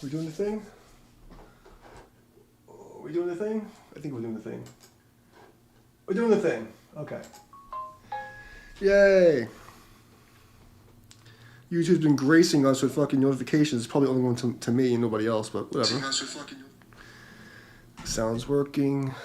We doing the thing? Are we doing the thing? I think we're doing the thing. We're doing the thing. Okay. Yay. YouTube's been gracing us with fucking notifications. It's probably only one to me and nobody else, but whatever. Sound's working.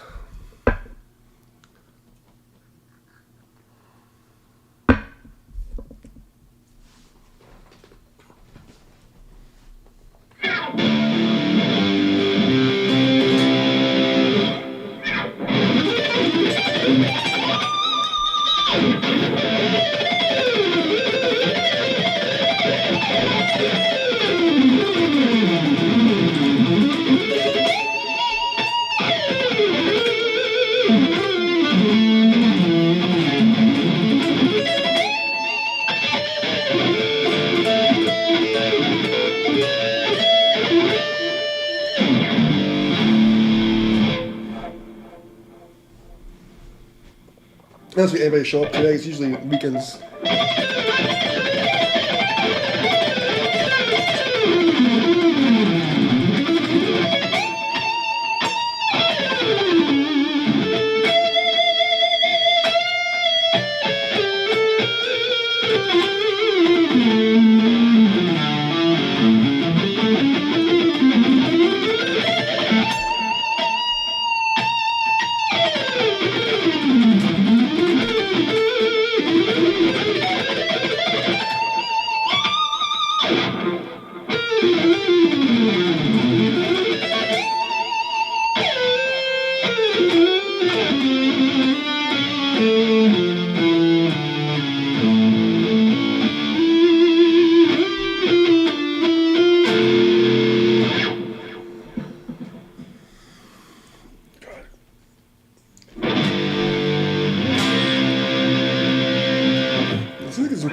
I don't see anybody show up today. It's usually weekends.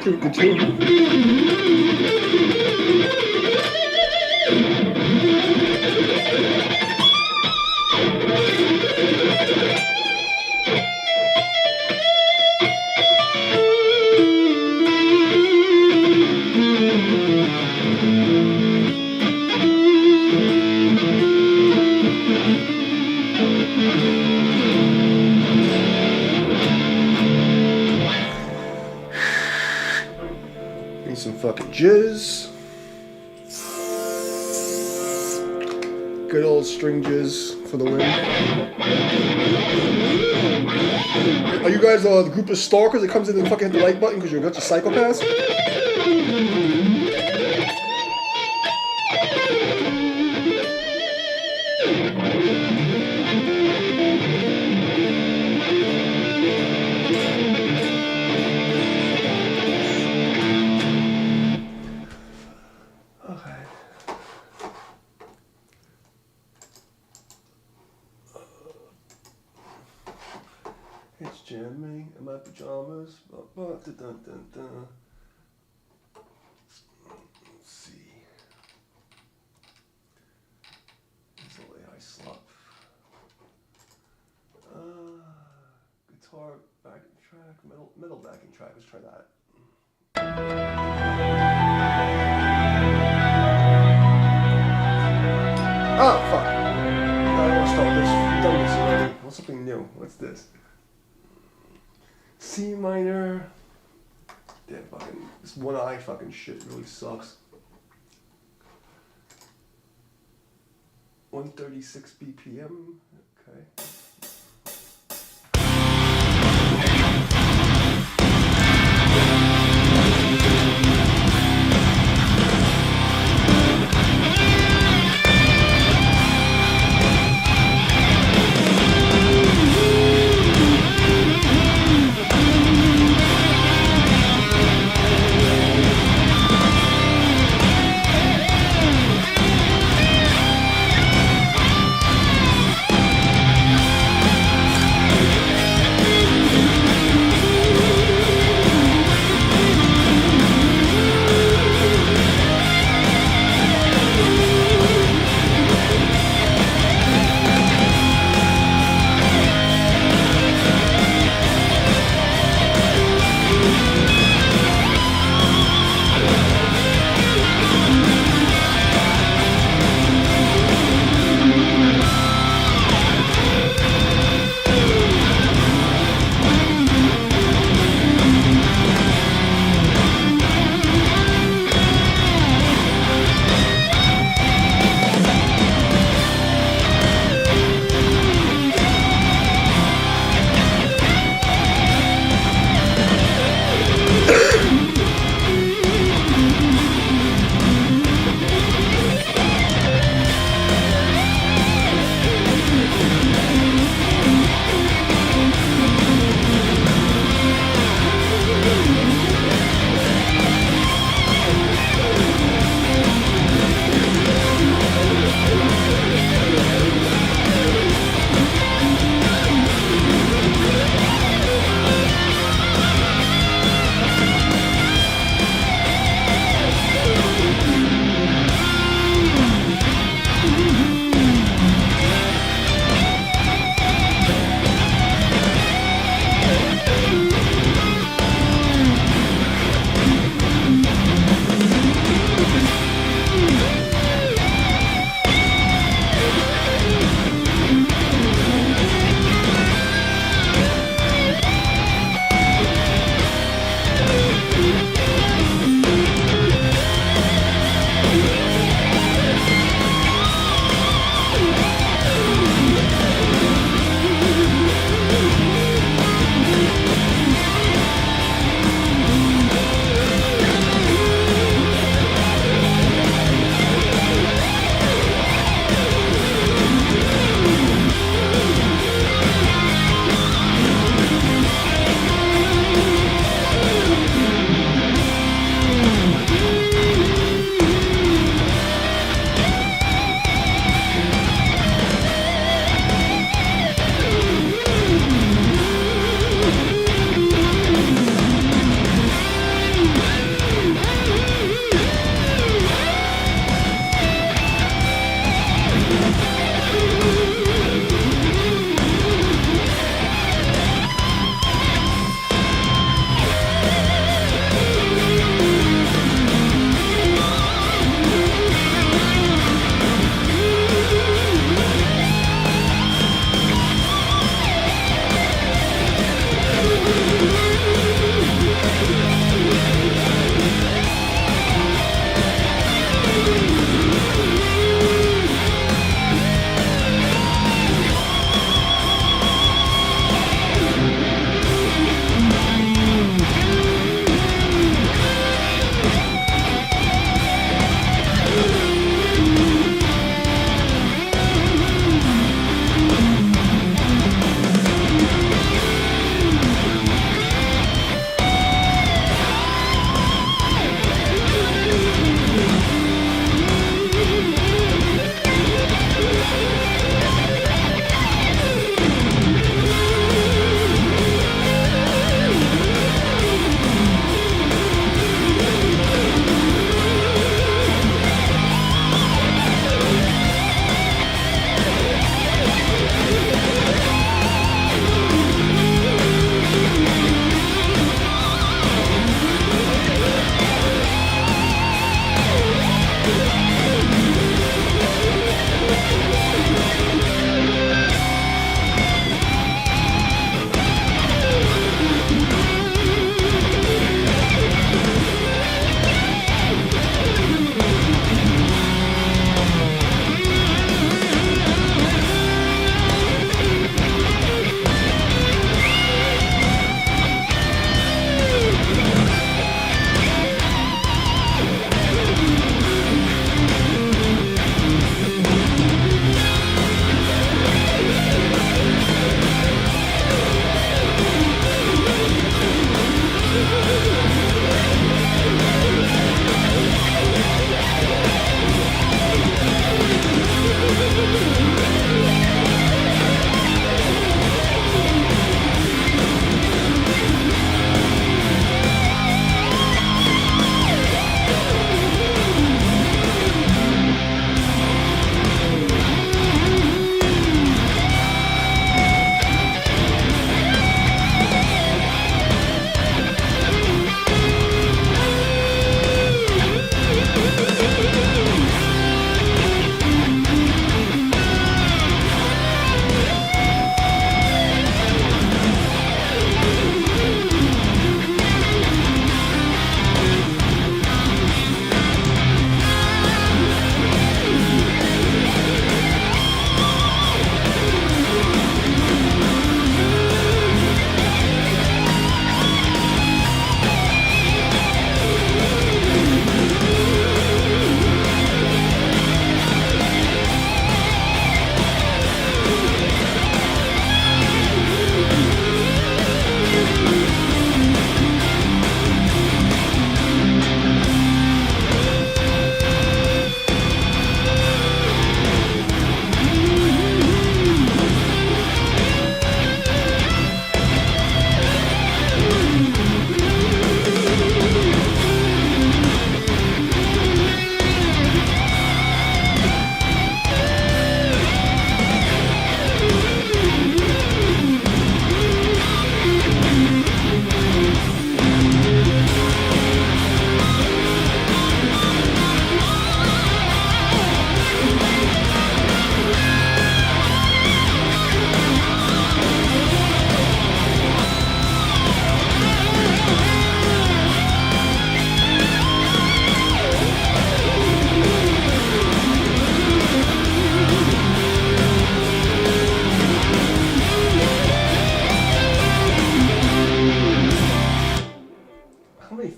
Good too. Some fucking jizz. Good old string jizz for the win. Are you guys the group of stalkers that comes in and fucking hit the like button because you're a bunch of psychopaths? It's jamming in my pajamas. Let's see. It's a way I slop. Guitar backing track, metal backing track. Let's try that. Oh fuck! I don't want to start this. We've done this already. What's something new? What's this? C minor. Damn, fucking this one eye fucking shit really sucks. 136 BPM. Okay.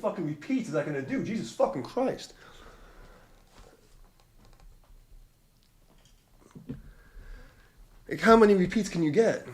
fucking repeats is that gonna do? Jesus fucking Christ. Like, how many repeats can you get?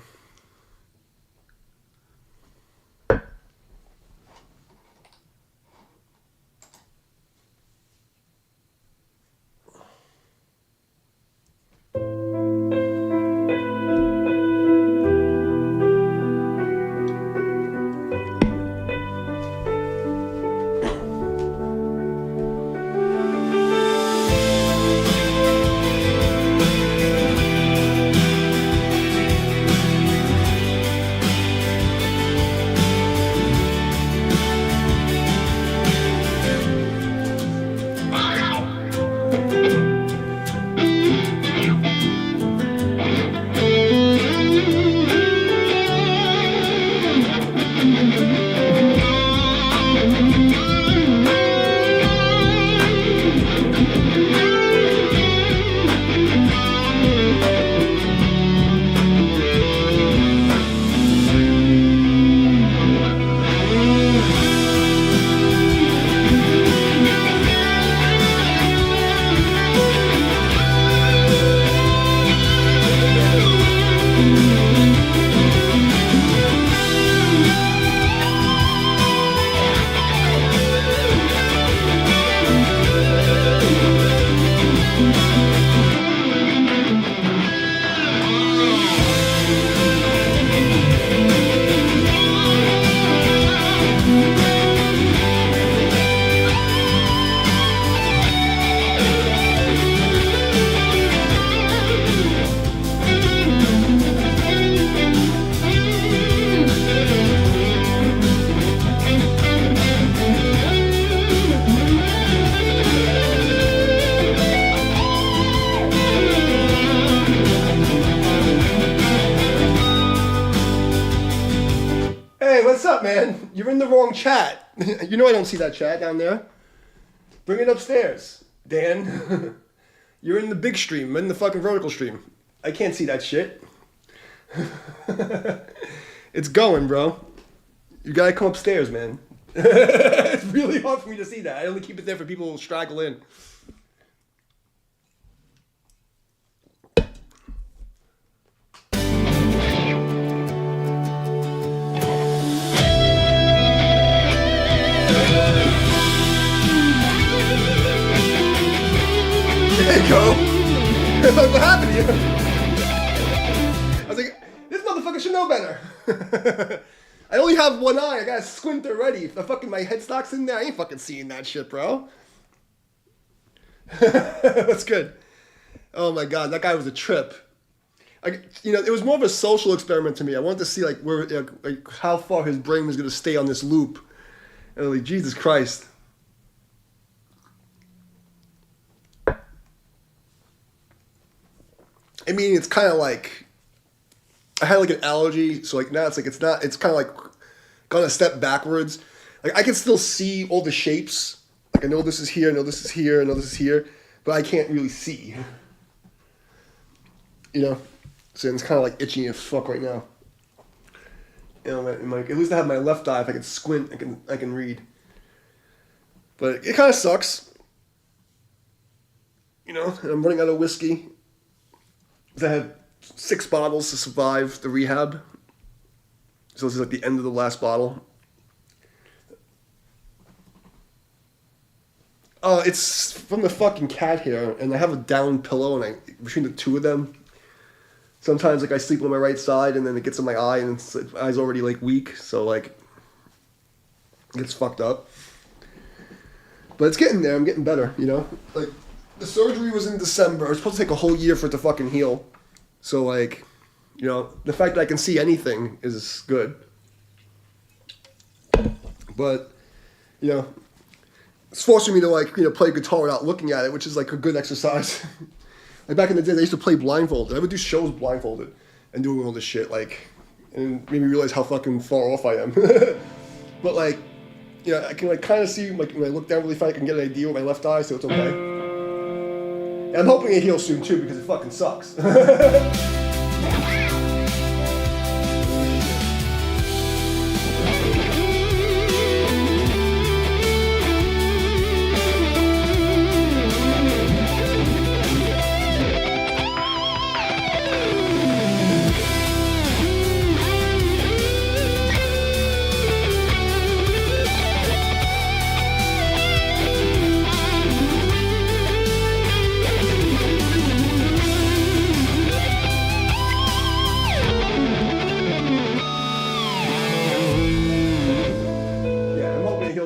What's up, man? You're in the wrong chat. You know I don't see that chat down there. Bring it upstairs, Dan. You're in the big stream. I'm in the fucking vertical stream. I can't see that shit. It's going, bro. You gotta come upstairs, man. It's really hard for me to see that. I only keep it there for people who straggle in. There you go. What happened to you? I was like, this motherfucker should know better. I only have one eye. I gotta squint already. If my headstock's in there, I ain't fucking seeing that shit, bro. That's good. Oh my god, that guy was a trip. It was more of a social experiment to me. I wanted to see how far his brain was gonna stay on this loop. And like, Jesus Christ. I mean, it's kind of like, I had like an allergy, so like now it's kind of like gone a step backwards. Like I can still see all the shapes. Like I know this is here, I know this is here, I know this is here, but I can't really see. So it's kind of like itchy as fuck right now. At least I have my left eye. If I can squint, I can read. But it kind of sucks. And I'm running out of whiskey. I had 6 bottles to survive the rehab. So this is like the end of the last bottle. It's from the fucking cat hair, and I have a down pillow, and between the two of them, sometimes I sleep on my right side, and then it gets in my eye, and the eye's already weak, so it gets fucked up. But it's getting there. I'm getting better. The surgery was in December. It was supposed to take a whole year for it to fucking heal. So, the fact that I can see anything is good. But, it's forcing me to, play guitar without looking at it, which is, a good exercise. Back in the day, I used to play blindfolded. I would do shows blindfolded and doing all this shit, and made me realize how fucking far off I am. But, I can, kind of see, when I look down really far, I can get an idea with my left eye, so it's okay. And I'm hoping it heals soon too, because it fucking sucks.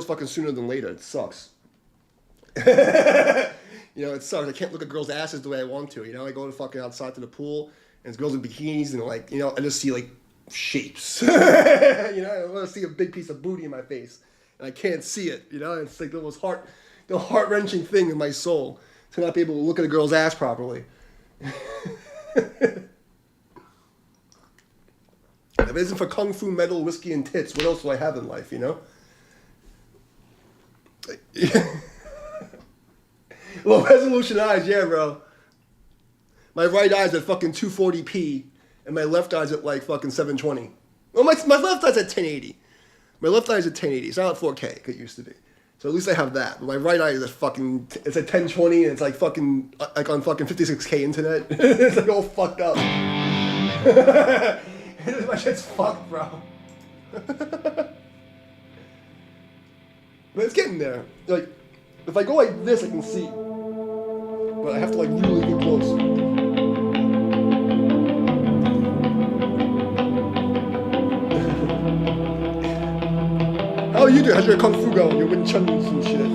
fucking sooner than later. It sucks. It sucks. I can't look at girls' asses the way I want to. I go to fucking outside to the pool, and it's girls in bikinis, and like, I just see like shapes. I want to see a big piece of booty in my face, and I can't see it. It's like the heart-wrenching thing in my soul to not be able to look at a girl's ass properly. If it isn't for kung fu, metal, whiskey, and tits, what else do I have in life, Low resolution eyes, yeah, bro. My right eye's at fucking 240p, and my left eye's at like fucking 720. Well, my left eye's at 1080. My left eye's at 1080. It's not at 4K, like it used to be. So at least I have that. But my right eye is at fucking, it's at 1020, and it's like fucking, like on fucking 56K internet. It's like all fucked up. My shit's fucked, bro. But it's getting there. Like, if I go like this, I can see. But I have to like really get close. How are you doing? How's your kung fu going? Your Wing Chun and some shit.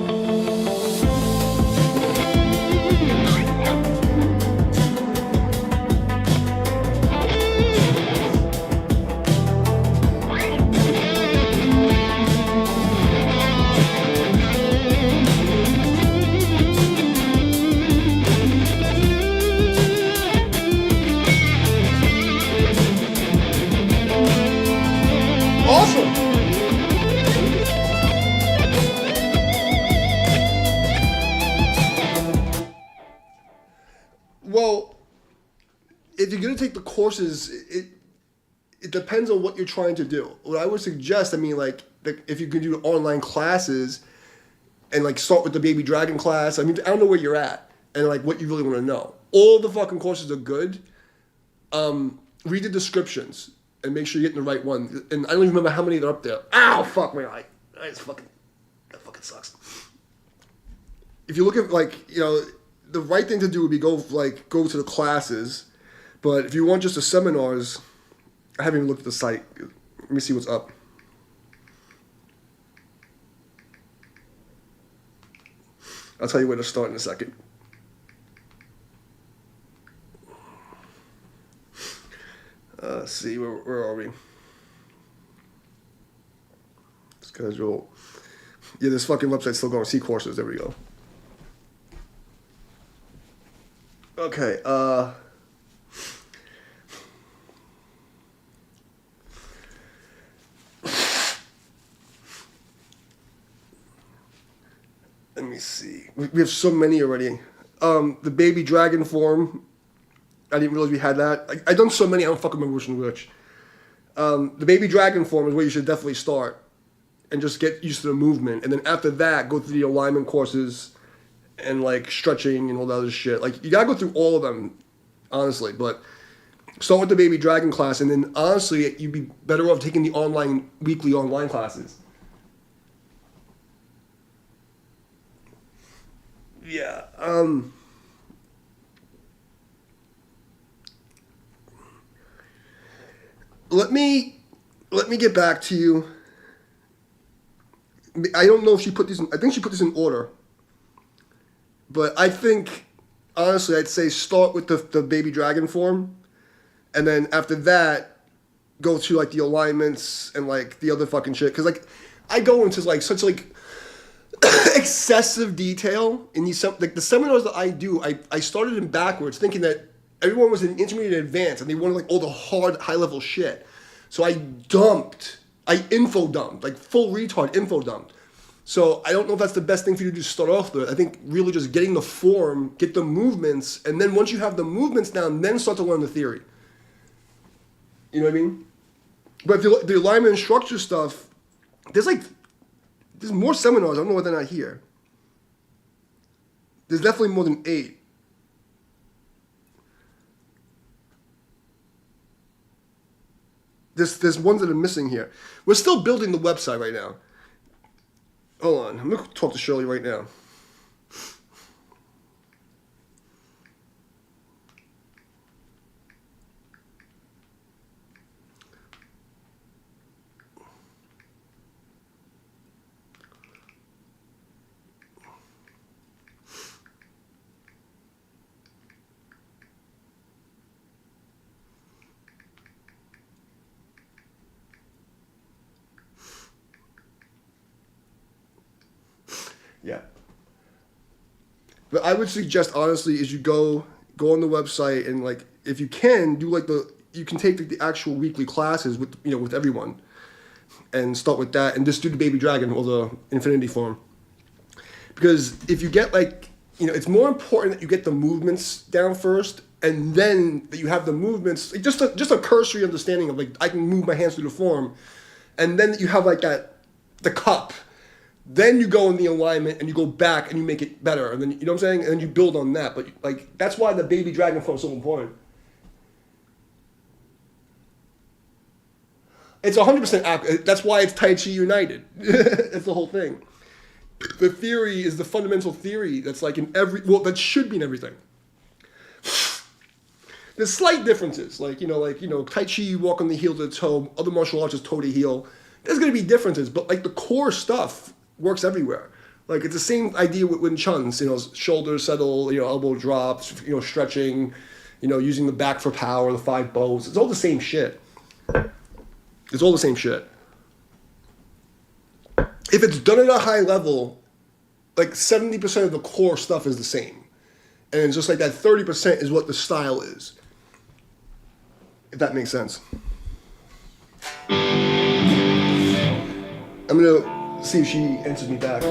Awesome! Well, if you're going to take the courses, it depends on what you're trying to do. What I would suggest, if you can do online classes and like start with the Baby Dragon class, I don't know where you're at and like what you really want to know. All the fucking courses are good. Read the descriptions and make sure you're getting the right one. And I don't even remember how many are up there. Ow, fuck my eye. That fucking sucks. If you look at the right thing to do would be go to the classes. But if you want just the seminars, I haven't even looked at the site. Let me see what's up. I'll tell you where to start in a second. Let's see, where are we? Schedule. Yeah, this fucking website's still going. See courses. There we go. Okay, let me see. We have so many already. The Baby Dragon form. I didn't realize we had that. I done so many, I don't fucking remember which one which. The Baby Dragon form is where you should definitely start and just get used to the movement. And then after that, go through the alignment courses and like stretching and all that other shit. Like, you gotta go through all of them, honestly. But start with the Baby Dragon class, and then honestly, you'd be better off taking the weekly online classes. Yeah, Let me get back to you. I don't know if she put these in, I think she put this in order. But I think, honestly, I'd say start with the Baby Dragon form. And then after that, go to like the alignments and like the other fucking shit. Because like, I go into like such like excessive detail in these, like the seminars that I do, I started in backwards thinking that everyone was in intermediate and advanced and they wanted like all the hard high level shit. So I info dumped, like full retard info dumped. So I don't know if that's the best thing for you to just start off with. I think really just getting the form, get the movements, and then once you have the movements down, then start to learn the theory. You know what I mean? But if you look, the alignment and structure stuff, there's more seminars. I don't know why they're not here. There's definitely more than 8. There's ones that are missing here. We're still building the website right now. Hold on. I'm going to talk to Shirley right now. Yeah. But I would suggest, honestly, is you go on the website and, like, if you can, do, like, you can take the actual weekly classes with, with everyone. And start with that and just do the baby dragon or the infinity form. Because if you get, like, it's more important that you get the movements down first, and then that you have the movements, like, just a cursory understanding of, like, I can move my hands through the form, and then you have, like, the cup. Then you go in the alignment and you go back and you make it better, and then, you know what I'm saying? And you build on that. But, like, that's why the baby dragon form is so important. It's 100% accurate. That's why it's Tai Chi United. That's the whole thing. The theory is the fundamental theory that's like in that should be in everything. There's slight differences. Tai Chi, you walk on the heel to the toe. Other martial arts is toe to heel. There's going to be differences, but, like, the core stuff works everywhere. Like, it's the same idea with Wing Chun's, shoulders settle, elbow drops, stretching, using the back for power, the 5 bows. It's all the same shit. It's all the same shit. If it's done at a high level, like 70% of the core stuff is the same. And it's just like that 30% is what the style is. If that makes sense. I'm going to see if she answers me back.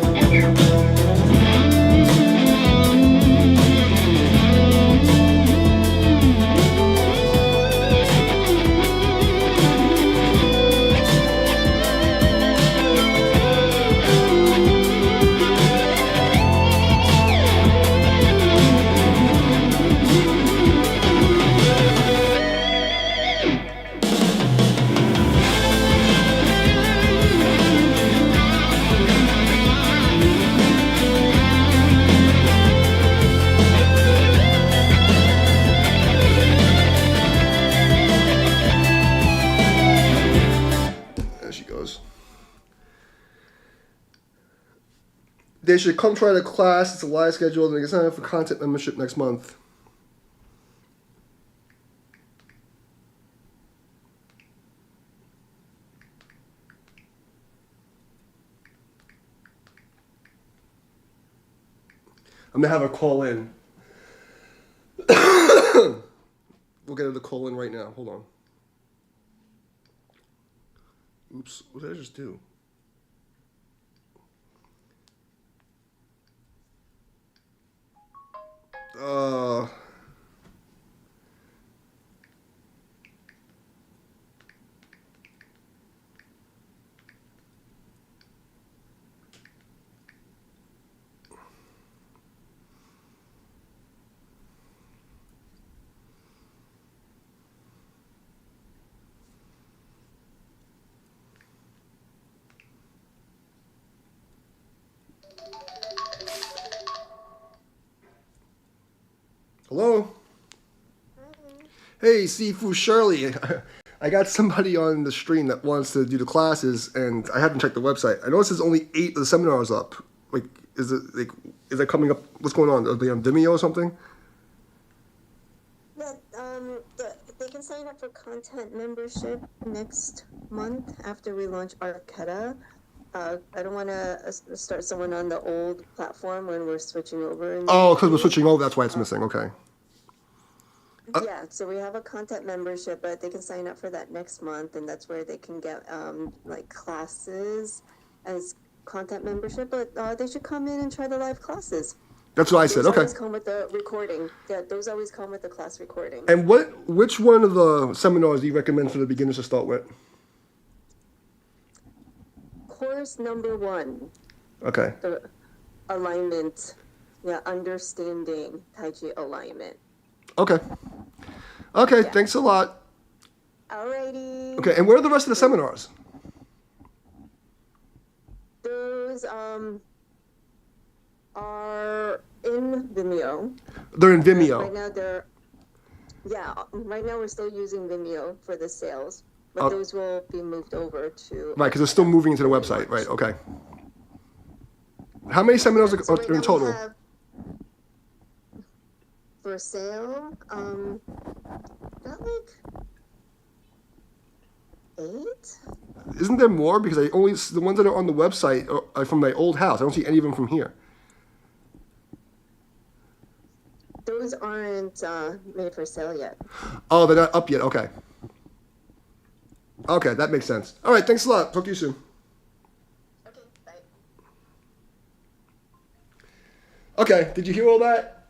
They should come try the class. It's a live schedule, and they can sign up for content membership next month. I'm going to have her call in. We'll get her to call in right now. Hold on. Oops. What did I just do? Hello? Hey, Sifu Shirley. I got somebody on the stream that wants to do the classes, and I haven't checked the website. I noticed there's only 8 of the seminars up. Like, is that coming up? What's going on? Are they on Vimeo or something? Yeah, they can sign up for content membership next month after we launch Arcata. I don't want to start someone on the old platform when we're switching over. Oh, because we're switching over, that's why it's missing. Okay. Yeah, so we have a content membership, but they can sign up for that next month, and that's where they can get like classes as content membership. But they should come in and try the live classes. That's what I said. Those Okay. always come with the recording. Yeah, those always come with the class recording. And which one of the seminars do you recommend for the beginners to start with? Course number 1. Okay. The alignment. Yeah, understanding Tai Chi alignment. Okay. Okay, Yeah. Thanks a lot. Alrighty. Okay, and where are the rest of the seminars? Those are in Vimeo. They're in Vimeo. Right now we're still using Vimeo for the sales, but those will be moved over to... Right, because they're still moving into the website. Right, okay. How many seminars So are right in now total? we have, for sale, got like 8? Isn't there more? Because the ones that are on the website are from my old house. I don't see any of them from here. ones aren't made for sale yet. Oh, they're not up yet. Okay. Okay, that makes sense. All right, thanks a lot. Talk to you soon. Okay, bye. Okay, did you hear all that?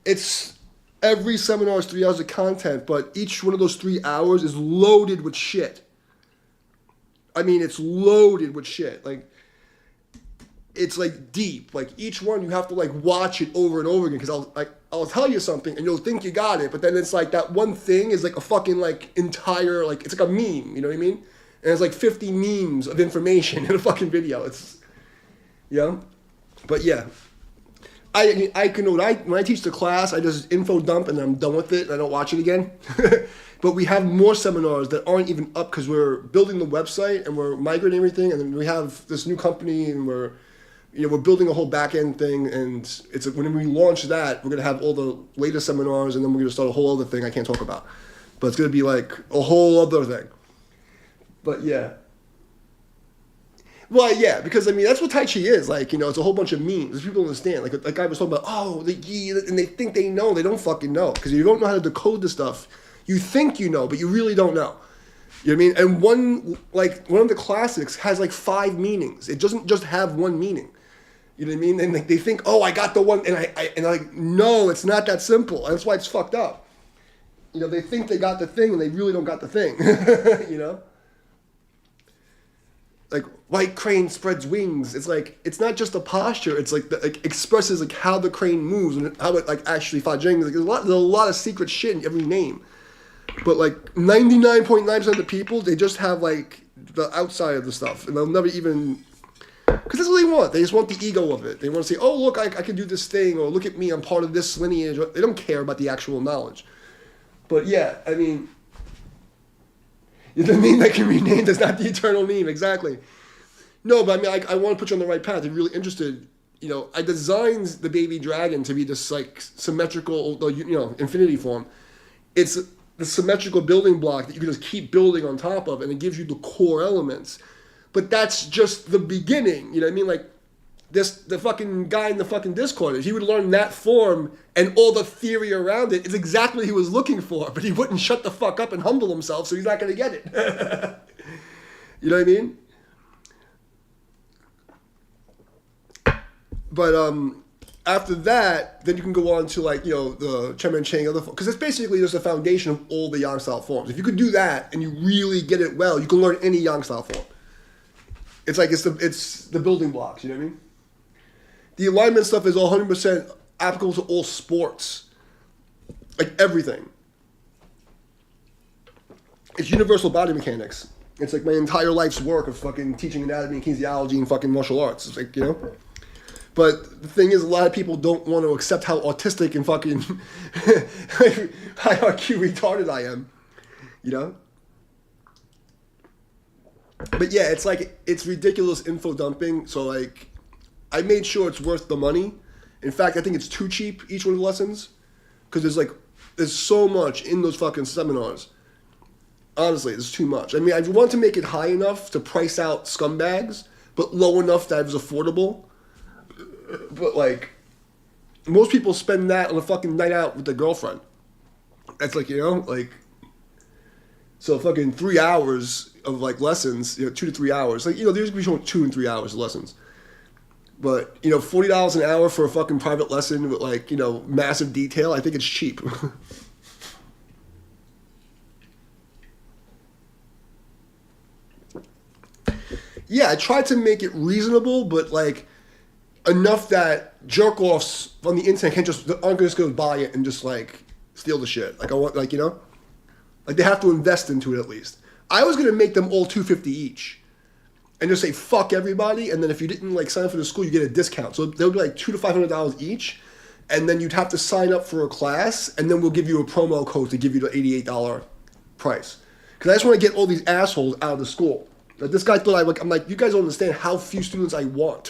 It's every seminar is 3 hours of content, but each one of those 3 hours is loaded with shit. I mean, it's loaded with shit. Like, it's like deep. Like each one, you have to like watch it over and over again because I'll tell you something and you'll think you got it, but then it's like that one thing is like a fucking like entire like it's like a meme. You know what I mean? And it's like 50 memes of information in a fucking video. It's but yeah. I can when I teach the class, I just info dump and then I'm done with it and I don't watch it again. But we have more seminars that aren't even up because we're building the website and we're migrating everything, and then we have this new company and we're building a whole back end thing, and it's when we launch that, we're gonna have all the latest seminars, and then we're gonna start a whole other thing I can't talk about, but it's gonna be like a whole other thing. But yeah. Well, yeah, because I mean that's what Tai Chi is like. It's a whole bunch of memes. People don't understand. Like I was talking about, and they think they know. They don't fucking know because you don't know how to decode the stuff. You think you know, but you really don't know. You know what I mean? And one of the classics has like 5 meanings. It doesn't just have one meaning. You know what I mean? And like they think, I got the one, and I like, no, it's not that simple. And that's why it's fucked up. They think they got the thing, and they really don't got the thing. Like white crane spreads wings. It's like it's not just a posture. It's like expresses like how the crane moves and how it like actually fajing. Like there's a lot of secret shit in every name. But like 99.9% of the people, they just have like the outside of the stuff, and they'll never even. Because that's what they want. They just want the ego of it. They want to say, oh, look, I can do this thing, or look at me, I'm part of this lineage. They don't care about the actual knowledge. But yeah, I mean, the meme that can be named is not the eternal meme, exactly. No, but I mean, I want to put you on the right path. If you're really interested, I designed the baby dragon to be this like symmetrical, infinity form. It's the symmetrical building block that you can just keep building on top of, and it gives you the core elements. But that's just the beginning, you know what I mean? Like, the fucking guy in the fucking Discord, if he would learn that form and all the theory around it, it's exactly what he was looking for, but he wouldn't shut the fuck up and humble himself, so he's not going to get it. You know what I mean? But after that, then you can go on to like, the Chen Cheng, because it's basically just a foundation of all the Yang style forms. If you could do that and you really get it well, you can learn any Yang style form. It's like it's the building blocks, you know what I mean? The alignment stuff is 100% applicable to all sports. Like everything. It's universal body mechanics. It's like my entire life's work of fucking teaching anatomy and kinesiology and fucking martial arts. It's like, But the thing is, a lot of people don't want to accept how autistic and fucking high IQ retarded I am, But yeah, it's ridiculous info dumping. So like, I made sure it's worth the money. In fact, I think it's too cheap each one of the lessons, because there's so much in those fucking seminars. Honestly, it's too much. I mean, I want to make it high enough to price out scumbags, but low enough that it's affordable. But like, most people spend that on a fucking night out with their girlfriend. That's like, so fucking 3 hours of like lessons, 2 to 3 hours. Like, there's gonna be showing 2 and 3 hours of lessons. But, $40 an hour for a fucking private lesson with like, massive detail, I think it's cheap. Yeah, I tried to make it reasonable, but like enough that jerk-offs on the internet aren't just going to buy it and just like steal the shit. Like I want, like, like they have to invest into it at least. I was going to make them all $250 each and just say fuck everybody, and then if you didn't like sign up for the school, you get a discount. So they'll be like $200 to $500 each, and then you'd have to sign up for a class, and then we'll give you a promo code to give you the $88 price. Because I just want to get all these assholes out of the school. Like this guy thought I'm like, you guys don't understand how few students I want.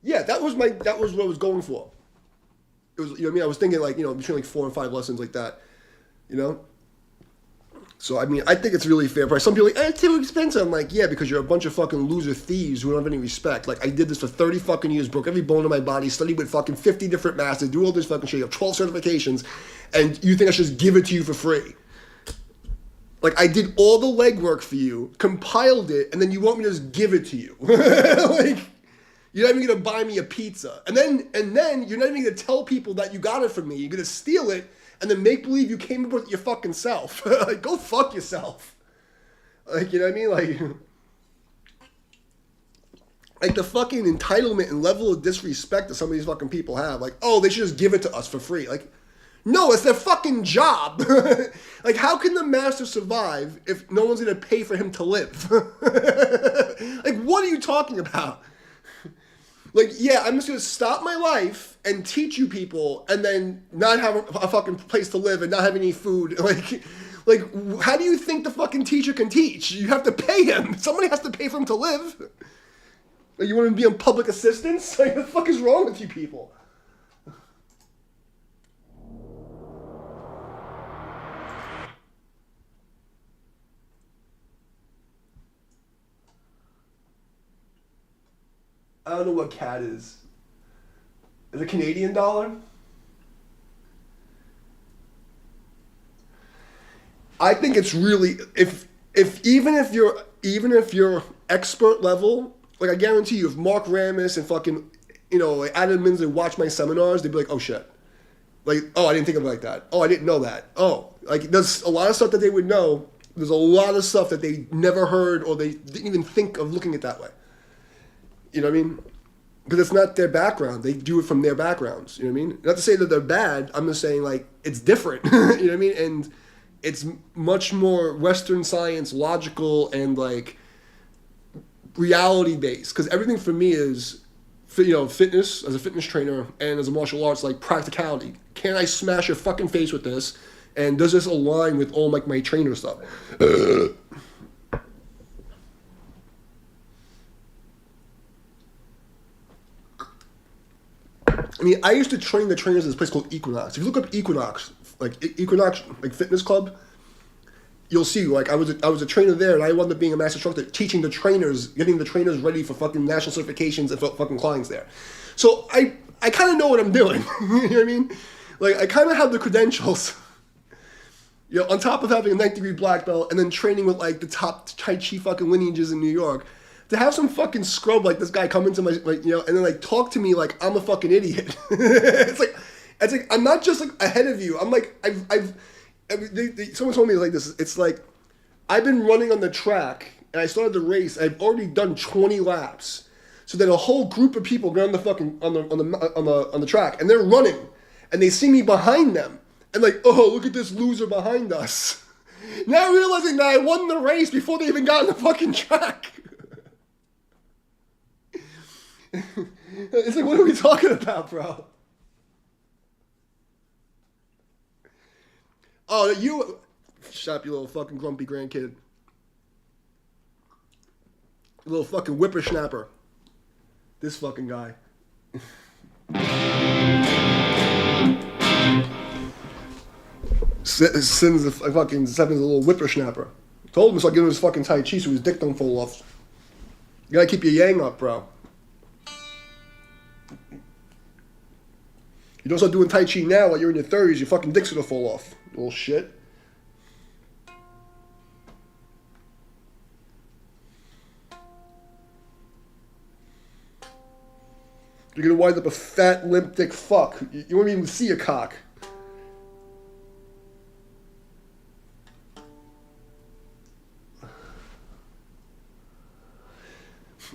Yeah, that was what I was going for. it was, you know what I mean? I was thinking like, between like 4 and 5 lessons like that, you know? So, I mean, I think it's really fair price. Some people are like, it's too expensive. I'm like, yeah, because you're a bunch of fucking loser thieves who don't have any respect. Like, I did this for 30 fucking years, broke every bone in my body, studied with fucking 50 different masters, do all this fucking shit, have 12 certifications, and you think I should just give it to you for free? Like, I did all the legwork for you, compiled it, and then you want me to just give it to you. Like, you're not even gonna buy me a pizza. And then you're not even gonna tell people that you got it from me. You're gonna steal it, and then make believe you came up with it your fucking self. Like, go fuck yourself. Like, you know what I mean? Like the fucking entitlement and level of disrespect that some of these fucking people have. Like, oh, they should just give it to us for free. Like, no, it's their fucking job. Like, how can the master survive if no one's gonna pay for him to live? Like, what are you talking about? Like, yeah, I'm just gonna stop my life and teach you people, and then not have a fucking place to live and not have any food. Like, how do you think the fucking teacher can teach? You have to pay him. Somebody has to pay for him to live. Like, you want to be on public assistance? Like, what the fuck is wrong with you people? I don't know what CAD is. Is it Canadian dollar? I think it's really if even if you're expert level, like I guarantee you, if Mark Ramis and fucking like Adam Minsley watch my seminars, they'd be like, oh shit, like, oh, I didn't think of it like that. Oh, I didn't know that. Oh, like there's a lot of stuff that they would know. There's a lot of stuff that they never heard or they didn't even think of looking at that way. You know what I mean? Because it's not their background. They do it from their backgrounds. You know what I mean? Not to say that they're bad. I'm just saying, like, it's different. You know what I mean? And it's much more Western science, logical, and, like, reality-based. Because everything for me is, fitness, as a fitness trainer, and as a martial arts, like, practicality. Can I smash your fucking face with this? And does this align with all, like, my trainer stuff? I mean, I used to train the trainers at this place called Equinox. If you look up Equinox, like fitness club, you'll see, like, I was a trainer there, and I wound up being a master instructor, teaching the trainers, getting the trainers ready for fucking national certifications and for fucking clients there. So I kind of know what I'm doing. You know what I mean? Like, I kind of have the credentials. On top of having a 9th degree black belt and then training with, like, the top Tai Chi fucking lineages in New York, to have some fucking scrub like this guy come into my, like, and then, like, talk to me like I'm a fucking idiot. It's like I'm not just, like, ahead of you. I'm like, someone told me like this. It's like I've been running on the track and I started the race. I've already done 20 laps. So then a whole group of people get on the fucking on the track and they're running, and they see me behind them and like, oh, look at this loser behind us. Now realizing that I won the race before they even got on the fucking track. It's like, what are we talking about, bro? Oh, you... Shut up, you little fucking grumpy grandkid. You little fucking whippersnapper. This fucking guy. Seven's a little whippersnapper. Told him so I give him his fucking Tai Chi so his dick don't fall off. You gotta keep your yang up, bro. You don't start doing Tai Chi now while you're in your 30s, your fucking dick's gonna fall off. Little shit. You're gonna wind up a fat, limp dick fuck. You won't even see a cock.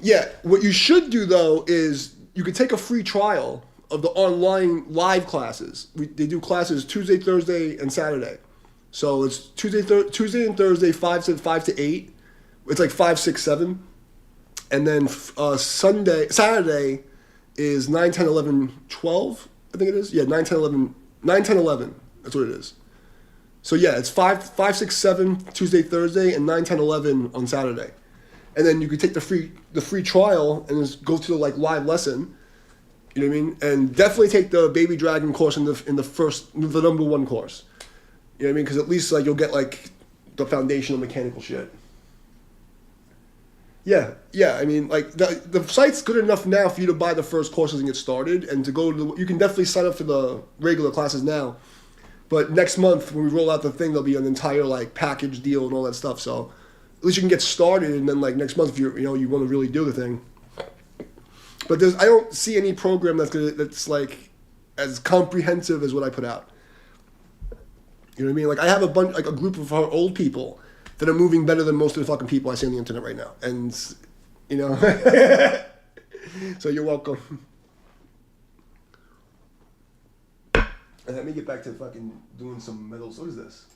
Yeah, what you should do, though, is you could take a free trial of the online live classes. They do classes Tuesday, Thursday, and Saturday. So it's Tuesday and Thursday, 5 to 8. It's like 5, 6, 7. And then Saturday is 9, 10, 11, 12, I think it is. Yeah, 9, 10, 11. 9, 10, 11. That's what it is. So yeah, it's 5, 6, 7 Tuesday, Thursday, and 9, 10, 11 on Saturday. And then you could take the free trial and just go to the, like, live lesson. You know what I mean? And definitely take the Baby Dragon course in the number one course. You know what I mean? Because at least like you'll get like the foundational mechanical shit. Yeah. I mean, like the site's good enough now for you to buy the first courses and get started, and to go to you can definitely sign up for the regular classes now. But next month when we roll out the thing, there'll be an entire like package deal and all that stuff. So at least you can get started, and then like next month if you want to really do the thing. But I don't see any program that's like as comprehensive as what I put out. You know what I mean? Like I have a group of our old people that are moving better than most of the fucking people I see on the internet right now. And so you're welcome. And let me get back to fucking doing some medals. What is this?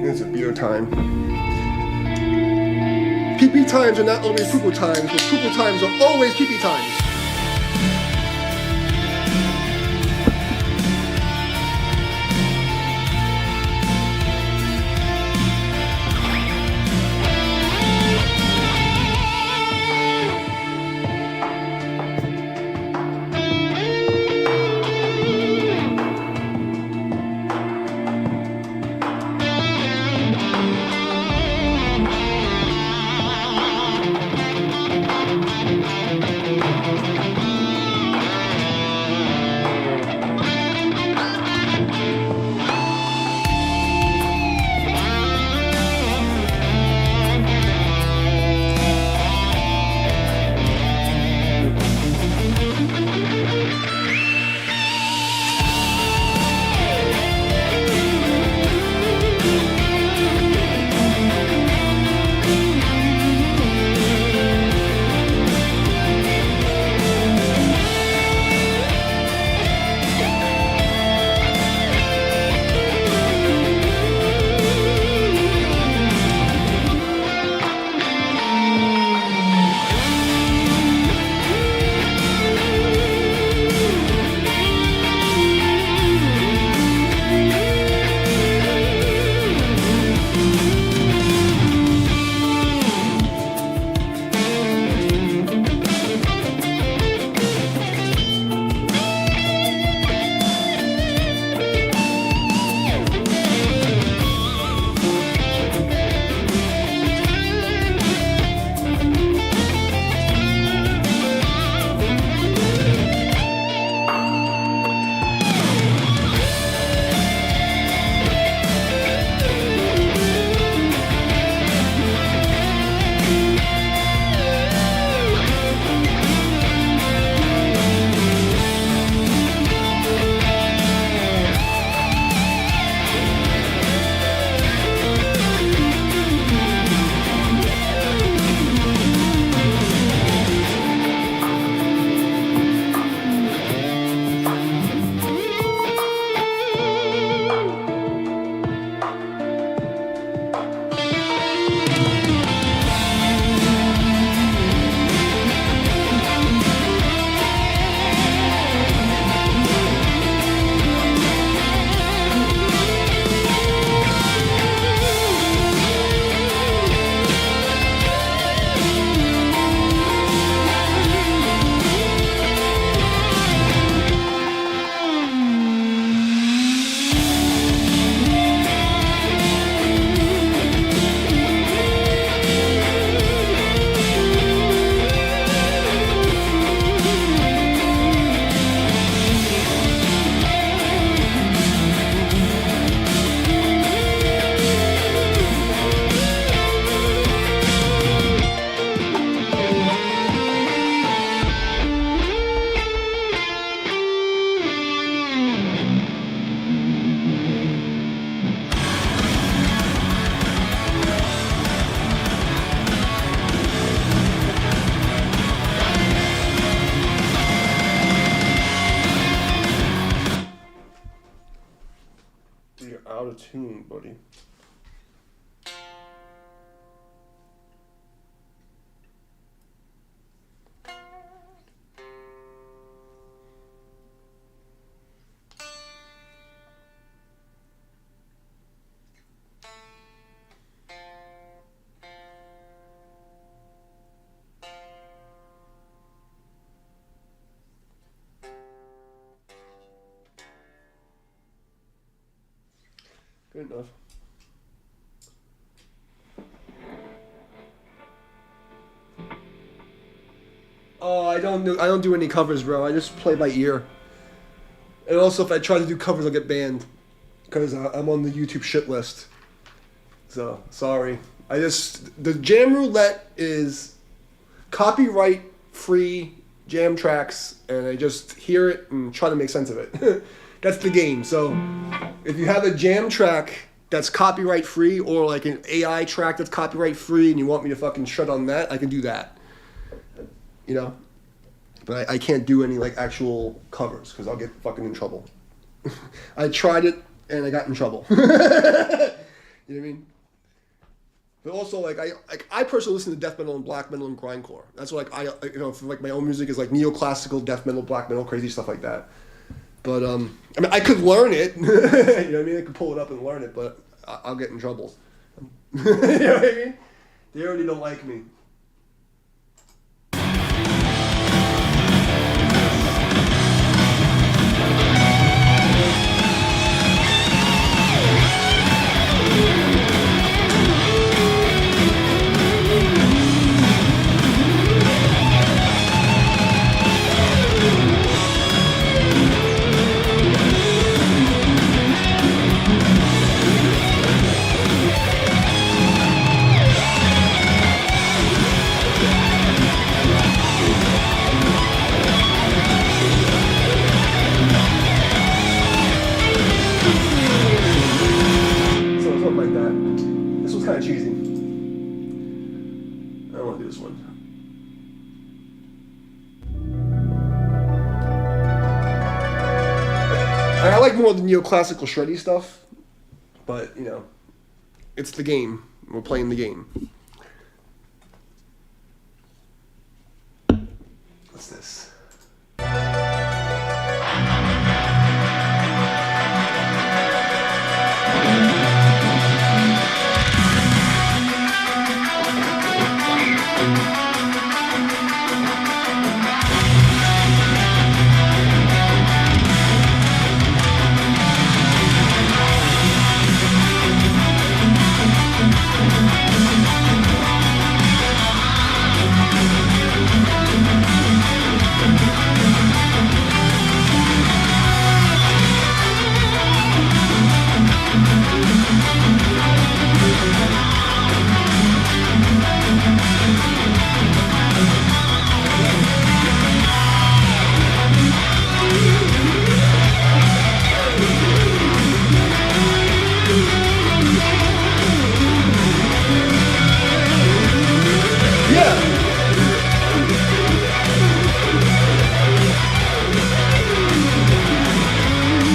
It's a beer time. PP times are not always poo-poo times, but poo-poo times are always PP times. tune, buddy. Good enough. Oh, I don't do any covers, bro. I just play by ear. And also, if I try to do covers, I'll get banned because I'm on the YouTube shit list. So sorry. The jam roulette is copyright free jam tracks, and I just hear it and try to make sense of it. That's the game. So if you have a jam track that's copyright free, or like an AI track that's copyright free, and you want me to fucking shut on that, I can do that. You know, but I can't do any like actual covers because I'll get fucking in trouble. I tried it and I got in trouble. You know what I mean? But also like I personally listen to death metal and black metal and grindcore. That's what for like my own music is like neoclassical, death metal, black metal, crazy stuff like that. But I mean I could learn it. You know what I mean? I could pull it up and learn it, but I'll get in trouble. You know what I mean? They already don't like me. Like that. This one's kind of cheesy. I don't want to do this one. I like more of the neoclassical shreddy stuff, but you know, it's the game. We're playing the game. What's this?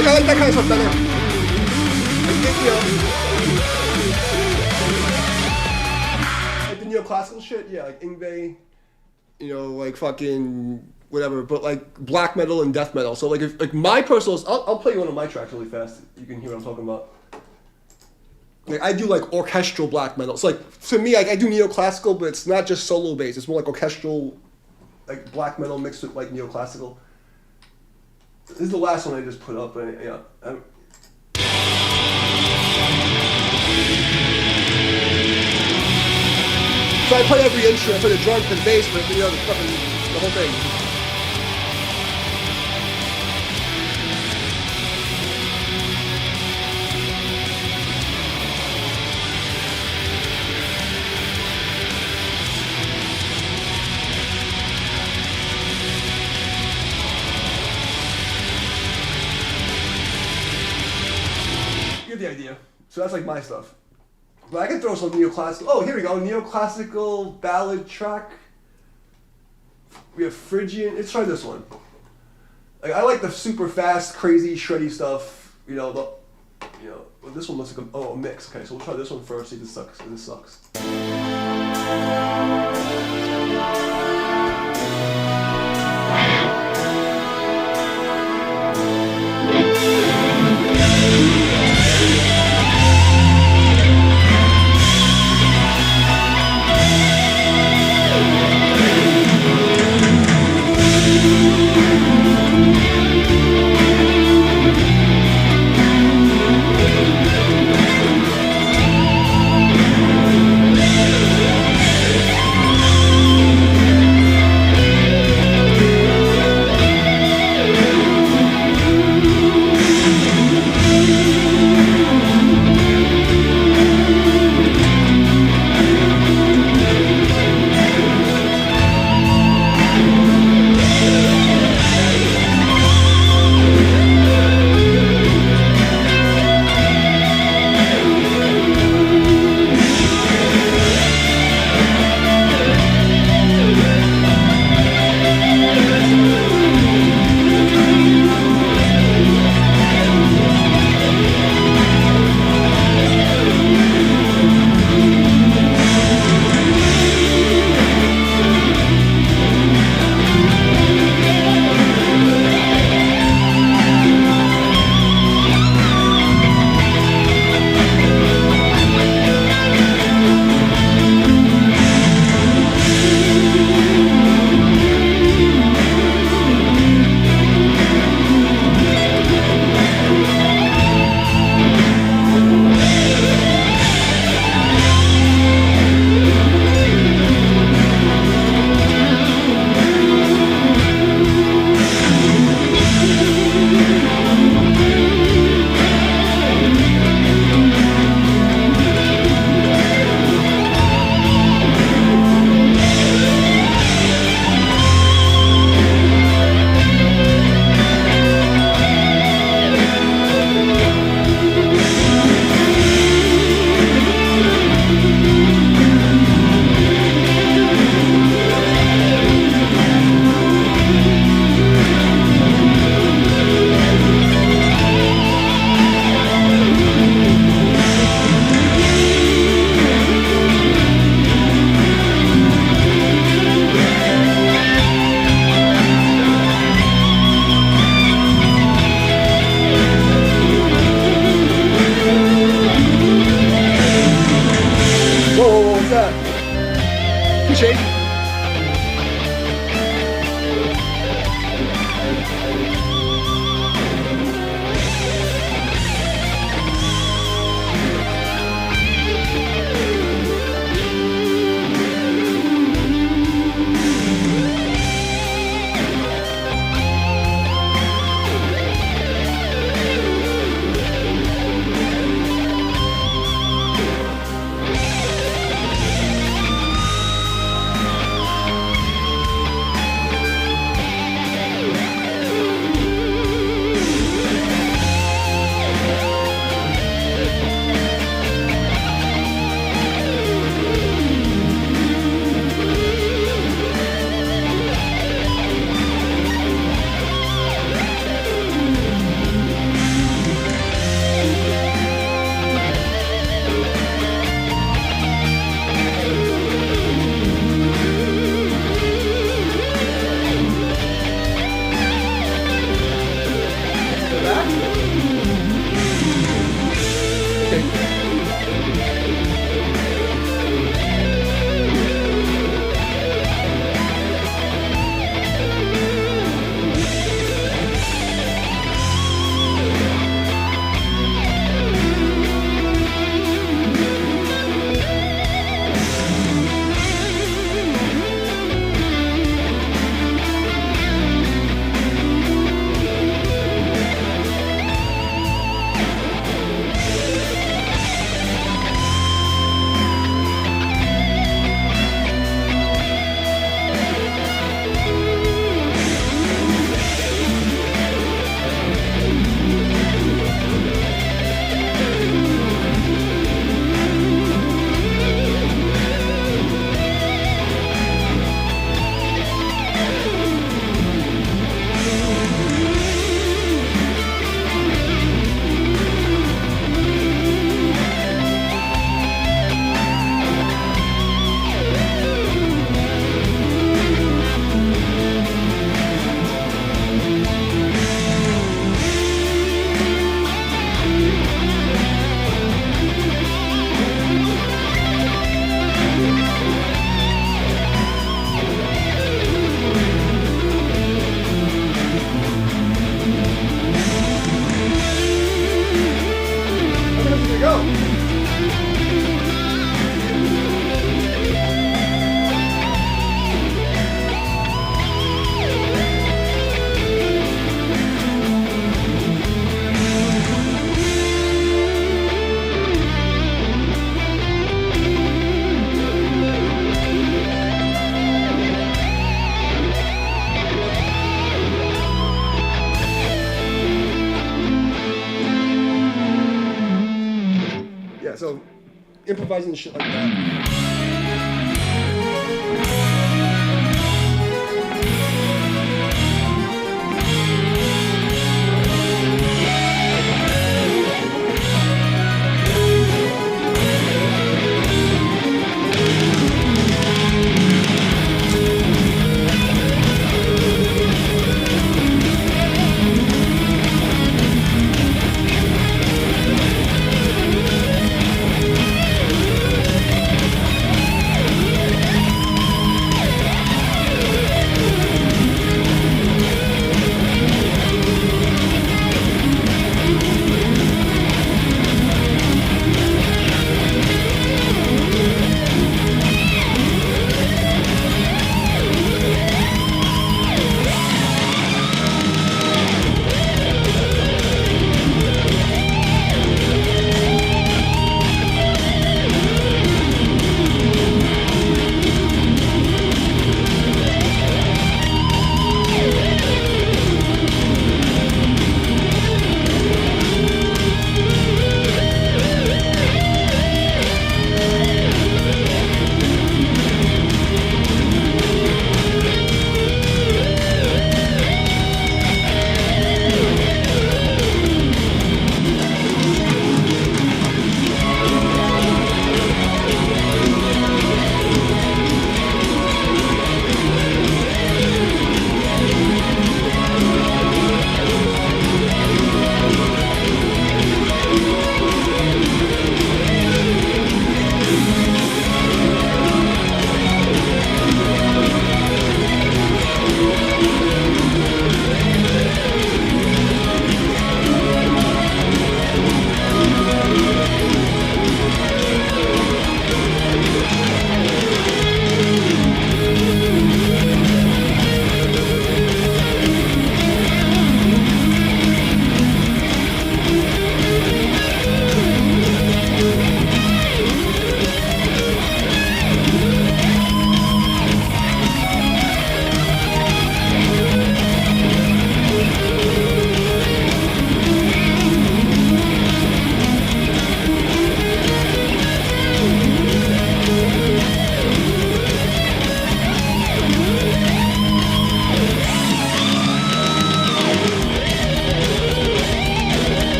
I like that kind of stuff better. Like the neoclassical shit, yeah, like Ingve, you know, like fucking whatever, but like black metal and death metal. So like if like my personal, I'll play you one of my tracks really fast. You can hear what I'm talking about. Like I do like orchestral black metal. It's like to me, like I do neoclassical, but it's not just solo bass. It's more like orchestral, like black metal mixed with like neoclassical. This is the last one I just put up, and yeah. So I play every instrument. I play the drums, the bass, but you know, the whole thing. You get the idea. So that's like my stuff. But I can throw some neoclassical. Oh, here we go. Neoclassical ballad track. We have Phrygian. Let's try this one. Like I like the super fast, crazy, shreddy stuff. You know, you know, well, this one looks like a mix. Okay, so we'll try this one first. See if this sucks. If this sucks. Shake. improvising shit like that.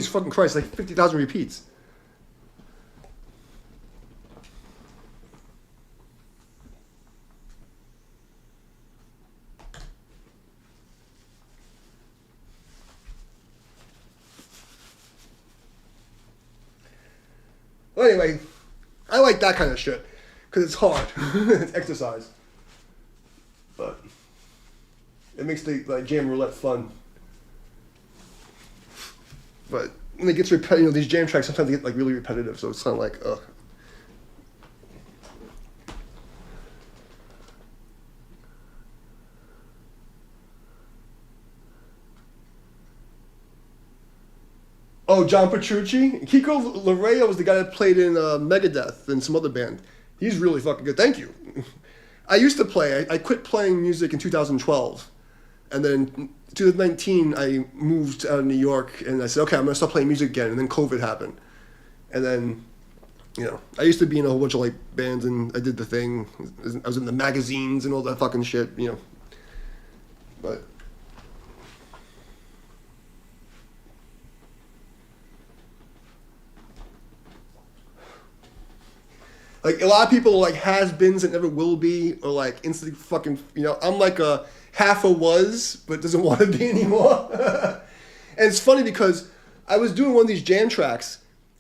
Jesus fucking Christ, like 50,000 repeats. Well, anyway, I like that kind of shit because it's hard. It's exercise, but it makes the like jam roulette fun. But when it gets repetitive, you know, these jam tracks sometimes they get like really repetitive, so it's kind of like ugh. Oh, John Petrucci? Kiko Larea was the guy that played in Megadeth and some other band. He's really fucking good. Thank you. I used to play. I quit playing music in 2012. And then 2019, I moved out of New York and I said, okay, I'm going to start playing music again. And then COVID happened. And then, you know, I used to be in a whole bunch of like bands and I did the thing. I was in the magazines and all that fucking shit, you know. But... like, a lot of people are like has-beens that never will be, or like instantly fucking, you know, I'm like a half a was, but doesn't want to be anymore. And it's funny because I was doing one of these jam tracks,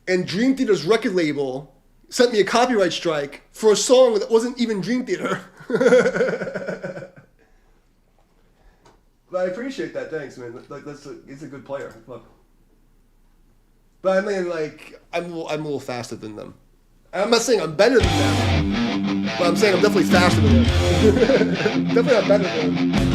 and Dream Theater's record label sent me a copyright strike for a song that wasn't even Dream Theater. But I appreciate that, thanks, man. Like, it's a good player. Look. But I mean, like, I'm a little faster than them. I'm not saying I'm better than them, but I'm saying I'm definitely faster than them. Definitely not better than them.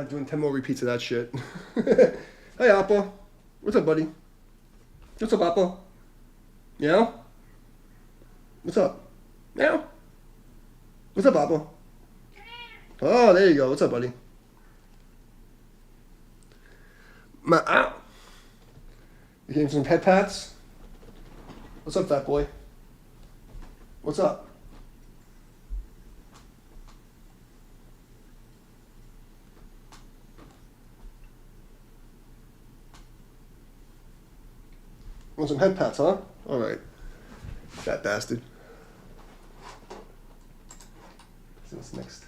mind doing 10 more repeats of that shit. Hey, Appa. What's up, buddy? What's up, Appa? Yeah? What's up? Yeah? What's up, Appa? Oh, there you go. What's up, buddy? Ow. You getting some pet pats? What's up, fat boy? What's up? Want some head pats, huh? All right. Fat bastard. Let's see what's next.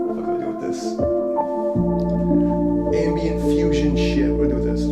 What do I do with this? Ambient fusion shit. What do I do with this?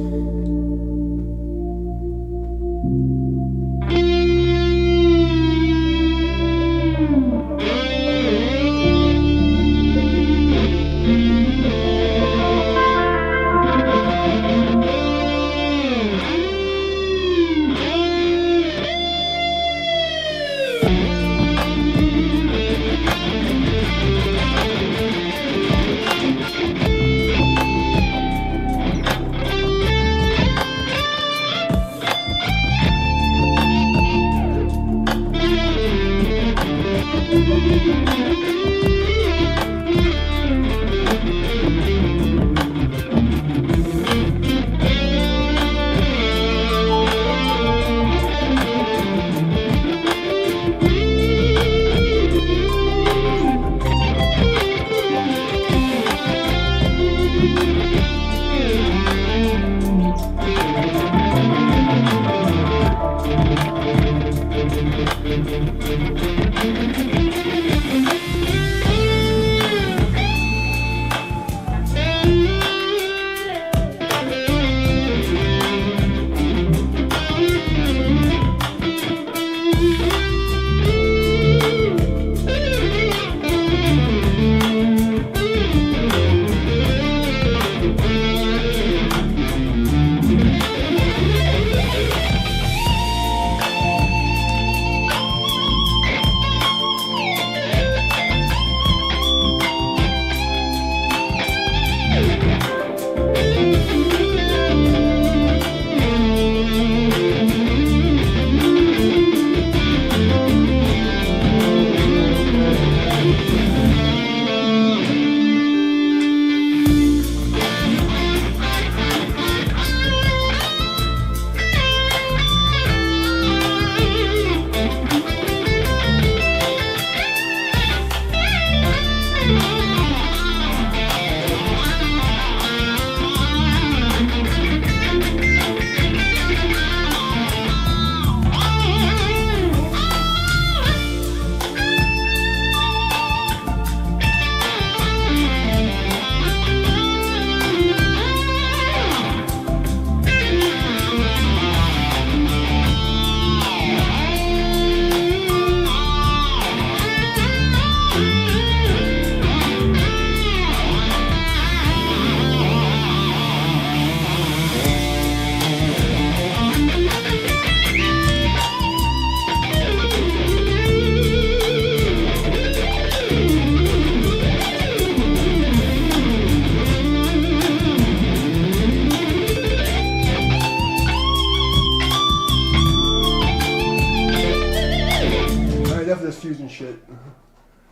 Fusion shit.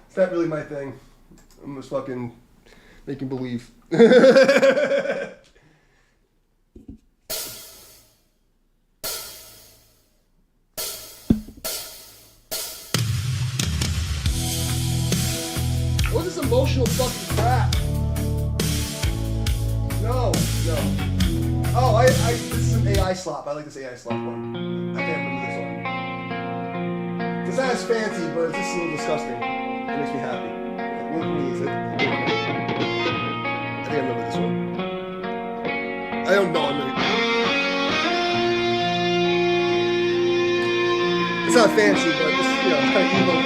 It's not really my thing. I'm just fucking making believe. What's this emotional fucking crap? No. Oh, this is an AI slop. I like this AI slop one. I can't remember this one. It's not as fancy, but it's just a little disgusting. It makes me happy. What is it? I think I remember this one. I don't know. It's not fancy, but just, you know, kind of evil.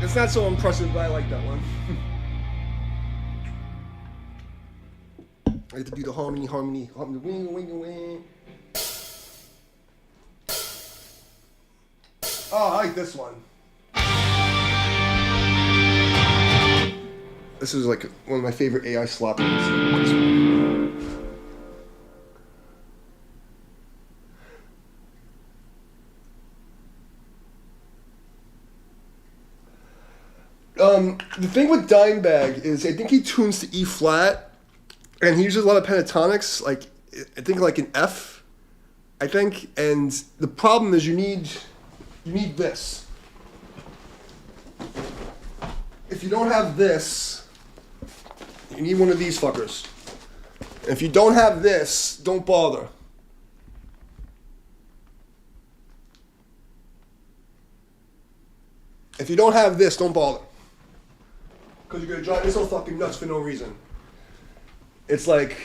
It's not so impressive, but I like that one. I get to do the harmony, wing, wing, wing. Oh, I like this one. This is like one of my favorite AI sloppers. The thing with Dimebag is I think he tunes to E flat, and he uses a lot of pentatonics, like I think like an F, I think. And the problem is you need this. If you don't have this, you need one of these fuckers. If you don't have this, don't bother. If you don't have this, don't bother. Because you're going to drive yourself fucking nuts for no reason. It's like...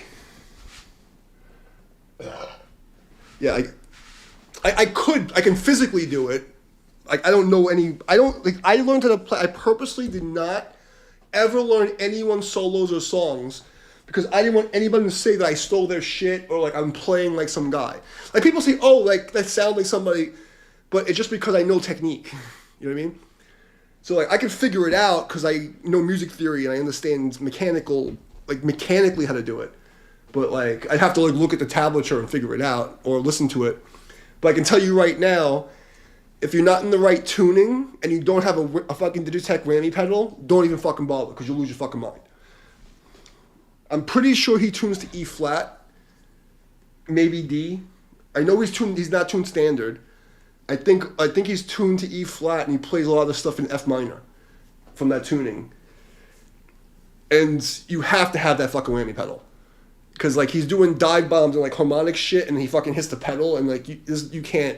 yeah, I can physically do it. Like, I don't know any... I learned how to play... I purposely did not ever learn anyone's solos or songs because I didn't want anybody to say that I stole their shit or, like, I'm playing like some guy. Like, people say, oh, like, that sounds like somebody... But it's just because I know technique. You know what I mean? So, like, I can figure it out because I know music theory and I understand mechanically how to do it. But, like, I'd have to, like, look at the tablature and figure it out or listen to it. But I can tell you right now, if you're not in the right tuning and you don't have a fucking Digitech Grammy pedal, don't even fucking bother because you'll lose your fucking mind. I'm pretty sure he tunes to E flat, maybe D. I know he's not tuned standard. I think he's tuned to E flat and he plays a lot of the stuff in F minor from that tuning. And you have to have that fucking whammy pedal. Cause like he's doing dive bombs and like harmonic shit and he fucking hits the pedal and like you can't,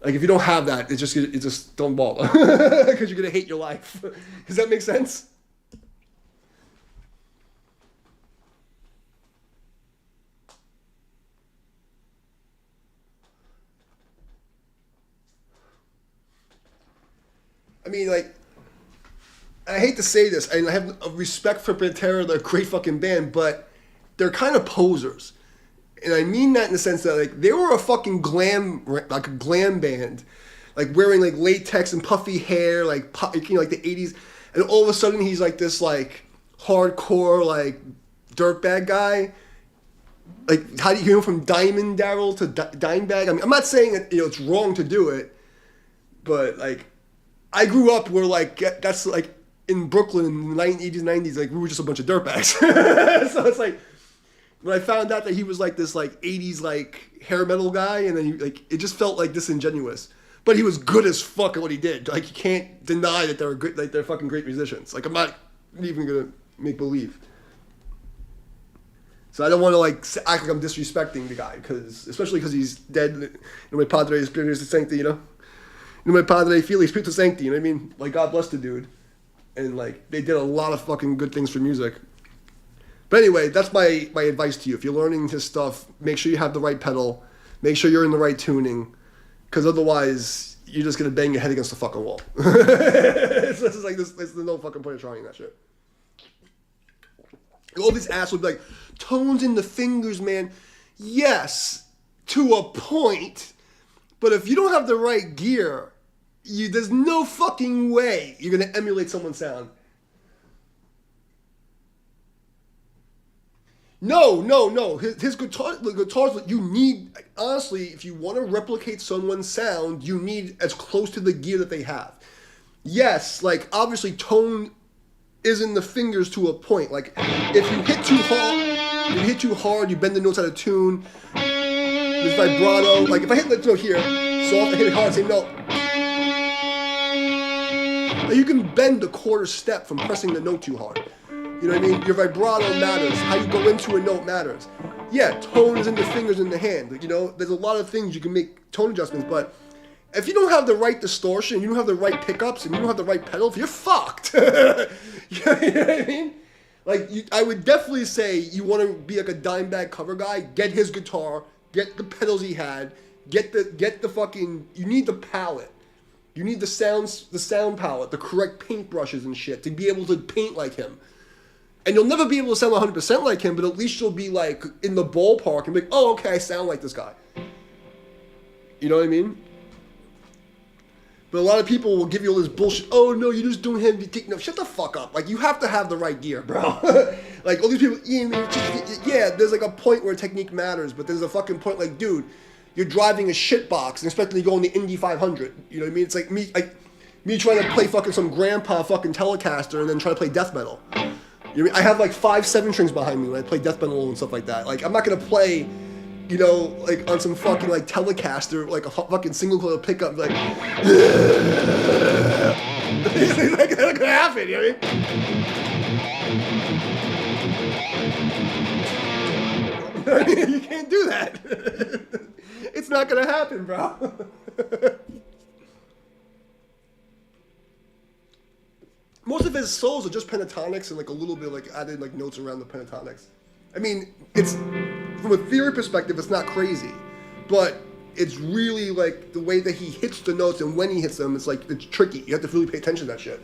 like if you don't have that, it just don't bother. Cause you're gonna hate your life. Does that make sense? I mean, like, I hate to say this, and I have a respect for Pantera, they're a great fucking band, but they're kind of posers. And I mean that in the sense that, like, they were a fucking glam band, like, wearing, like, latex and puffy hair, like, you know, like, the 80s, and all of a sudden he's, like, this, like, hardcore, like, dirtbag guy. Like, how do you go from Diamond Daryl to Dimebag? I mean, I'm not saying that, you know, it's wrong to do it, but, like, I grew up where, like, that's, like, in Brooklyn in the 80s, 90s, like, we were just a bunch of dirtbags. So it's, like, when I found out that he was, like, this, like, 80s, like, hair metal guy, and then, he, like, it just felt, like, disingenuous. But he was good as fuck at what he did. Like, you can't deny that they're good, like, they're fucking great musicians. Like, I'm not even gonna make believe. So I don't want to, like, act like I'm disrespecting the guy, especially because he's dead. You know, my padre is Spiritus Sancti, you know? You know, my padre Felix Spiritus Sancti, you know what I mean? Like, God bless the dude. And, like, they did a lot of fucking good things for music. But anyway, that's my advice to you. If you're learning his stuff, make sure you have the right pedal. Make sure you're in the right tuning. Because otherwise, you're just going to bang your head against the fucking wall. It's just like, there's no fucking point of trying that shit. All these assholes will be like, tones in the fingers, man. Yes, to a point. But if you don't have the right gear, there's no fucking way you're going to emulate someone's sound. No. His guitars, you need, honestly, if you want to replicate someone's sound, you need as close to the gear that they have. Yes, like, obviously, tone is in the fingers to a point. Like, if you hit too hard, you bend the notes out of tune. There's vibrato. Like, if I hit the note here, soft, I hit it hard, same note. Like, you can bend a quarter step from pressing the note too hard. You know what I mean? Your vibrato matters. How you go into a note matters. Yeah, tone is in the fingers and the hand. Like, you know, there's a lot of things you can make tone adjustments, but if you don't have the right distortion, you don't have the right pickups, and you don't have the right pedals, you're fucked. You know what I mean? Like, I would definitely say you want to be like a Dimebag cover guy, get his guitar, get the pedals he had, get the fucking, you need the palette. You need the sound palette, the correct paintbrushes and shit to be able to paint like him. And you'll never be able to sound 100% like him, but at least you'll be like in the ballpark and be like, oh, okay, I sound like this guy. You know what I mean? But a lot of people will give you all this bullshit. Oh no, you're just doing heavy. No, shut the fuck up. Like, you have to have the right gear, bro. Like, all these people, yeah, there's like a point where technique matters, but there's a fucking point like, dude, you're driving a shitbox and expecting to go in the Indy 500. You know what I mean? It's like me trying to play fucking some grandpa fucking Telecaster and then try to play death metal. You know what I mean? I have like 5 7-strings behind me when I play death metal and stuff like that. Like, I'm not gonna play, you know, like on some fucking like Telecaster, like a fucking single coil pickup, like, it's like not gonna happen, you know what I mean? You can't do that. It's not gonna happen, bro. Most of his solos are just pentatonics and like a little bit like added like notes around the pentatonics. I mean, it's, from a theory perspective, it's not crazy, but it's really like the way that he hits the notes and when he hits them, it's like, it's tricky. You have to really pay attention to that shit.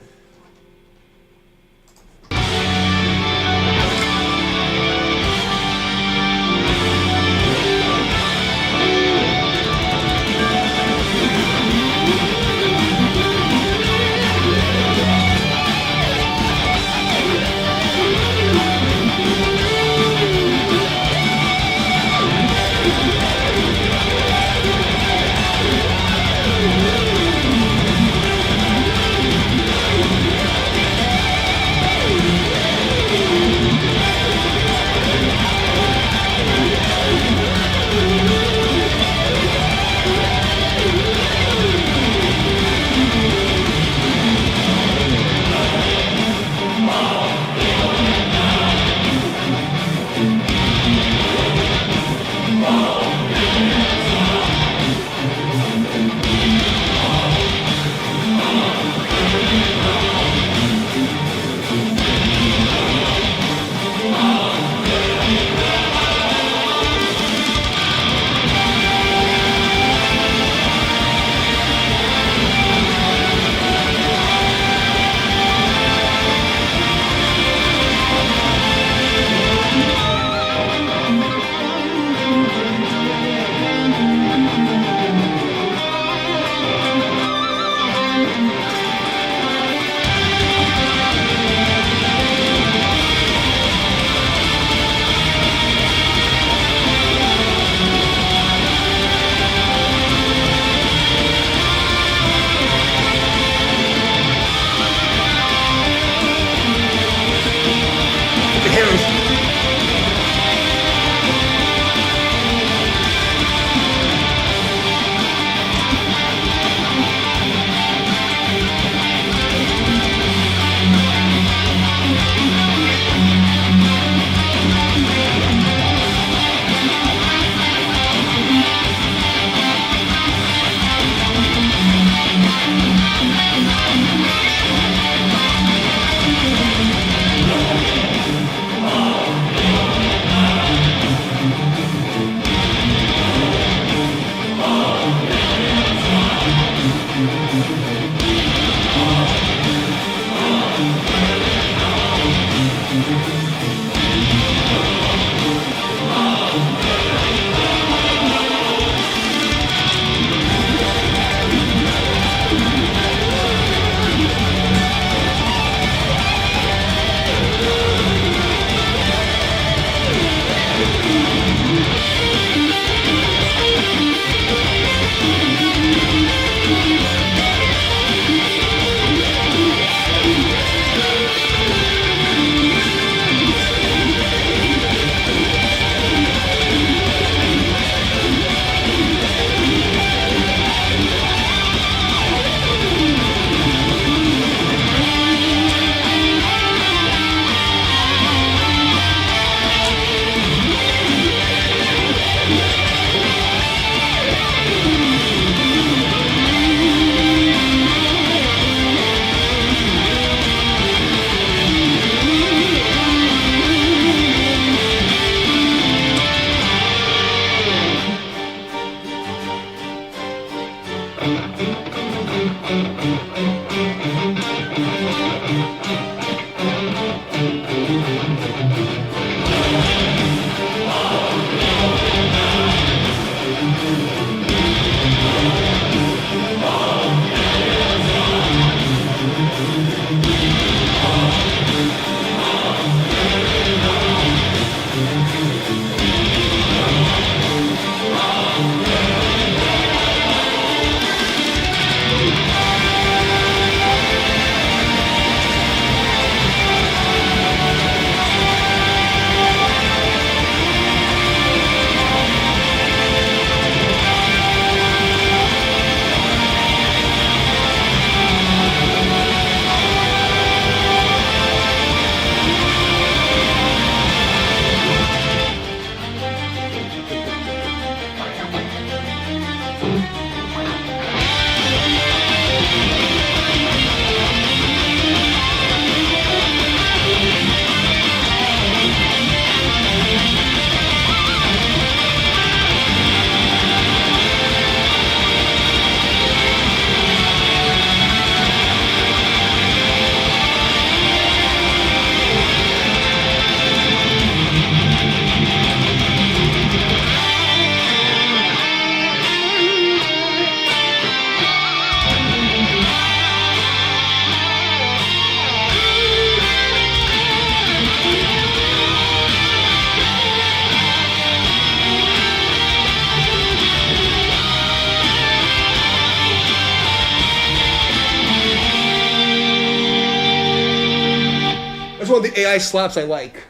one of the AI slaps I like.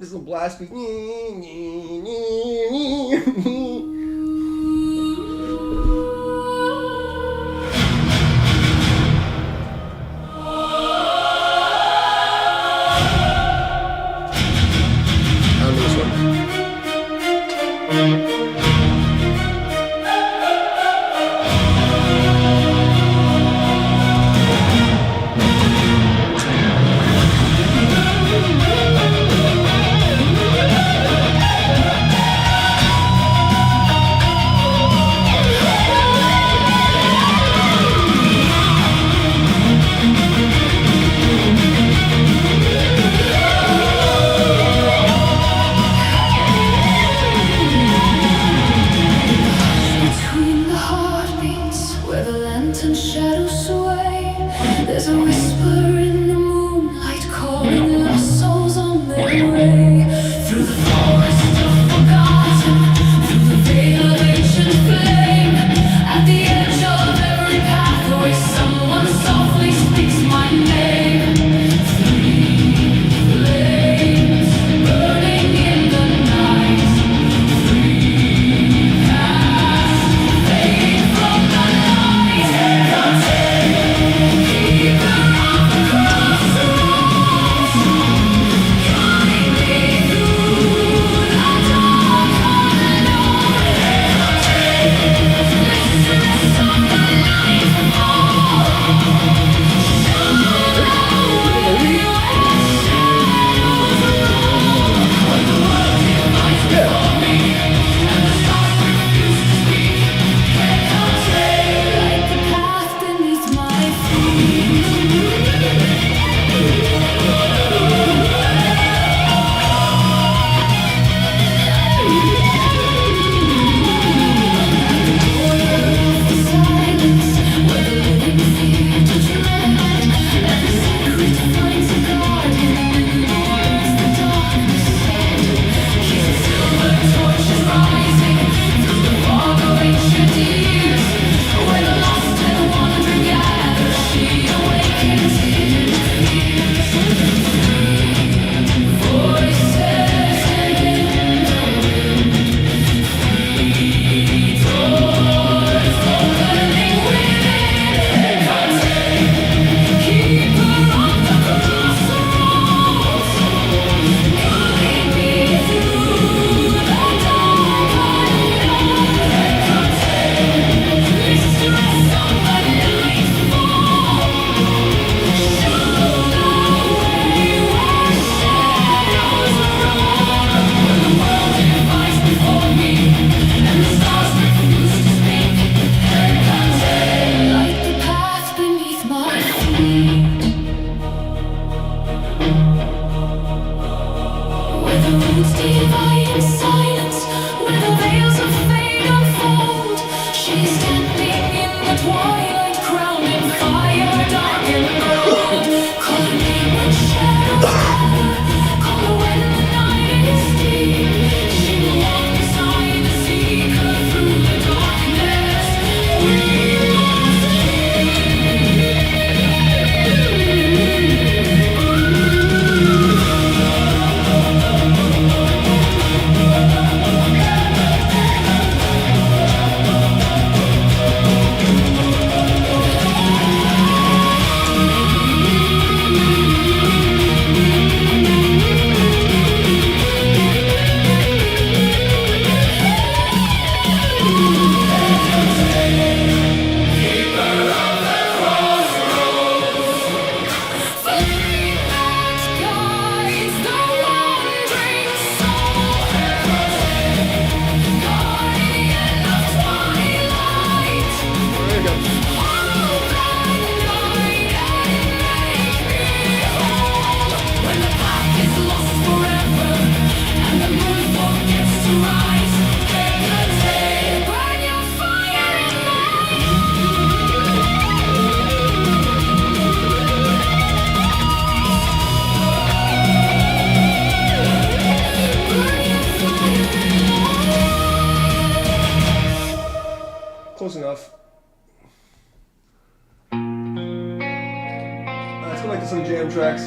This will blast me. I don't know this one. Between the heartbeats where the lantern shadows sway, there's a whisper in the moonlight calling lost souls on their way. Through the forest of forgotten, through the veil of ancient flame, at the edge of every pathway someone softly speaks my name. Three flames burning in the night, three paths fading from the light. The keeper of to some jam tracks.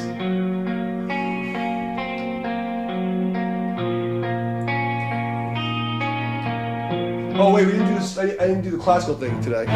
Oh wait, we didn't do this. I didn't do the classical thing today.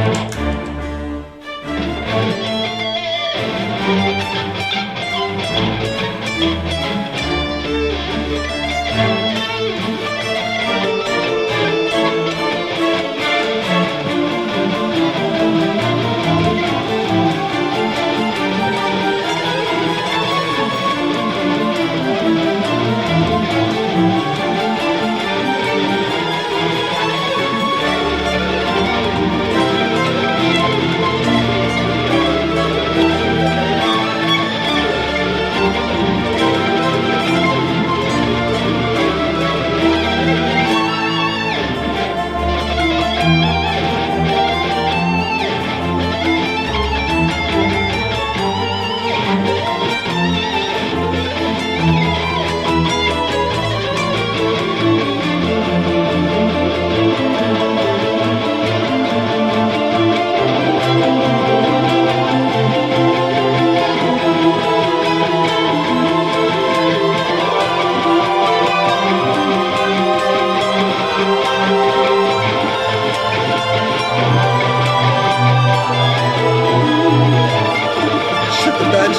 Shit the bed.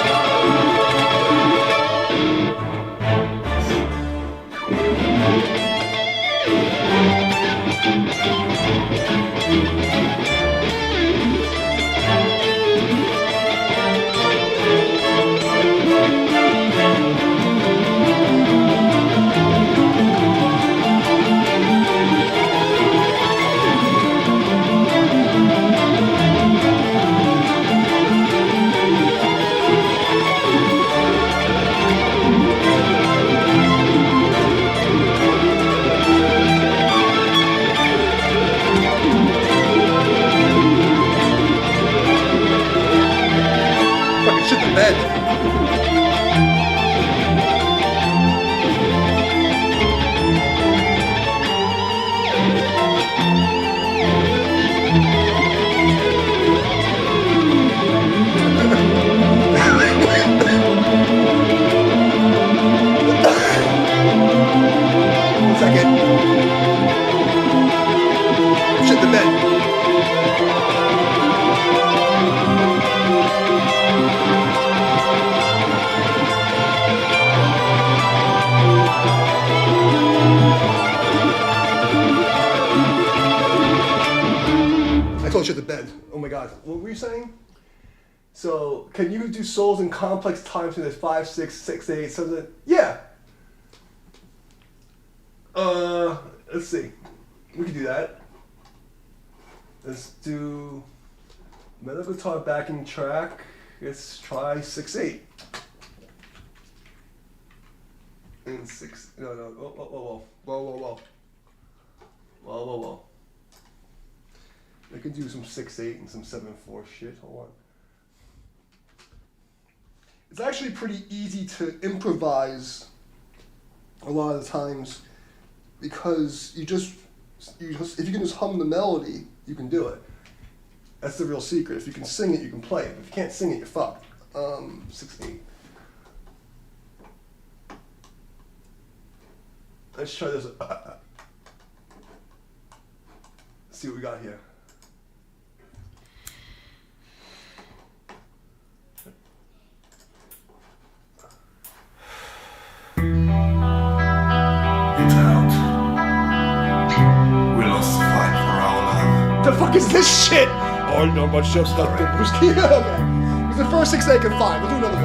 Fucking shit the bed. One second. Shit the bed. I told you shit the bed. Oh my god. What were you saying? So, can you do souls in complex times in this 5, 6, 6, 8, 7? Yeah. Let's see. We can do that. Let's do medical guitar backing track. Let's try 6, 8. And 6. No. Whoa. I can do some 6, 8 and some 7, 4 shit. Hold on. It's actually pretty easy to improvise a lot of the times because if you can just hum the melody, you can do it. That's the real secret. If you can sing it, you can play it. If you can't sing it, you're fucked. 6, 8. Let's try this. See what we got here. The fuck is this shit? Oh, no, but just stuff the Bruski. Okay. It's the first 6 8 and 5. We'll do another one.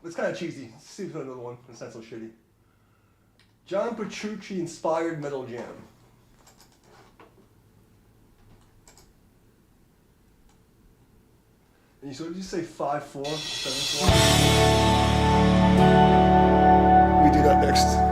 It's kind of cheesy. Let's see if we got another one. It's not so shitty. John Petrucci inspired metal jam. And so did you say 5-4, 7-4? We do that next.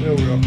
There we go.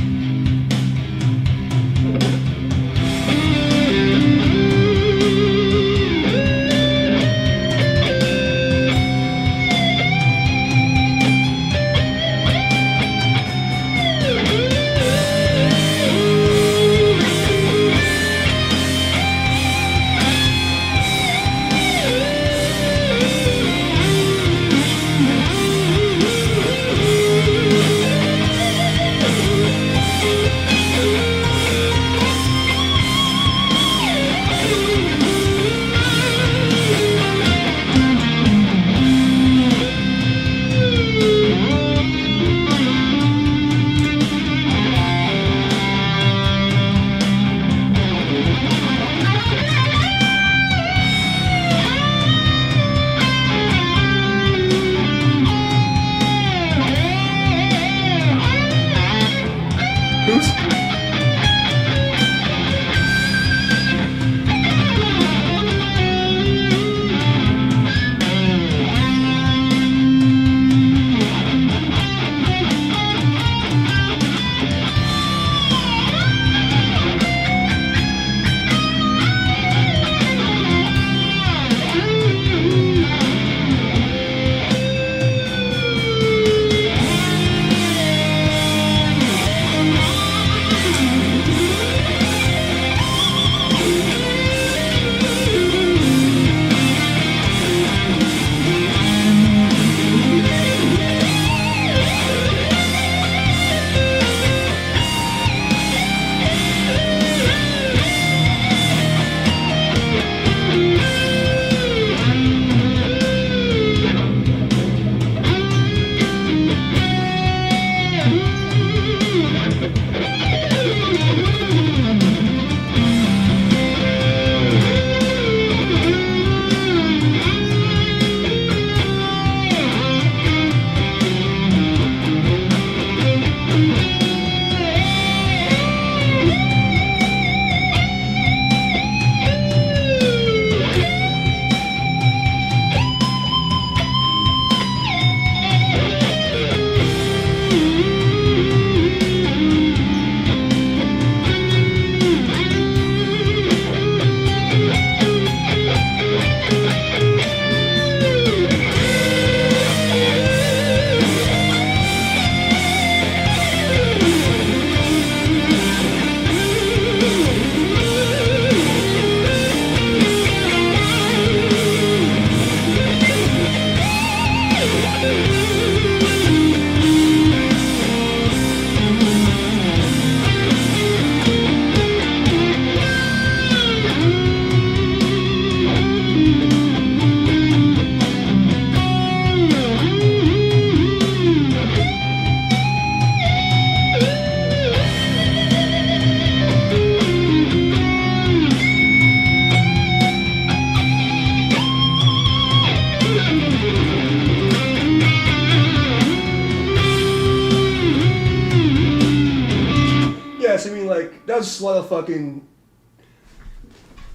That was just a lot of fucking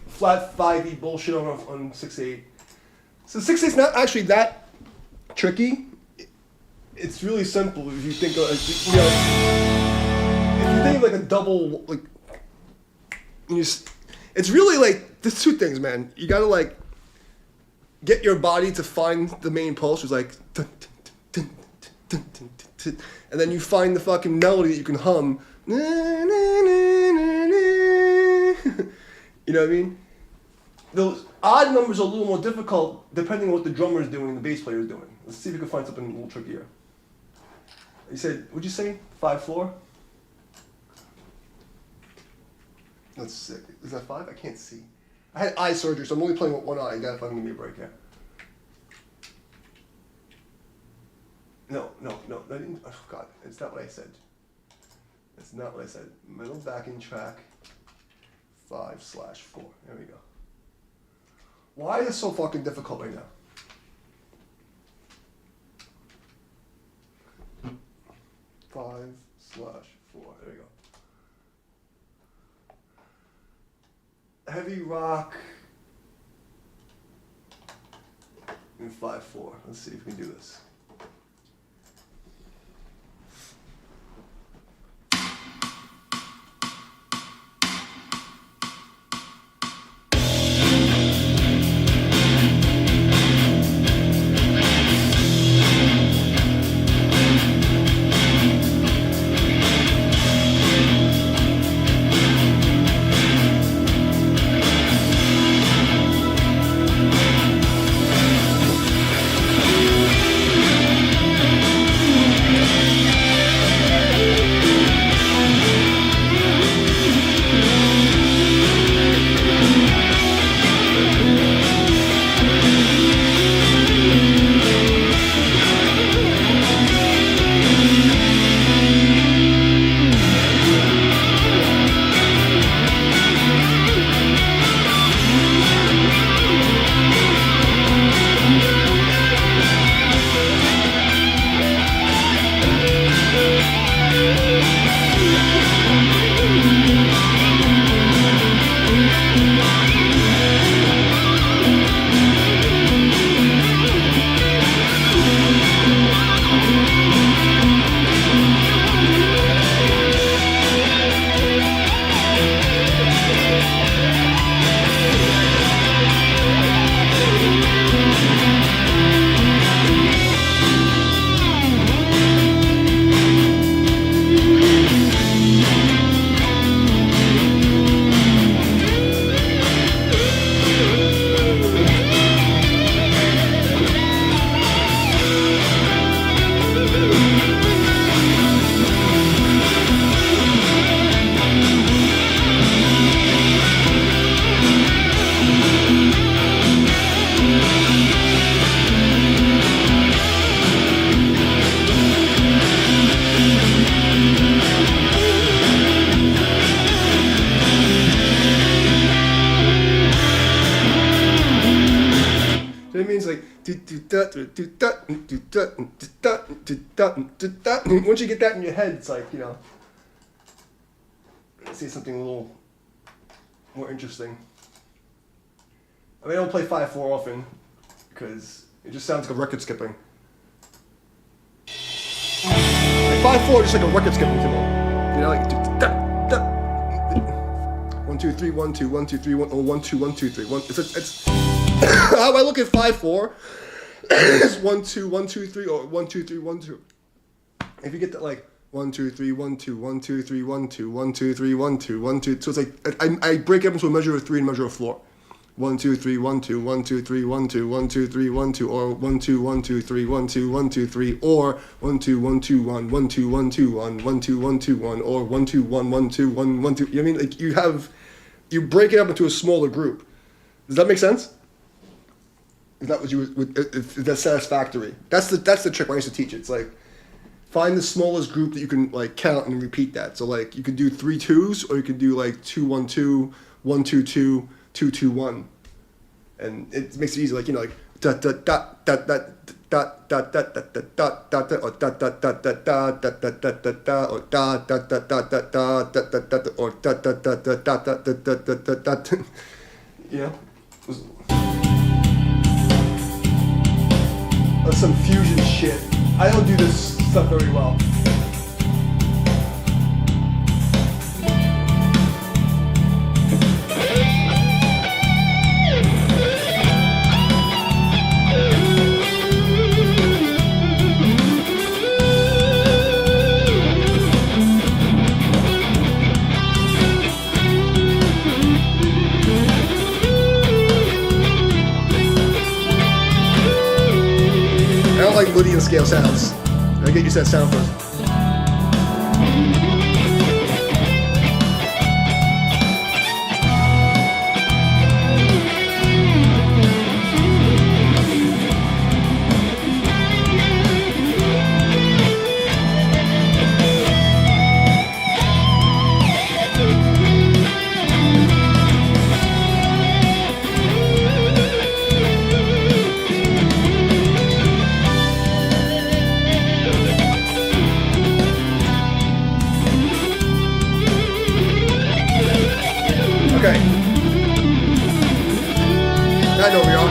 flat 5e bullshit on 6-8. So 6-8's not actually that tricky. It's really simple if you think of, if you think of like a double, like, it's really like, there's two things, man. You gotta like get your body to find the main pulse, which is like, dun, dun, dun, dun, dun, dun, and then you find the fucking melody that you can hum. You know what I mean? Those odd numbers are a little more difficult depending on what the drummer is doing and the bass player is doing. Let's see if we can find something a little trickier. You said, what'd you say? 5/4? That's sick. Is that 5? I can't see. I had eye surgery, so I'm only playing with one eye. You gotta fucking give me a break here. No. I didn't. Oh, God. It's not what I said. It's not what I said. Middle backing track 5/4. There we go. Why is it so fucking difficult right now? Five slash 4. There we go. Heavy rock in 5/4. Let's see if we can do this. It means like once you get that in your head, it's like, you know, say something a little more interesting. I mean, I don't play 5/4 often because it just sounds like a record skipping. Like 5/4 just like a record skipping to me. You know, like 1 2 3 1 2 1 2 3 1 or 1 2 1 2 3 1. It's how I look at 5/4 is 1 2 1 2 3 or 1 2 3 1 2. If you get that like 1 2 3 1 2 1 2 3 1 2 1 2 3 1 2 1 2, so it's like I break it up into a measure of 3 and a measure of 4. 1 2 3 1 2 1 2 3 1 2 1 2 3 1 2 or 1 2 1 2 3 1 2 1 2 3 or 1 2 1 2 1 1 2 1 2 1 1 2 1 2 1 or 1 2 1 1 2 1 1 2. You know what I mean, like you break it up into a smaller group. Does that make sense? Is that what you would? If that's satisfactory? That's the trick when I used to teach it. It's like find the smallest group that you can like count and repeat that. So like you could do 3 2s or you could do like 2 1 2 1 2 2 2 2 1, and it makes it easy. Like, you know, like da da da da da da da da da da da da or da da da da da da da da da da or da da da da da da da da da or da da da da da da da da da da. You know, that's some fusion shit. I don't do this stuff very well. like Lydian scale sounds. I get used to that sound first. Okay. I know we are.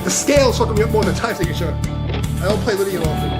The scale's fucking me up more than the time signature. I don't play Lydian often.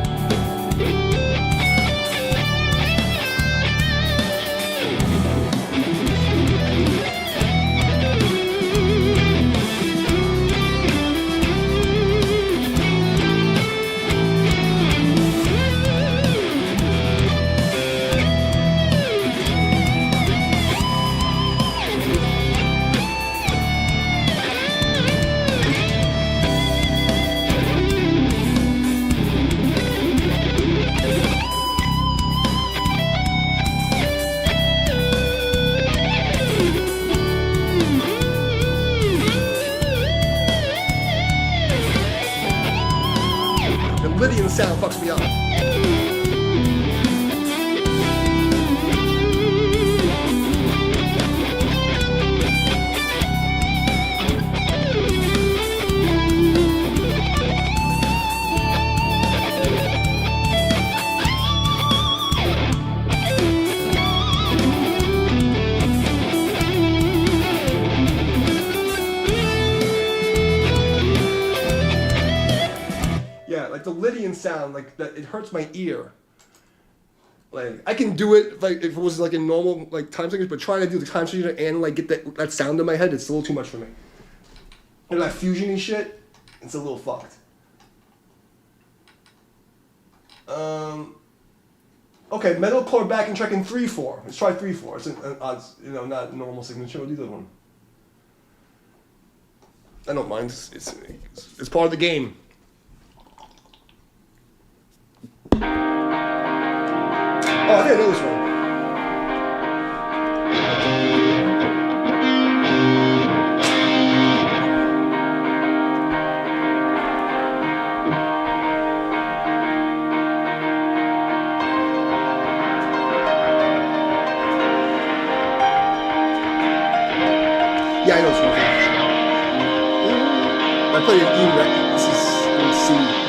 Lydian sound fucks me up. Yeah, like the Lydian sound, like that, it hurts my ear. Like I can do it if it was like in normal like time signatures, but trying to do the time signature and like get that sound in my head, it's a little too much for me. And that fusion-y shit, it's a little fucked. Okay, metalcore backing track in 3/4. Let's try 3/4. It's an odd, not a normal signature. We'll do that one. I don't mind. It's part of the game. Oh, I didn't know this one. Yeah, I know this one. I played an E record. This is in C.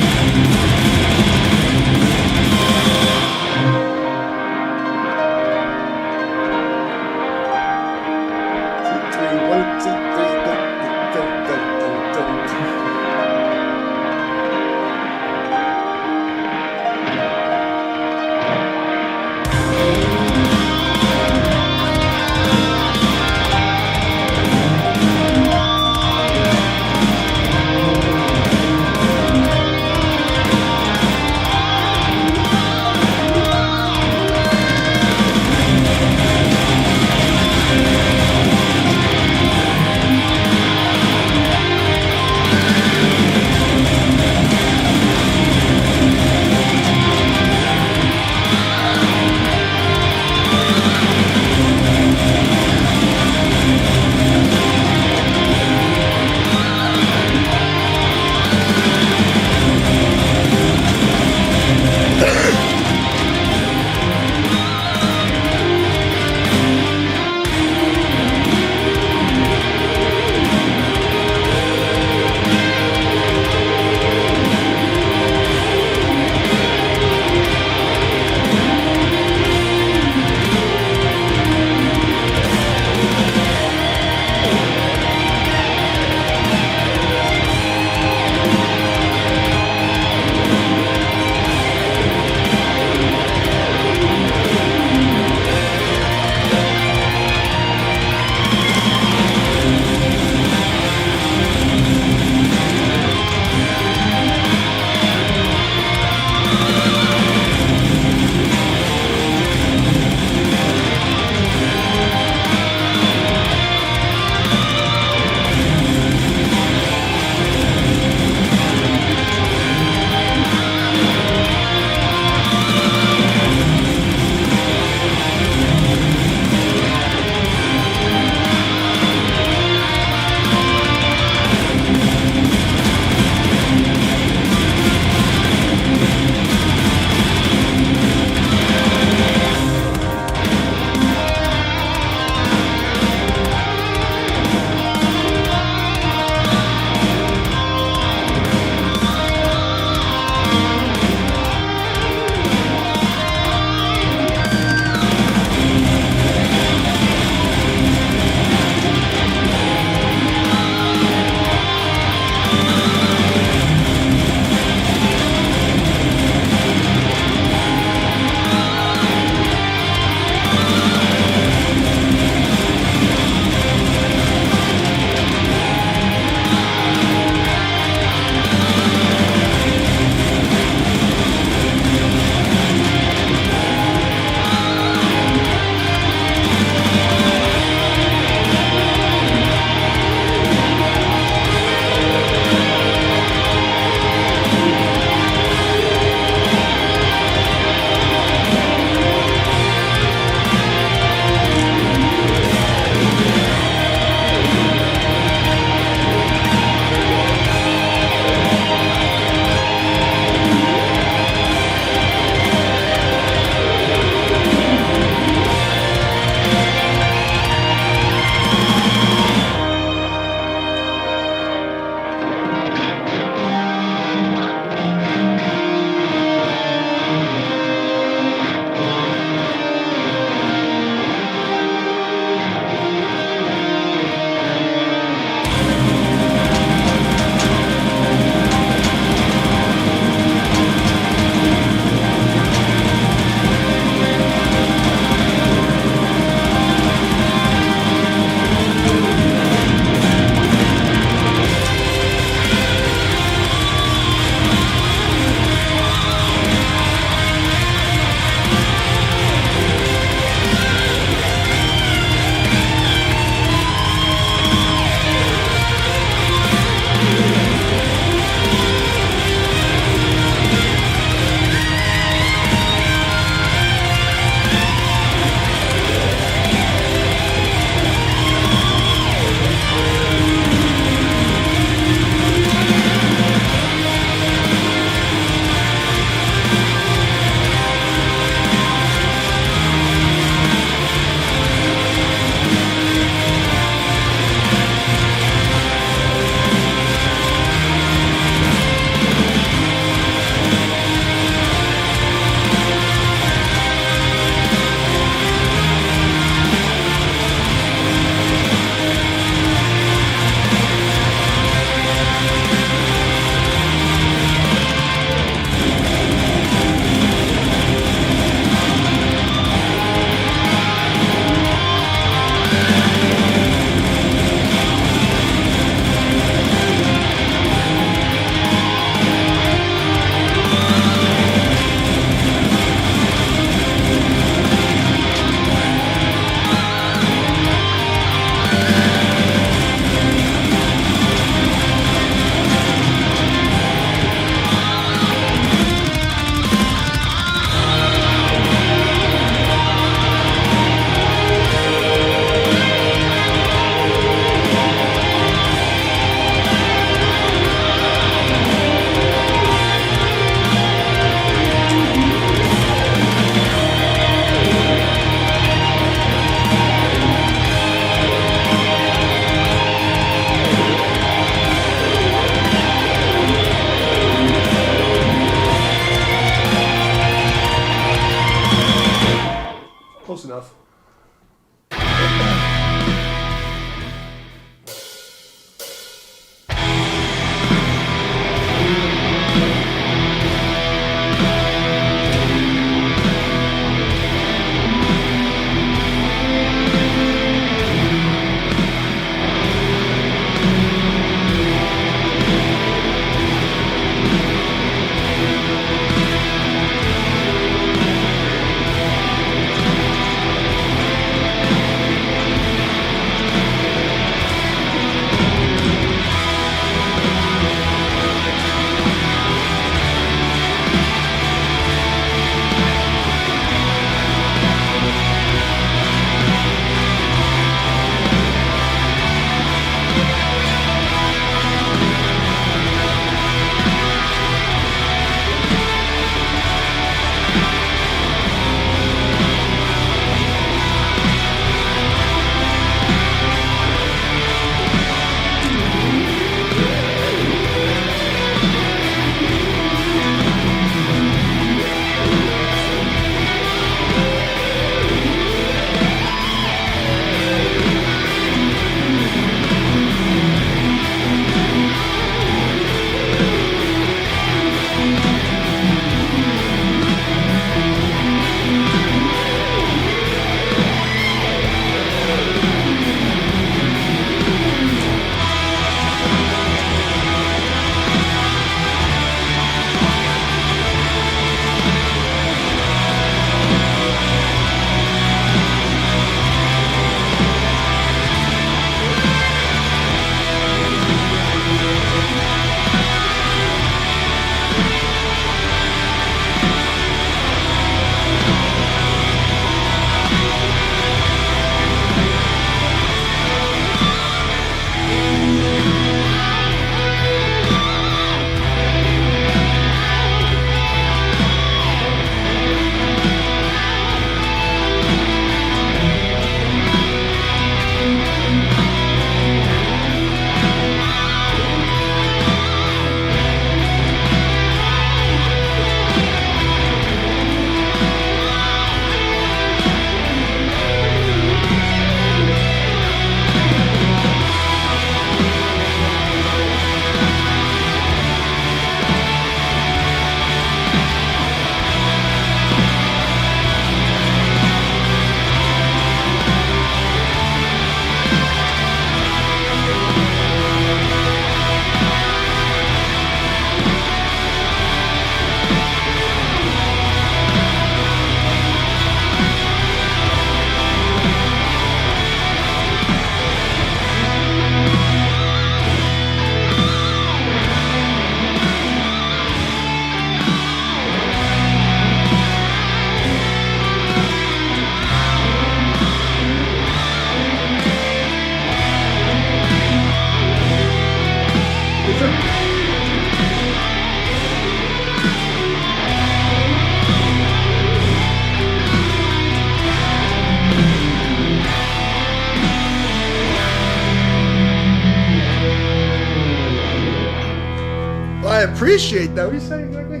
I appreciate that. What are you saying exactly?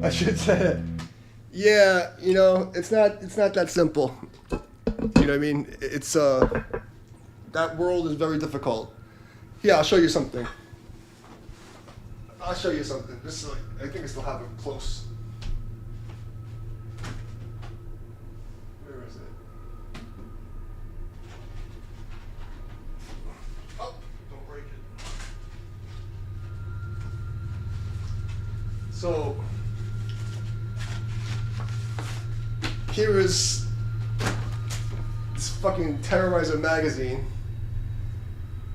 I should say it. Yeah, you know, it's not that simple. You know what I mean? It's that world is very difficult. Yeah, I'll show you something. I'll show you something. This is like, I think I still have it close. Where is it? Oh, don't break it. So, here is this fucking Terrorizer magazine,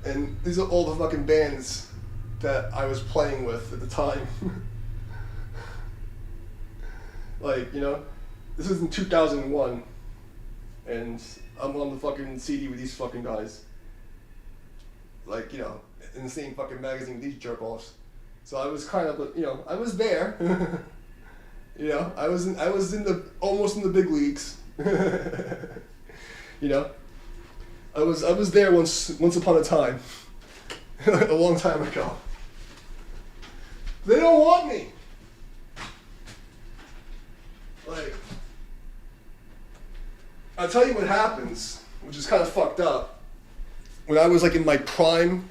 and these are all the fucking bands that I was playing with at the time. Like, you know, this is in 2001, and I'm on the fucking CD with these fucking guys. Like, you know, in the same fucking magazine with these jerk-offs. So I was kind of, you know, I was there. You know, I was almost in the big leagues. You know, I was there once upon a time, a long time ago. They don't want me. Like, I'll tell you what happens, which is kind of fucked up. When I was like in my prime,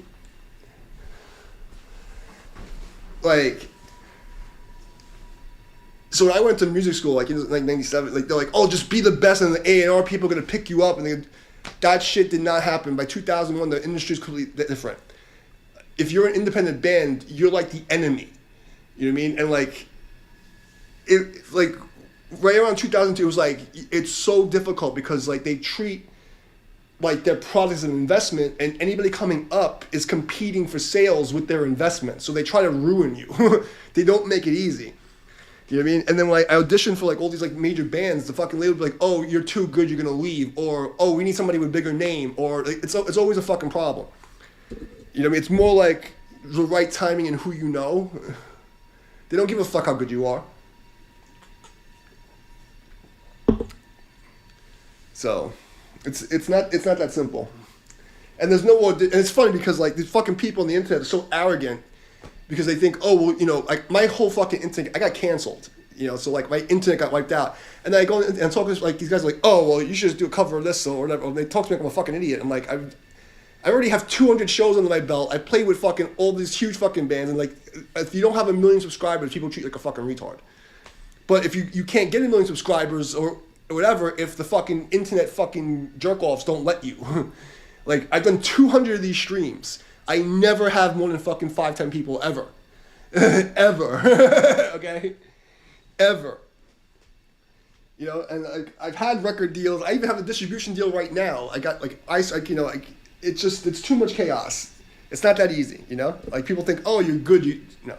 like, so when I went to music school, like in like '97, like they're like, oh, just be the best, and the A&R people are gonna pick you up, and that shit did not happen. By 2001, the industry is completely different. If you're an independent band, you're like the enemy. You know what I mean? And like, it like right around 2002, it was like it's so difficult because like they treat like their product as an investment, and anybody coming up is competing for sales with their investment. So they try to ruin you. They don't make it easy. You know what I mean? And then when I auditioned for like all these like major bands, the fucking label would be like, oh, you're too good, you're gonna leave, or oh, we need somebody with a bigger name, or like, it's always a fucking problem. You know what I mean? It's more like the right timing and who you know. They don't give a fuck how good you are. So, it's not that simple. And there's no, and it's funny because like these fucking people on the internet are so arrogant because they think, oh well, you know, like my whole fucking internet, I got canceled. You know, so like my internet got wiped out, and then I go and talk to like these guys are like, oh well, you should just do a cover of this or whatever. And they talk to me like I'm a fucking idiot. I'm like, I already have 200 shows under my belt. I play with fucking all these huge fucking bands, and like, if you don't have 1 million subscribers, people treat you like a fucking retard. But if you can't get 1 million subscribers or whatever, if the fucking internet fucking jerk-offs don't let you. Like, I've done 200 of these streams. I never have more than fucking 5-10 people ever. Ever. Okay? Ever. You know, and like, I've had record deals. I even have a distribution deal right now. I got like, you know, like, it's too much chaos. It's not that easy, you know? Like, people think, oh, you're good, no.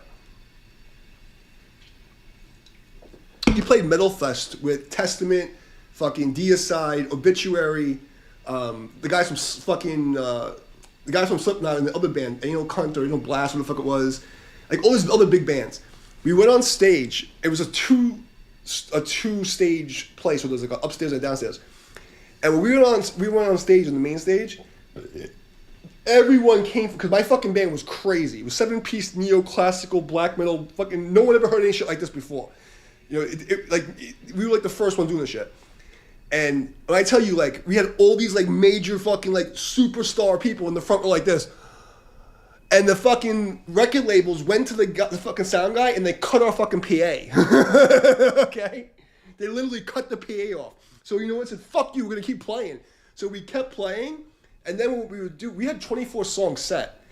He played Metal Fest with Testament, fucking Deicide, Obituary, the guys from fucking, the guys from Slipknot and the other band, Anal Cunt or Anal Blast, what the fuck it was. Like, all these other big bands. We went on stage. It was a two-stage place where there was like an upstairs and a downstairs. And when we went on stage on the main stage, everyone came, because my fucking band was crazy. It was 7-piece neoclassical black metal. Fucking no one ever heard any shit like this before. You know, we were like the first one doing this shit. And when I tell you, like, we had all these like major fucking like superstar people in the front were like this. And the fucking record labels went to the fucking sound guy and they cut our fucking PA. Okay? They literally cut the PA off. So you know what? Said, fuck you, we're gonna keep playing. So we kept playing, and then what we would do, we had 24 songs set.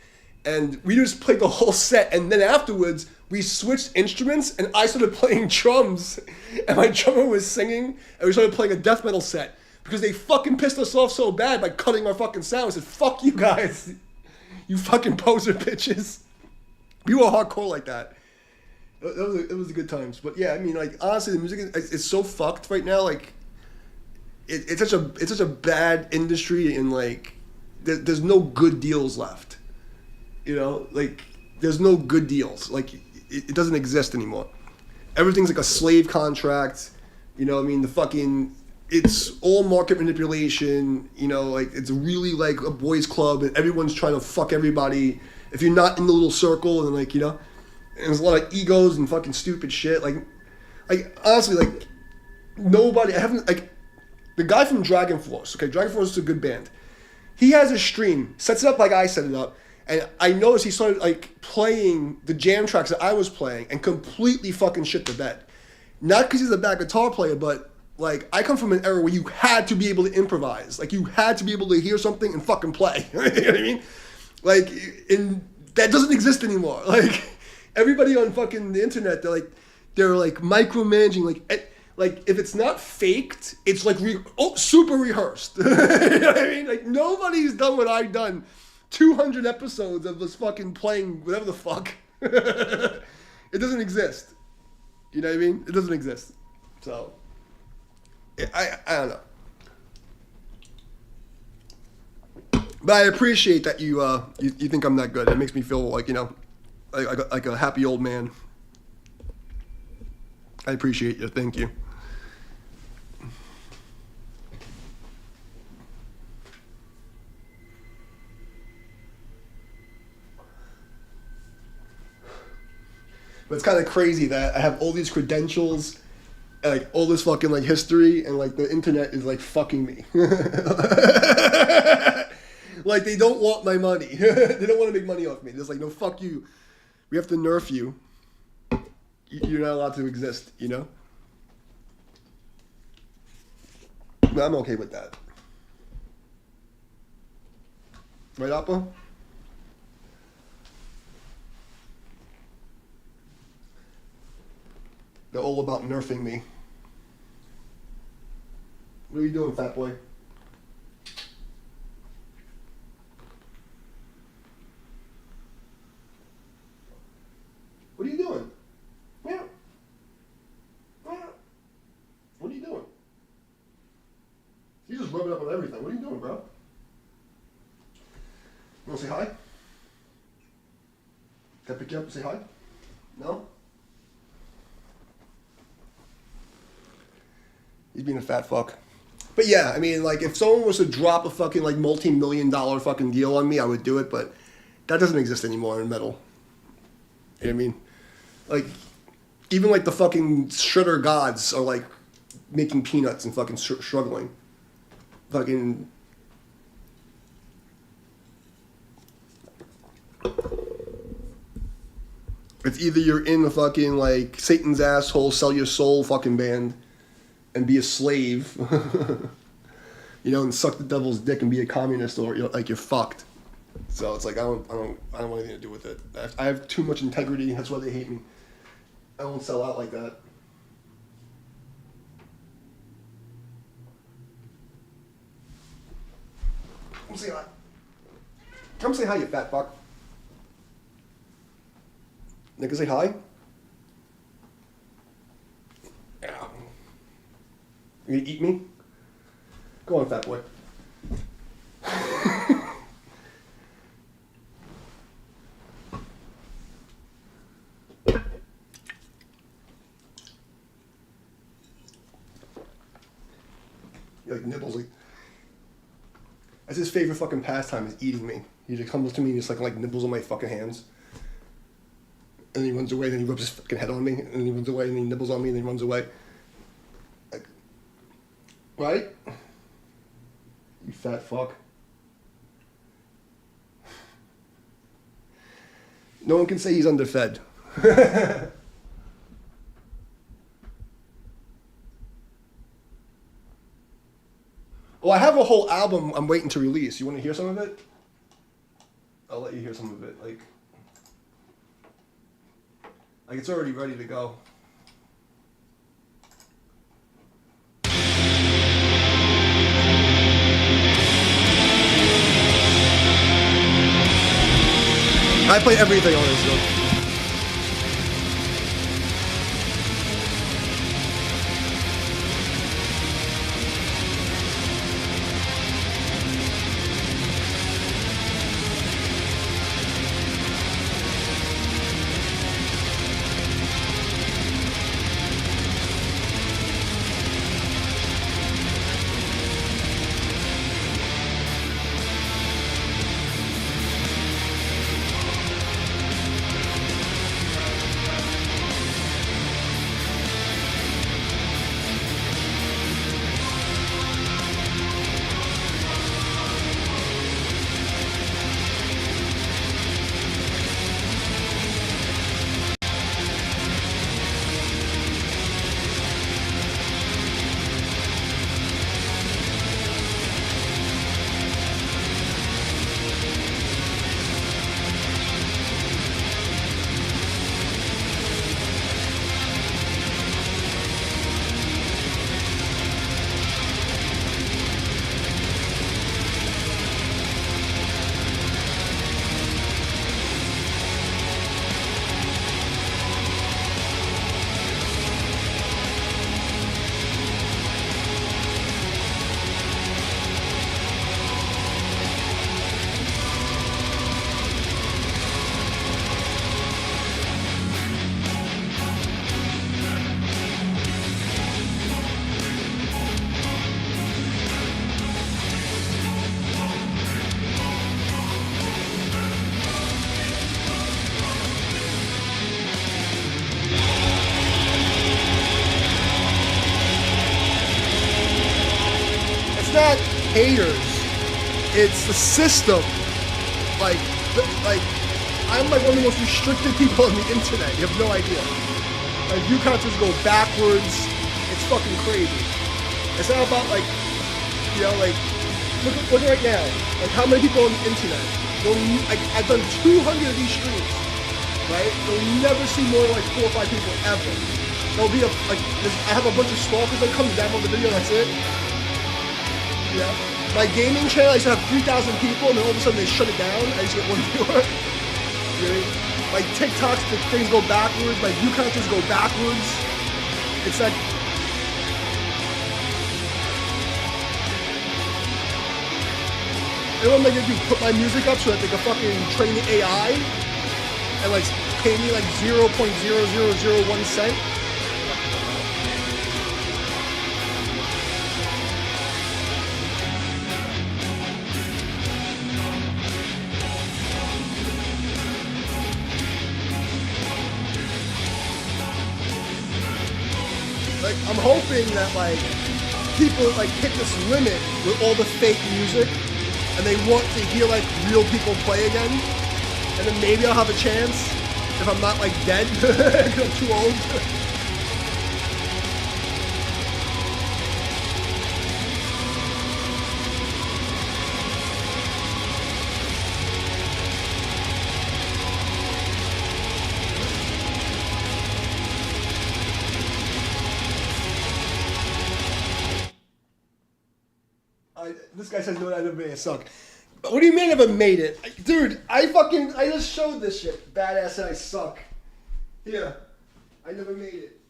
And we just played the whole set, and then afterwards, we switched instruments, and I started playing drums, and my drummer was singing, and we started playing a death metal set. Because they fucking pissed us off so bad by cutting our fucking sound. I said, fuck you guys. You fucking poser bitches. We were hardcore like that. It was the good times. But yeah, I mean, like, honestly, the music is so fucked right now. Like, it's such a bad industry, and like, there's no good deals left. You know, like, there's no good deals. Like, it doesn't exist anymore. Everything's like a slave contract. You know, I mean, it's all market manipulation. You know, like, it's really like a boys' club, and everyone's trying to fuck everybody. If you're not in the little circle, and like, you know, And there's a lot of egos and fucking stupid shit. Like honestly, like nobody. I haven't like the guy from Dragon Force. Okay, Dragon Force is a good band. He has a stream, sets it up like I set it up, and I noticed he started like playing the jam tracks that I was playing and completely fucking shit the bed. Not because he's a bad guitar player, but like I come from an era where you had to be able to improvise. Like you had to be able to hear something and fucking play. You know what I mean? Like, that doesn't exist anymore. Like everybody on fucking the internet, they're like micromanaging. Like if it's not faked, it's like super rehearsed. You know what I mean? Like nobody's done what I've done. 200 episodes of this fucking playing whatever the fuck. It doesn't exist. You know what I mean? It doesn't exist. So I don't know. But I appreciate that you think I'm that good. It makes me feel like, you know, like a happy old man. I appreciate you. Thank you. But it's kind of crazy that I have all these credentials, and, like all this fucking like history, and like the internet is like fucking me. Like they don't want my money. They don't want to make money off me. They're just like, no, fuck you. We have to nerf you. You're not allowed to exist, you know? But I'm okay with that. Right, Appa? They're all about nerfing me. What are you doing, fat boy? What are you doing? Yeah. What are you doing? You just rubbing up on everything. What are you doing, bro? You want to say hi? Can I pick you up and say hi? No? He's being a fat fuck. But yeah, I mean, like, if someone was to drop a fucking, like, multi-million-dollar fucking deal on me, I would do it, but that doesn't exist anymore in metal. You know what I mean? Like, even, like, the fucking shredder gods are, like, making peanuts and fucking struggling. Fucking... It's either you're in the fucking, like, Satan's asshole, sell your soul fucking band and be a slave, you know, and suck the devil's dick and be a communist, or you're fucked. So it's like I don't want anything to do with it. I have too much integrity. That's why they hate me. I won't sell out like that. Come say hi. Come say hi, you fat fuck. Nigga, say hi. Yeah. You gonna eat me? Go on, fat boy. You like nibbles. That's his favorite fucking pastime, is eating me. He just comes to me and just like nibbles on my fucking hands. And he runs away, then he rubs his fucking head on me, and then he runs away, and he nibbles on me, and then he runs away. Like, right? You fat fuck. No one can say he's underfed. Well, I have a whole album I'm waiting to release. You want to hear some of it? I'll let you hear some of it. Like it's already ready to go. I play everything on this show. haters. It's the system. Like I'm like one of the most restricted people on the internet. You have no idea. Like view counts go backwards. It's fucking crazy. It's not about like, you know, like look right now. Like how many people on the internet? I've done 200 of these streams, right? You'll never see more than like 4 or 5 people ever. There'll be I have a bunch of stalkers that come download the video. That's it. Yeah. My gaming channel, I used to have 3,000 people, and then all of a sudden they shut it down. I used to get 1 viewer. Really? My TikToks, the things go backwards. My view counters go backwards. It's like. And what am I gonna do? Put my music up so that they can fucking train the AI and like pay me like 0.0001 cent? Like I'm hoping that like people like hit this limit with all the fake music. And they want to hear like real people play again, and then maybe I'll have a chance if I'm not like dead because I'm too old. This guy says no, I never made it suck. What do you mean I never made it? Dude, I just showed this shit. Badass and I suck. Here. I never made it.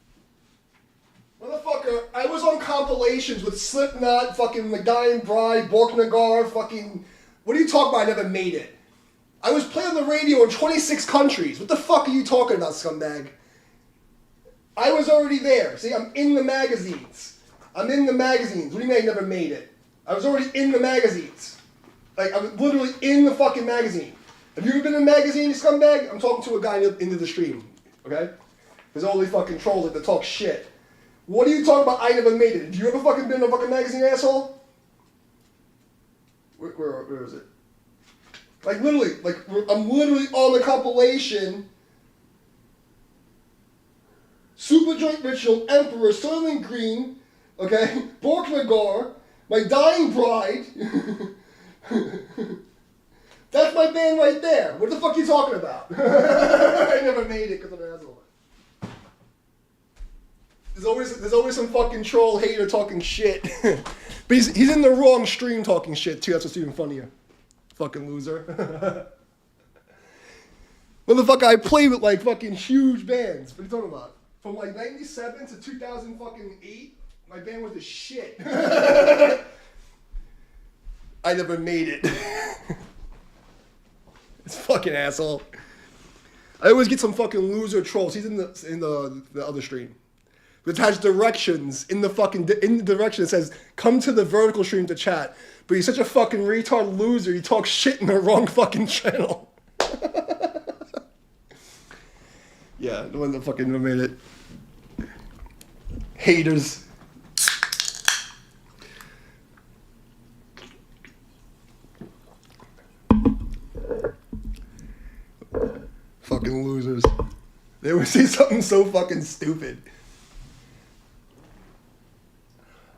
Motherfucker, I was on compilations with Slipknot, fucking The Dying Bride, Borknagar, fucking... What are you talking about? I never made it. I was playing on the radio in 26 countries. What the fuck are you talking about, scumbag? I was already there. See, I'm in the magazines. I'm in the magazines. What do you mean I never made it? I was already in the magazines. Like, I was literally in the fucking magazine. Have you ever been in a magazine, you scumbag? I'm talking to a guy into the stream, okay? There's all these fucking trolls that talk shit. What are you talking about? I never made it. Have you ever fucking been in a fucking magazine, asshole? Where is it? Like, literally, I'm literally on the compilation. Super Joint Ritual, Emperor, Sterling Green, okay? Borknagar, My Dying Bride. That's my band right there. What the fuck are you talking about? I never made it because I'm an asshole. There's always some fucking troll hater talking shit. But he's in the wrong stream talking shit too. That's what's even funnier. Fucking loser. Motherfucker, I play with like fucking huge bands. What are you talking about? From like 97 to 2008, my band was the shit. I never made it. It's fucking asshole. I always get some fucking loser trolls. He's in the other stream. It has directions in the direction. It says, come to the vertical stream to chat. But he's such a fucking retard loser. He talks shit in the wrong fucking channel. Yeah, the one that fucking made it. Haters. Fucking losers. They would say something so fucking stupid.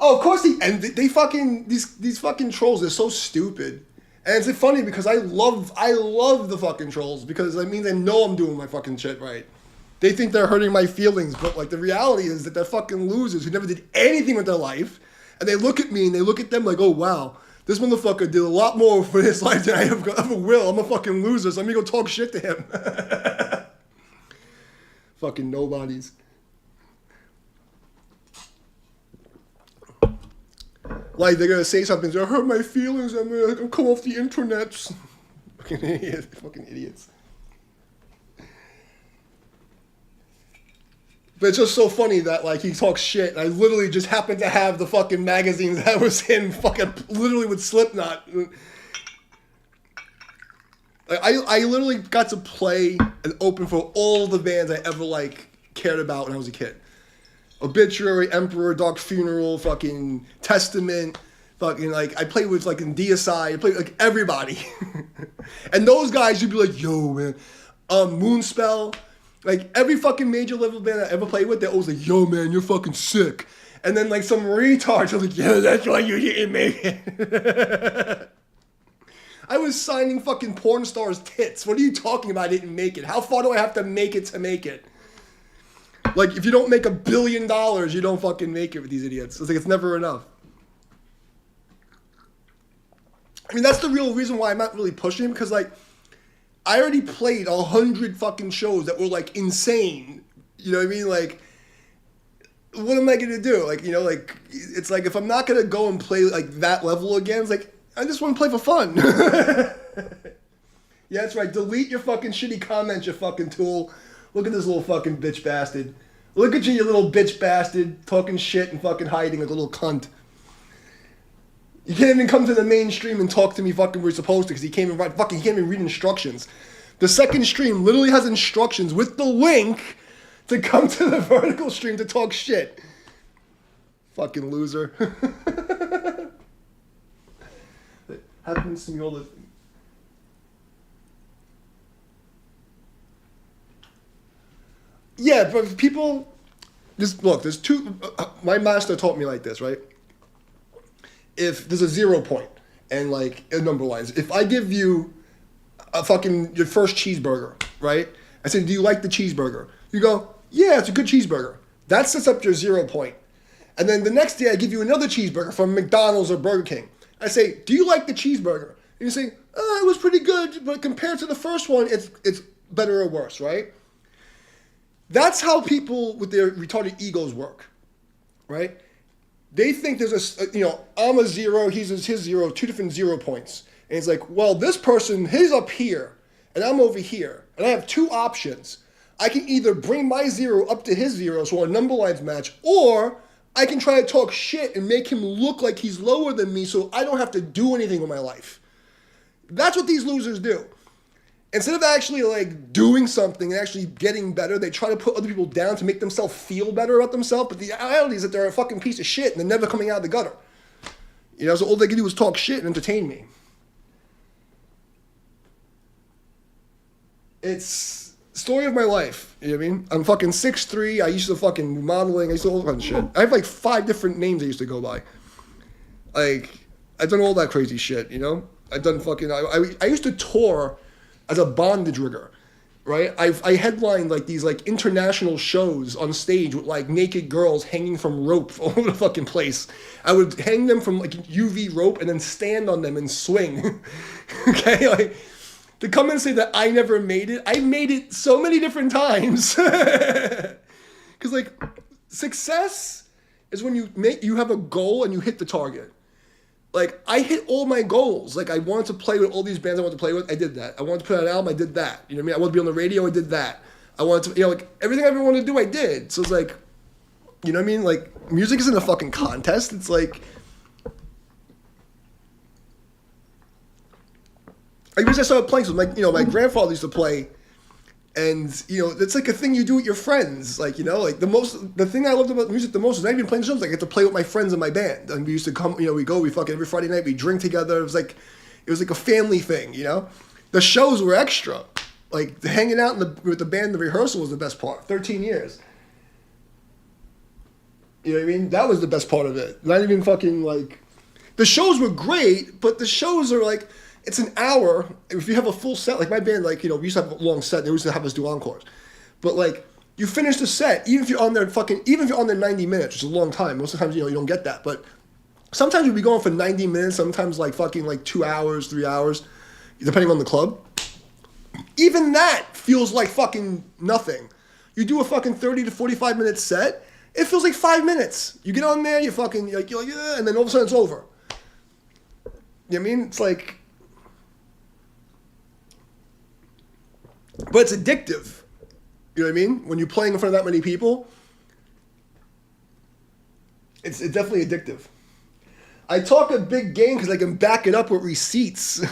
Oh, of course they fucking these fucking trolls. They're so stupid, and it's funny because I love the fucking trolls because that means I know I'm doing my fucking shit right. They think they're hurting my feelings, but like the reality is that they're fucking losers who never did anything with their life, and they look at me and they look at them like, oh wow, this motherfucker did a lot more for his life than I ever will. I'm a fucking loser, so let me go talk shit to him. Fucking nobodies. Like, they're gonna say something, they'll hurt my feelings, I'm gonna come off the internet. Fucking idiots. Fucking idiots. But it's just so funny that, like, he talks shit, and I literally just happened to have the fucking magazines that I was in, fucking, literally with Slipknot. Like, I literally got to play and open for all the bands I ever, like, cared about when I was a kid. Obituary, Emperor, Dark Funeral, fucking Testament, Fucking like I played with like in DSI, I played with like everybody. And those guys you'd be like, yo man, Moonspell, like every fucking major level band I ever played with, they're always like, yo man, you're fucking sick. And then like some retards are like, yeah, that's why you didn't make it. I was signing fucking porn stars' tits. What are you talking about? I didn't make it. How far do I have to make it to make it? Like, if you don't make $1 billion, you don't fucking make it with these idiots. It's like, it's never enough. I mean, that's the real reason why I'm not really pushing, because, like, I already played 100 fucking shows that were, like, insane. You know what I mean? Like, what am I going to do? Like, you know, like, it's like, if I'm not going to go and play, like, that level again, it's like, I just want to play for fun. Yeah, that's right. Delete your fucking shitty comments, you fucking tool. Look at this little fucking bitch bastard. Look at you, you little bitch bastard, talking shit and fucking hiding like a little cunt. You can't even come to the mainstream and talk to me fucking where you're supposed to, because he can't even read instructions. The second stream literally has instructions with the link to come to the vertical stream to talk shit. Fucking loser. It happens to me all the... Yeah, but people, just look, there's two, my master taught me like this, right? If there's a 0 point and like number wise, if I give you a fucking, your first cheeseburger, right? I said, do you like the cheeseburger? You go, yeah, it's a good cheeseburger. That sets up your 0 point. And then the next day I give you another cheeseburger from McDonald's or Burger King. I say, do you like the cheeseburger? And you say, it was pretty good, but compared to the first one, it's better or worse, right? That's how people with their retarded egos work, right? They think there's I'm a 0, he's his 0, 2 different 0 points. And it's like, well, this person, he's up here, and I'm over here. And I have 2 options. I can either bring my 0 up to his 0, so our number lines match, or I can try to talk shit and make him look like he's lower than me so I don't have to do anything with my life. That's what these losers do. Instead of actually like doing something and actually getting better, they try to put other people down to make themselves feel better about themselves. But the reality is that they're a fucking piece of shit and they're never coming out of the gutter. You know, so all they can do is talk shit and entertain me. It's the story of my life. You know what I mean? I'm fucking 6'3". I used to fucking do modeling. I used to do all kinds of shit. I have like 5 different names I used to go by. Like, I've done all that crazy shit, you know? I've done fucking, I used to tour as a bondage rigger, right? I headlined like these like international shows on stage with like naked girls hanging from rope all over the fucking place. I would hang them from like UV rope and then stand on them and swing. Okay, like to come and say that I never made it. I made it so many different times. Because like success is when you have a goal and you hit the target. Like, I hit all my goals. Like, I wanted to play with all these bands I wanted to play with. I did that. I wanted to put out an album. I did that. You know what I mean? I wanted to be on the radio. I did that. I wanted to, like, everything I ever wanted to do, I did. So it's like, you know what I mean? Like, music isn't a fucking contest. It's like, I used to start playing. So, like, my grandfather used to play. And, it's like a thing you do with your friends. Like, like the thing I loved about music the most is not even playing shows. Like, I get to play with my friends in my band. And we used to come, we fucking every Friday night, we drink together. It was like a family thing, The shows were extra. Like, hanging out with the band, the rehearsal was the best part. 13 years. You know what I mean? That was the best part of it. Not even fucking, like, the shows were great, but the shows are like, it's an hour. If you have a full set, like my band, like, we used to have a long set. They used to have us do encores. But, like, you finish the set, even if you're on there 90 minutes, which is a long time. Most of the times, you don't get that. But sometimes you'd be going for 90 minutes, sometimes, like, fucking, like, 2 hours, 3 hours, depending on the club. Even that feels like fucking nothing. You do a fucking 30 to 45 minute set, it feels like 5 minutes. You get on there, you're like, yeah, and then all of a sudden it's over. You know what I mean? It's like... But it's addictive. You know what I mean? When you're playing in front of that many people, it's definitely addictive. I talk a big game because I can back it up with receipts.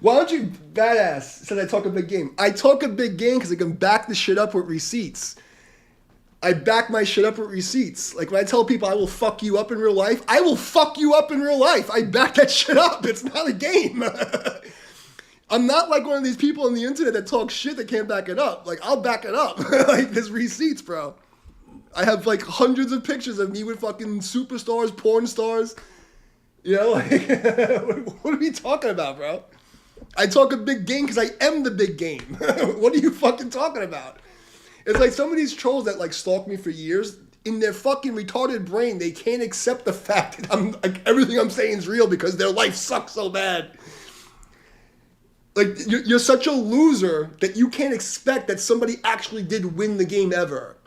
Why don't you, badass, said I talk a big game? I talk a big game because I can back the shit up with receipts. I back my shit up with receipts. Like when I tell people I will fuck you up in real life, I will fuck you up in real life. I back that shit up. It's not a game. I'm not like one of these people on the internet that talk shit that can't back it up. Like I'll back it up. Like there's receipts, bro. I have like hundreds of pictures of me with fucking superstars, porn stars. You know, like what are we talking about, bro? I talk a big game because I am the big game. What are you fucking talking about? It's like some of these trolls that like stalk me for years, in their fucking retarded brain, they can't accept the fact that I'm like everything I'm saying is real because their life sucks so bad. Like you're such a loser that you can't expect that somebody actually did win the game ever.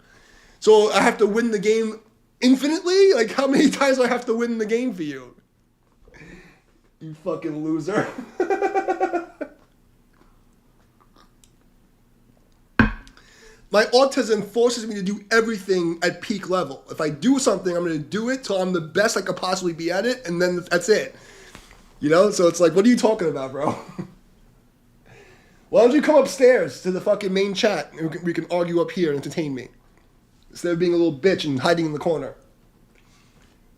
So I have to win the game infinitely? Like how many times do I have to win the game for you? You fucking loser. My autism forces me to do everything at peak level. If I do something, I'm going to do it till I'm the best I could possibly be at it, and then that's it. You know? So it's like, what are you talking about, bro? Why don't you come upstairs to the fucking main chat, and we can argue up here and entertain me, instead of being a little bitch and hiding in the corner.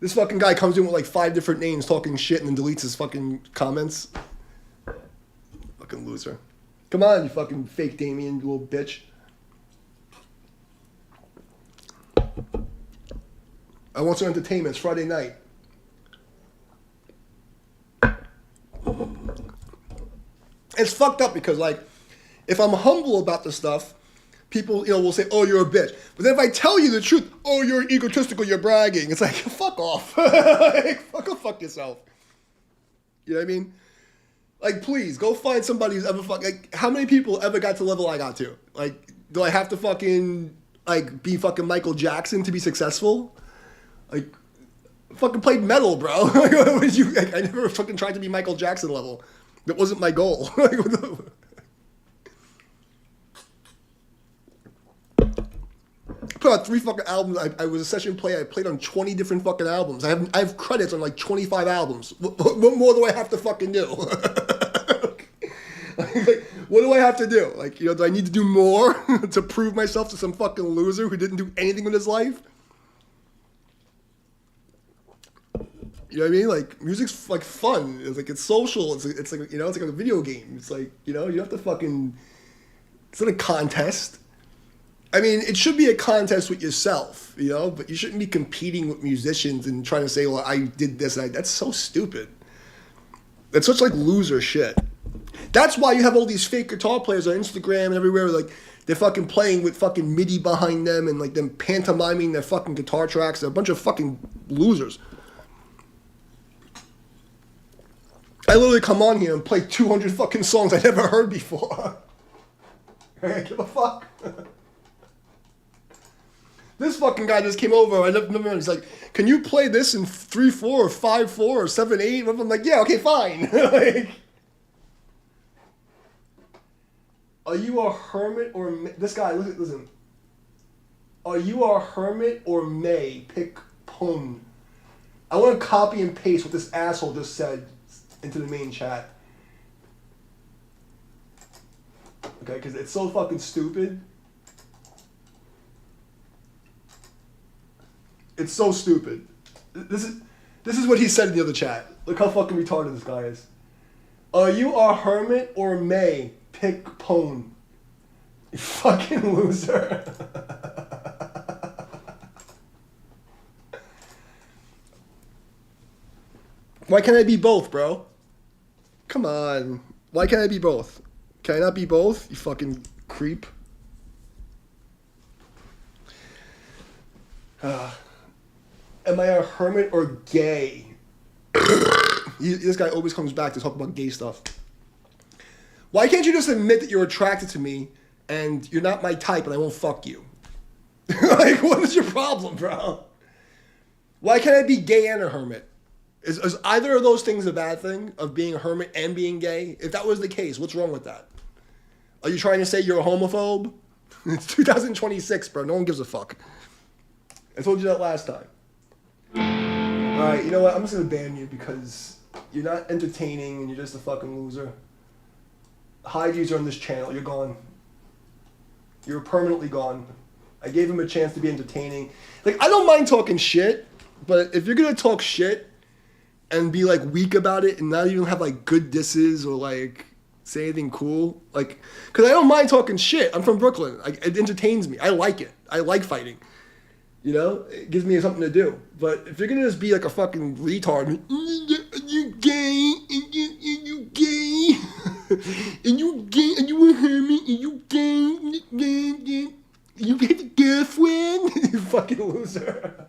This fucking guy comes in with like 5 different names talking shit and then deletes his fucking comments. Fucking loser. Come on, you fucking fake Damien, you little bitch. I want some entertainment. It's Friday night. It's fucked up because, like, if I'm humble about the stuff, people, will say, oh, you're a bitch. But then if I tell you the truth, oh, you're egotistical, you're bragging. It's like, fuck off. Like, fuck yourself. You know what I mean? Like, please, go find somebody who's ever like, how many people ever got to the level I got to? Like, do I have to fucking, like, be fucking Michael Jackson to be successful? Like, fucking played metal, bro. I never fucking tried to be Michael Jackson level. That wasn't my goal. Put out 3 fucking albums. I was a session player. I played on 20 different fucking albums. I have credits on like 25 albums. What more do I have to fucking do? Like, what do I have to do? Like, do I need to do more to prove myself to some fucking loser who didn't do anything with his life? You know what I mean? Like, music's like fun. It's like, it's social. It's like, it's like a video game. It's like, you have to fucking, it's not a contest. I mean, it should be a contest with yourself, but you shouldn't be competing with musicians and trying to say, well, I did this. That's so stupid. That's such like loser shit. That's why you have all these fake guitar players on Instagram and everywhere, like, they're fucking playing with fucking MIDI behind them and like them pantomiming their fucking guitar tracks. They're a bunch of fucking losers. I literally come on here and play 200 fucking songs I never heard before. I give a fuck. This fucking guy just came over. I never remember. He's like, "Can you play this in 3/4 or 5/4 or 7/8?" I'm like, "Yeah, okay, fine." Like, are you a hermit or this guy? Listen. Are you a hermit or may pick pun? I want to copy and paste what this asshole just said into the main chat. Okay, because it's so fucking stupid. It's so stupid. This is what he said in the other chat. Look how fucking retarded this guy is. Are you a hermit or may pick pone? You fucking loser. Why can't I be both, bro? Come on. Why can't I be both? Can I not be both? You fucking creep. Am I a hermit or gay? This guy always comes back to talk about gay stuff. Why can't you just admit that you're attracted to me and you're not my type and I won't fuck you? Like, what is your problem, bro? Why can't I be gay and a hermit? Is either of those things a bad thing, of being a hermit and being gay? If that was the case, what's wrong with that? Are you trying to say you're a homophobe? It's 2026, bro. No one gives a fuck. I told you that last time. Alright, you know what? I'm just gonna ban you because you're not entertaining and you're just a fucking loser. Hide user on this channel. You're gone. You're permanently gone. I gave him a chance to be entertaining. Like, I don't mind talking shit, but if you're gonna talk shit and be like weak about it and not even have like good disses or like say anything cool, like, because I don't mind talking shit. I'm from Brooklyn. It entertains me. I like it. I like fighting. You know, it gives me something to do. But if you're gonna just be like a fucking retard, you gay, and you gay, and you gay, and you a hermit, and you gay, you have a girlfriend, you fucking loser.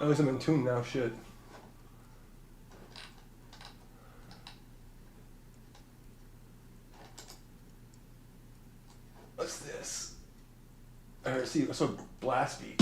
At least I'm in tune now, shit. What's this? I see, I saw blast beat.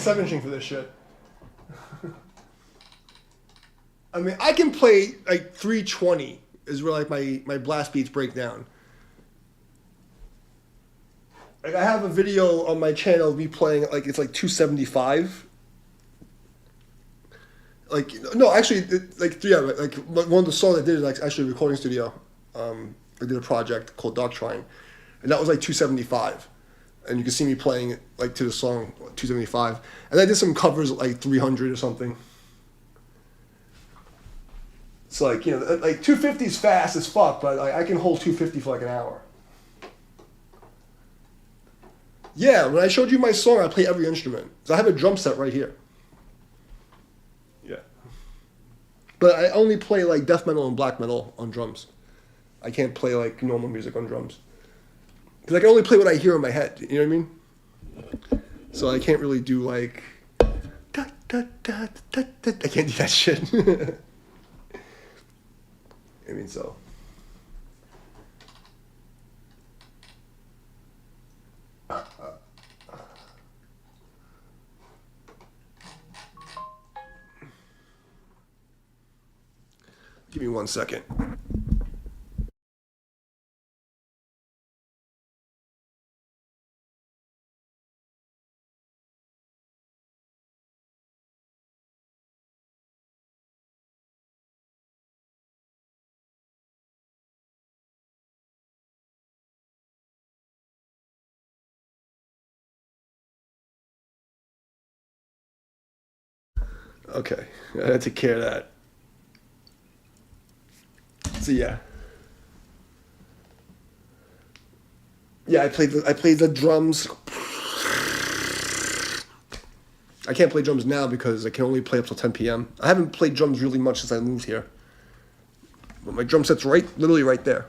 7 string for this shit. I mean, I can play like 320 is where like my blast beats break down. Like I have a video on my channel of me playing like it's like 275. Like no, actually, like one of the songs I did is like actually a recording studio. I did a project called Dark Trine, and that was like 275, and you can see me playing it like to the song 275, and I did some covers at like 300 or something. It's like, you know, like 250 is fast as fuck, but like, I can hold 250 for like an hour. Yeah, when I showed you my song, I play every instrument. So I have a drum set right here. Yeah. But I only play like death metal and black metal on drums. I can't play like normal music on drums. Because I can only play what I hear in my head, you know what I mean? So I can't really do like... Da, da, da, da, da. I can't do that shit. I mean, so. Give me 1 second. Okay, I had to take care of that. So yeah. Yeah, I played the drums. I can't play drums now because I can only play up till 10 p.m. I haven't played drums really much since I moved here. But my drum set's literally right there.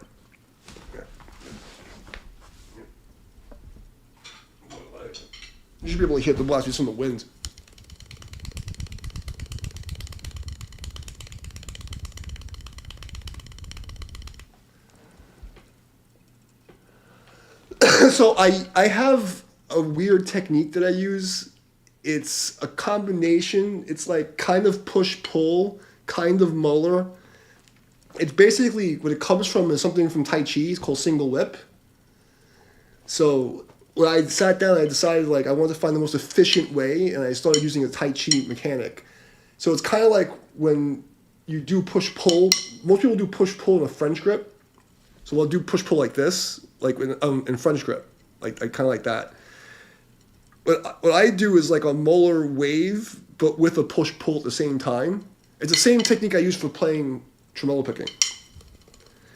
You should be able to hear the blast just from the wind. So I have a weird technique that I use. It's a combination. It's like kind of push-pull, kind of molar. It's basically, what it comes from is something from Tai Chi. It's called single whip. So when I sat down, I decided like I wanted to find the most efficient way, and I started using a Tai Chi mechanic. So it's kind of like when you do push-pull. Most people do push-pull in a French grip. So I'll do push-pull like this, like in French grip, like kind of like that. What I do is like a molar wave, but with a push-pull at the same time. It's the same technique I use for playing tremolo picking.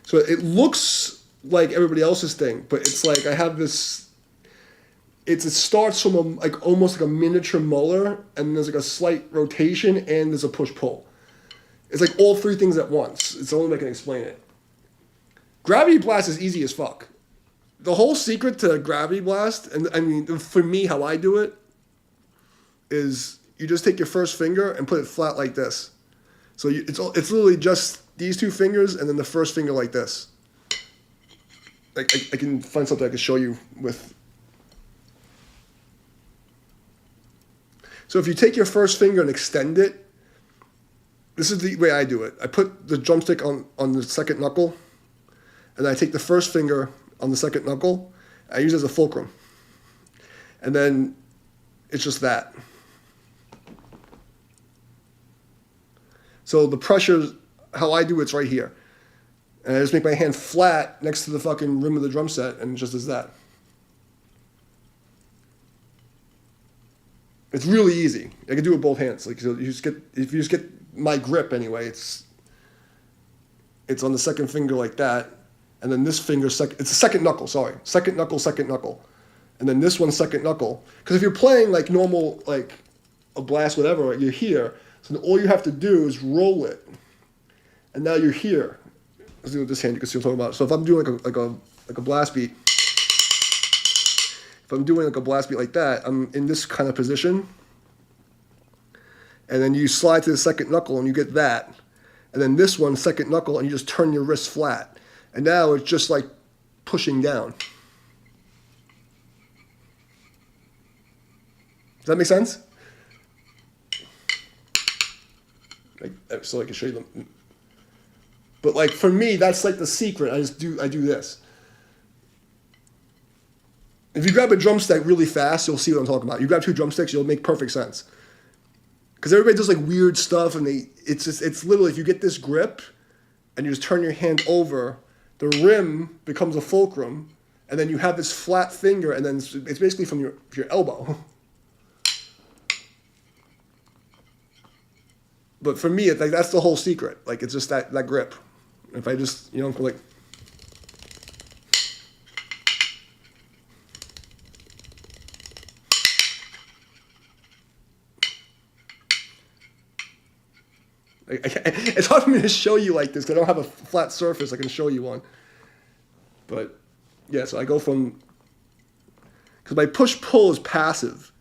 So it looks like everybody else's thing, but it's like I have this. It starts from like almost like a miniature molar, and there's like a slight rotation, and there's a push-pull. It's like all three things at once. It's the only way I can explain it. Gravity blast is easy as fuck. The whole secret to gravity blast, and I mean, for me, how I do it, is you just take your first finger and put it flat like this. So it's literally just these two fingers and then the first finger like this. Like I can find something I can show you with. So if you take your first finger and extend it, this is the way I do it. I put the drumstick on the second knuckle, and I take the first finger on the second knuckle. I use it as a fulcrum. And then it's just that. So the pressure, how I do it's right here. And I just make my hand flat next to the fucking rim of the drum set, and it just does that. It's really easy. I can do it with both hands. Like, so if you just get my grip anyway, it's on the second finger like that. And then this finger, it's a second knuckle, sorry. Second knuckle. And then this one's second knuckle. Because if you're playing like normal, like a blast, whatever, you're here. So all you have to do is roll it. And now you're here. Let's do it with this hand, you can see what I'm talking about. So if I'm doing like a blast beat, if I'm doing like a blast beat like that, I'm in this kind of position. And then you slide to the second knuckle and you get that. And then this one, second knuckle, and you just turn your wrist flat. And now it's just like pushing down. Does that make sense? so I can show you them. But like for me, that's like the secret. I do this. If you grab a drumstick really fast, you'll see what I'm talking about. You grab 2 drumsticks, you'll make perfect sense. Because everybody does like weird stuff, and it's literally if you get this grip, and you just turn your hand over, the rim becomes a fulcrum, and then you have this flat finger, and then it's basically from your elbow. But for me, it's like that's the whole secret. Like it's just that grip. If I just like. It's hard for me to show you like this because I don't have a flat surface. I can show you one. But yeah, so I go from, because my push-pull is passive,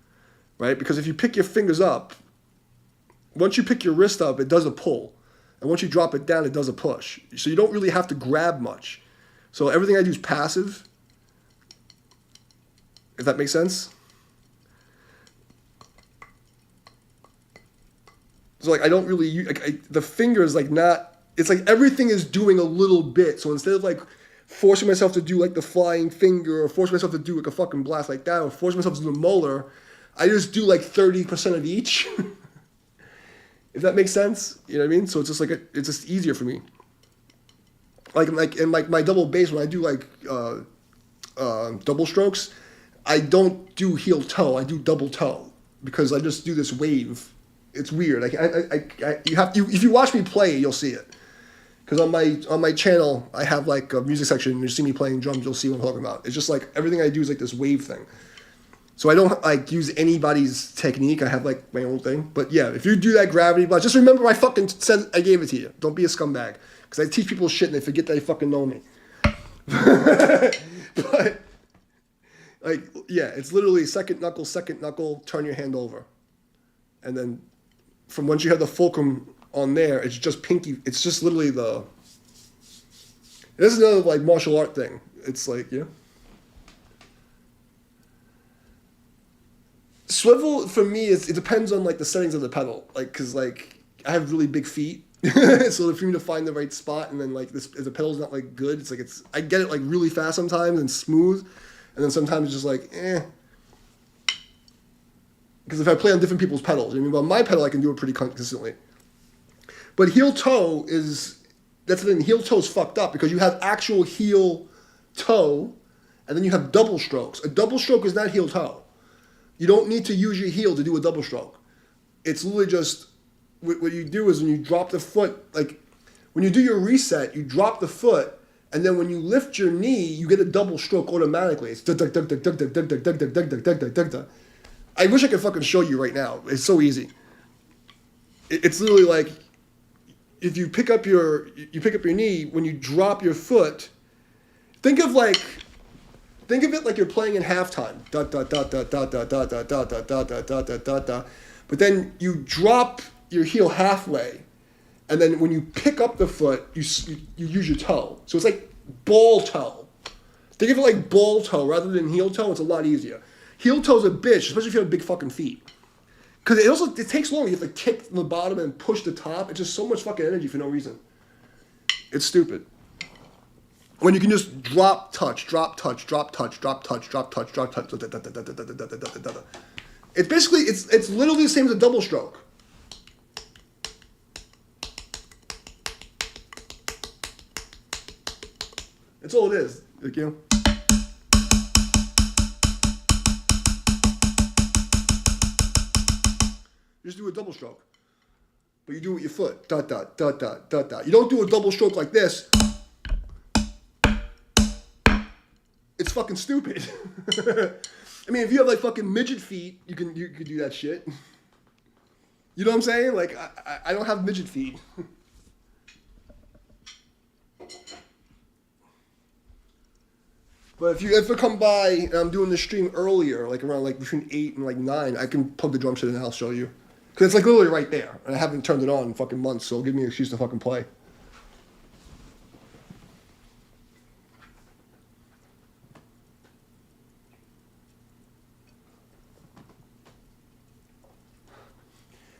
right? Because if you pick your fingers up, once you pick your wrist up, it does a pull. And once you drop it down, it does a push. So you don't really have to grab much. So everything I do is passive. If that makes sense? So like I don't really use, the finger is like not, it's like everything is doing a little bit. So instead of like forcing myself to do like the flying finger or forcing myself to do like a fucking blast like that or forcing myself to do the molar, I just do like 30% of each. If that makes sense, you know what I mean? So it's just like it's just easier for me. Like in like my double bass when I do like double strokes, I don't do heel toe. I do double toe because I just do this wave. It's weird. If you watch me play, you'll see it. Because on my channel, I have like a music section. And you see me playing drums, you'll see what I'm talking about. It's just like everything I do is like this wave thing. So I don't like use anybody's technique. I have like my own thing. But yeah, if you do that gravity blast, just remember I fucking said I gave it to you. Don't be a scumbag. Because I teach people shit and they forget that they fucking know me. But like yeah, it's literally second knuckle, turn your hand over, and then from once you have the fulcrum on there, it's just pinky. It's just literally the. This is another like martial art thing. It's like yeah. Swivel for me is it depends on like the settings of the pedal, like because like I have really big feet, so for me to find the right spot and then like this if the pedal's not like good, it's like I get it like really fast sometimes and smooth, and then sometimes it's just like eh. Because if I play on different people's pedals, I mean, on my pedal I can do it pretty consistently. But heel toe that's the thing. Heel toe's fucked up because you have actual heel toe, and then you have double strokes. A double stroke is not heel toe. You don't need to use your heel to do a double stroke. It's literally just, what you do is when you drop the foot, like when you do your reset, you drop the foot, and then when you lift your knee, you get a double stroke automatically. It's I wish I could fucking show you right now. It's so easy. It's literally like, if you pick up your knee, when you drop your foot, think of it like you're playing in halftime. Da da da da da da da da da da da da da da da da. But then you drop your heel halfway, and then when you pick up the foot, you use your toe. So it's like ball toe. Think of it like ball toe rather than heel toe. It's a lot easier. Heel toe's a bitch, especially if you have big fucking feet. Because it takes long. You have to kick the bottom and push the top. It's just so much fucking energy for no reason. It's stupid. When you can just drop, touch, drop, touch, drop, touch, drop, touch, drop, touch, drop, touch. It's basically, it's literally the same as a double stroke. That's all it is. Like, you know? You just do a double stroke. But you do it with your foot. Da, da, da, da, da, da. You don't do a double stroke like this. It's fucking stupid. I mean, if you have like fucking midget feet, you can do that shit. You know what I'm saying? Like, I don't have midget feet. But if you ever come by and I'm doing the stream earlier, like around like between 8 and like 9, I can plug the drum set in and I'll show you. Because it's like literally right there. And I haven't turned it on in fucking months, so it'll give me an excuse to fucking play.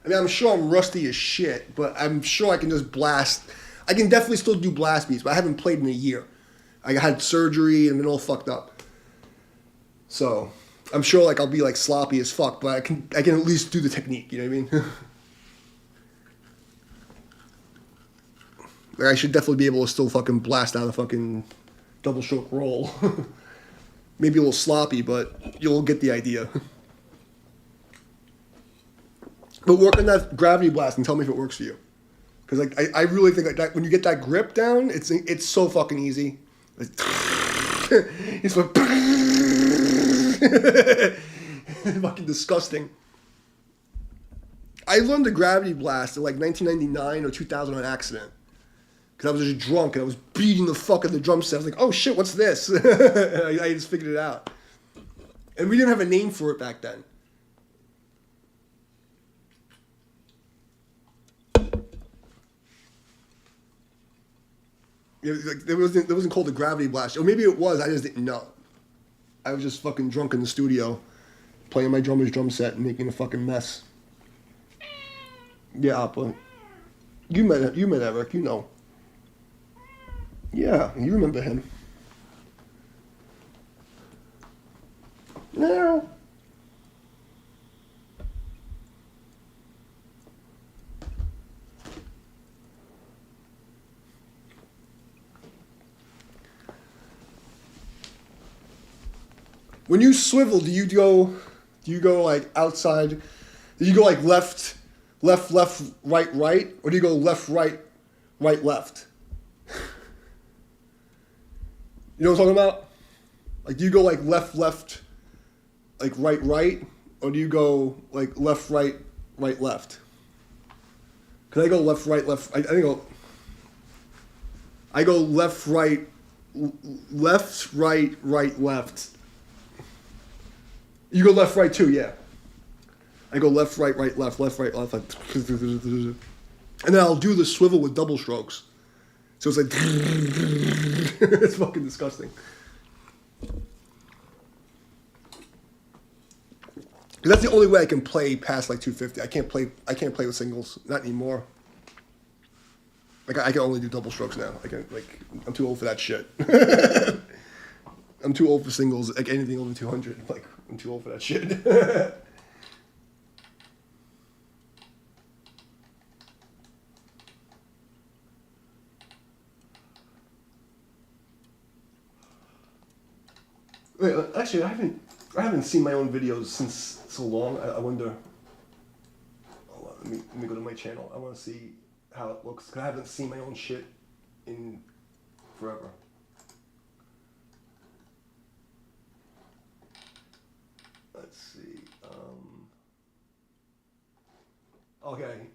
I mean, I'm sure I'm rusty as shit, but I'm sure I can just blast. I can definitely still do blast beats, but I haven't played in a year. I had surgery and been all fucked up. So, I'm sure like I'll be like sloppy as fuck, but I can at least do the technique, you know what I mean? Like, I should definitely be able to still fucking blast out a fucking double stroke roll. Maybe a little sloppy, but you'll get the idea. But work on that gravity blast and tell me if it works for you. Because like I really think like that when you get that grip down, it's so fucking easy. Like, it's like, fucking disgusting. I learned the gravity blast in like 1999 or 2000 on accident. Because I was just drunk and I was beating the fuck out of the drum set. I was like, oh shit, what's this? I just figured it out. And we didn't have a name for it back then. It wasn't called the gravity blast. Or maybe it was, I just didn't know. I was just fucking drunk in the studio, playing my drummer's drum set and making a fucking mess. Yeah, but you met Eric, you know. Yeah, you remember him. No. When you swivel, do you go like outside? Do you go like left, right, or do you go left, right, left? You know what I'm talking about? Like, do you go like left, like right, or do you go like left, right, left? Cause I go left, right, left. I think I go left, right, left. You go left, right too, yeah. I go left, right, left. And then I'll do the swivel with double strokes. So it's like, it's fucking disgusting. Because that's the only way I can play past like 250. I can't play with singles, not anymore. Like I can only do double strokes now. I'm too old for that shit. I'm too old for singles, like anything over 200. Like, I'm too old for that shit. Wait, actually, I haven't seen my own videos since so long. I wonder. Hold on, let me go to my channel. I want to see how it looks. 'Cause I haven't seen my own shit in forever. Let's see. Okay.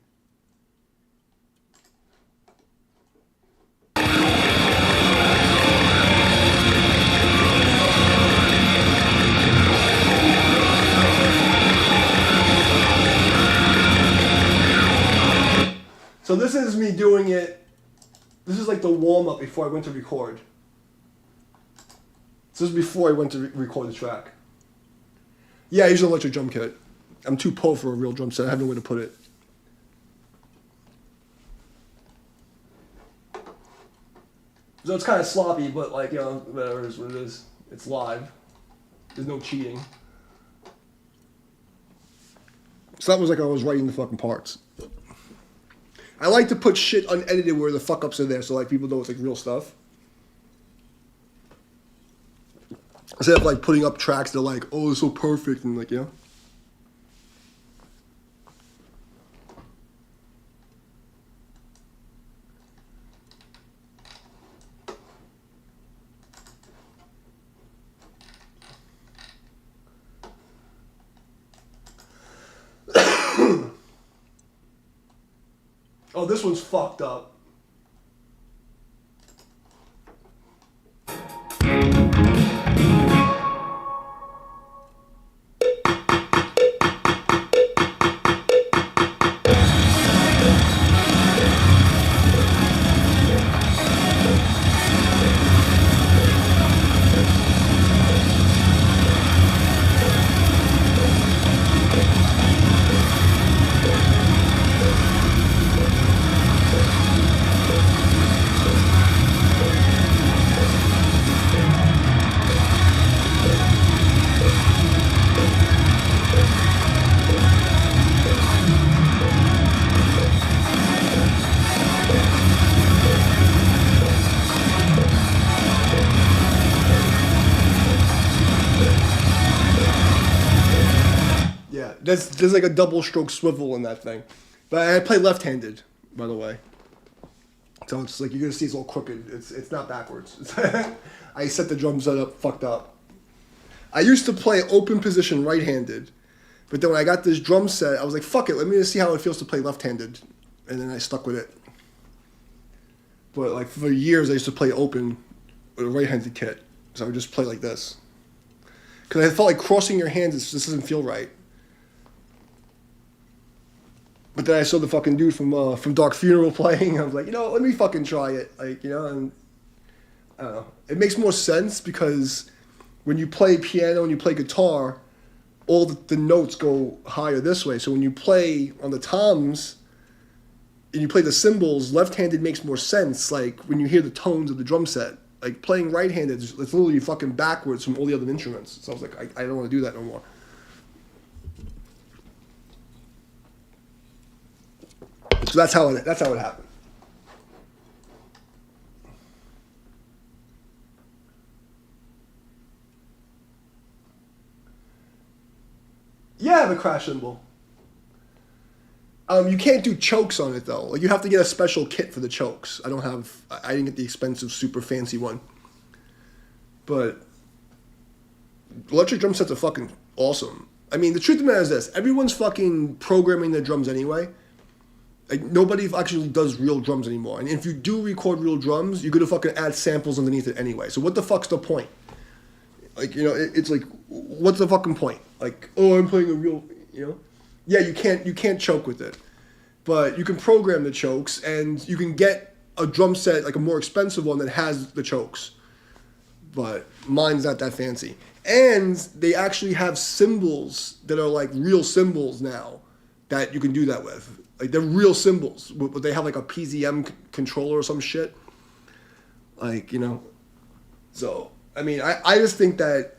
So this is me doing it. This is like the warm up before I went to record. So this is before I went to record the track. Yeah, I use an electric drum kit. I'm too poor for a real drum set. I have no way to put it. So it's kind of sloppy, but like, you know, whatever it is what it is. It's live. There's no cheating. So that was like I was writing the fucking parts. I like to put shit unedited where the fuck ups are there, so like people know it's like real stuff. Instead of like putting up tracks that are like, oh, it's so perfect, and like, you know. Oh, this one's fucked up. Yeah, there's like a double stroke swivel in that thing. But I play left-handed, by the way. So it's like you're gonna see it's all crooked. It's not backwards. I set the drum set up fucked up. I used to play open position right-handed, but then when I got this drum set, I was like, fuck it, let me just see how it feels to play left-handed, and then I stuck with it. But like for years, I used to play open with a right-handed kit, so I would just play like this. Because I felt like crossing your hands just doesn't feel right. But then I saw the fucking dude from Dark Funeral playing. I was like, let me fucking try it. Like, and I don't know. It makes more sense because when you play piano and you play guitar, all the notes go higher this way. So when you play on the toms and you play the cymbals, left-handed makes more sense. Like when you hear the tones of the drum set. Like playing right-handed, it's literally fucking backwards from all the other instruments. So I was like, I don't want to do that no more. So that's how it happened. Yeah, I have a crash cymbal. You can't do chokes on it though. Like you have to get a special kit for the chokes. I didn't get the expensive, super fancy one. But electric drum sets are fucking awesome. I mean, the truth of the matter is this: everyone's fucking programming their drums anyway. Like nobody actually does real drums anymore. And if you do record real drums, you're gonna fucking add samples underneath it anyway. So what the fuck's the point? Like it's like, what's the fucking point? Like, oh, I'm playing a real, Yeah, you can't choke with it, but you can program the chokes, and you can get a drum set like a more expensive one that has the chokes. But mine's not that fancy, and they actually have cymbals that are like real cymbals now that you can do that with. Like they're real cymbals, but they have like a PZM controller or some shit. Like so I mean I just think that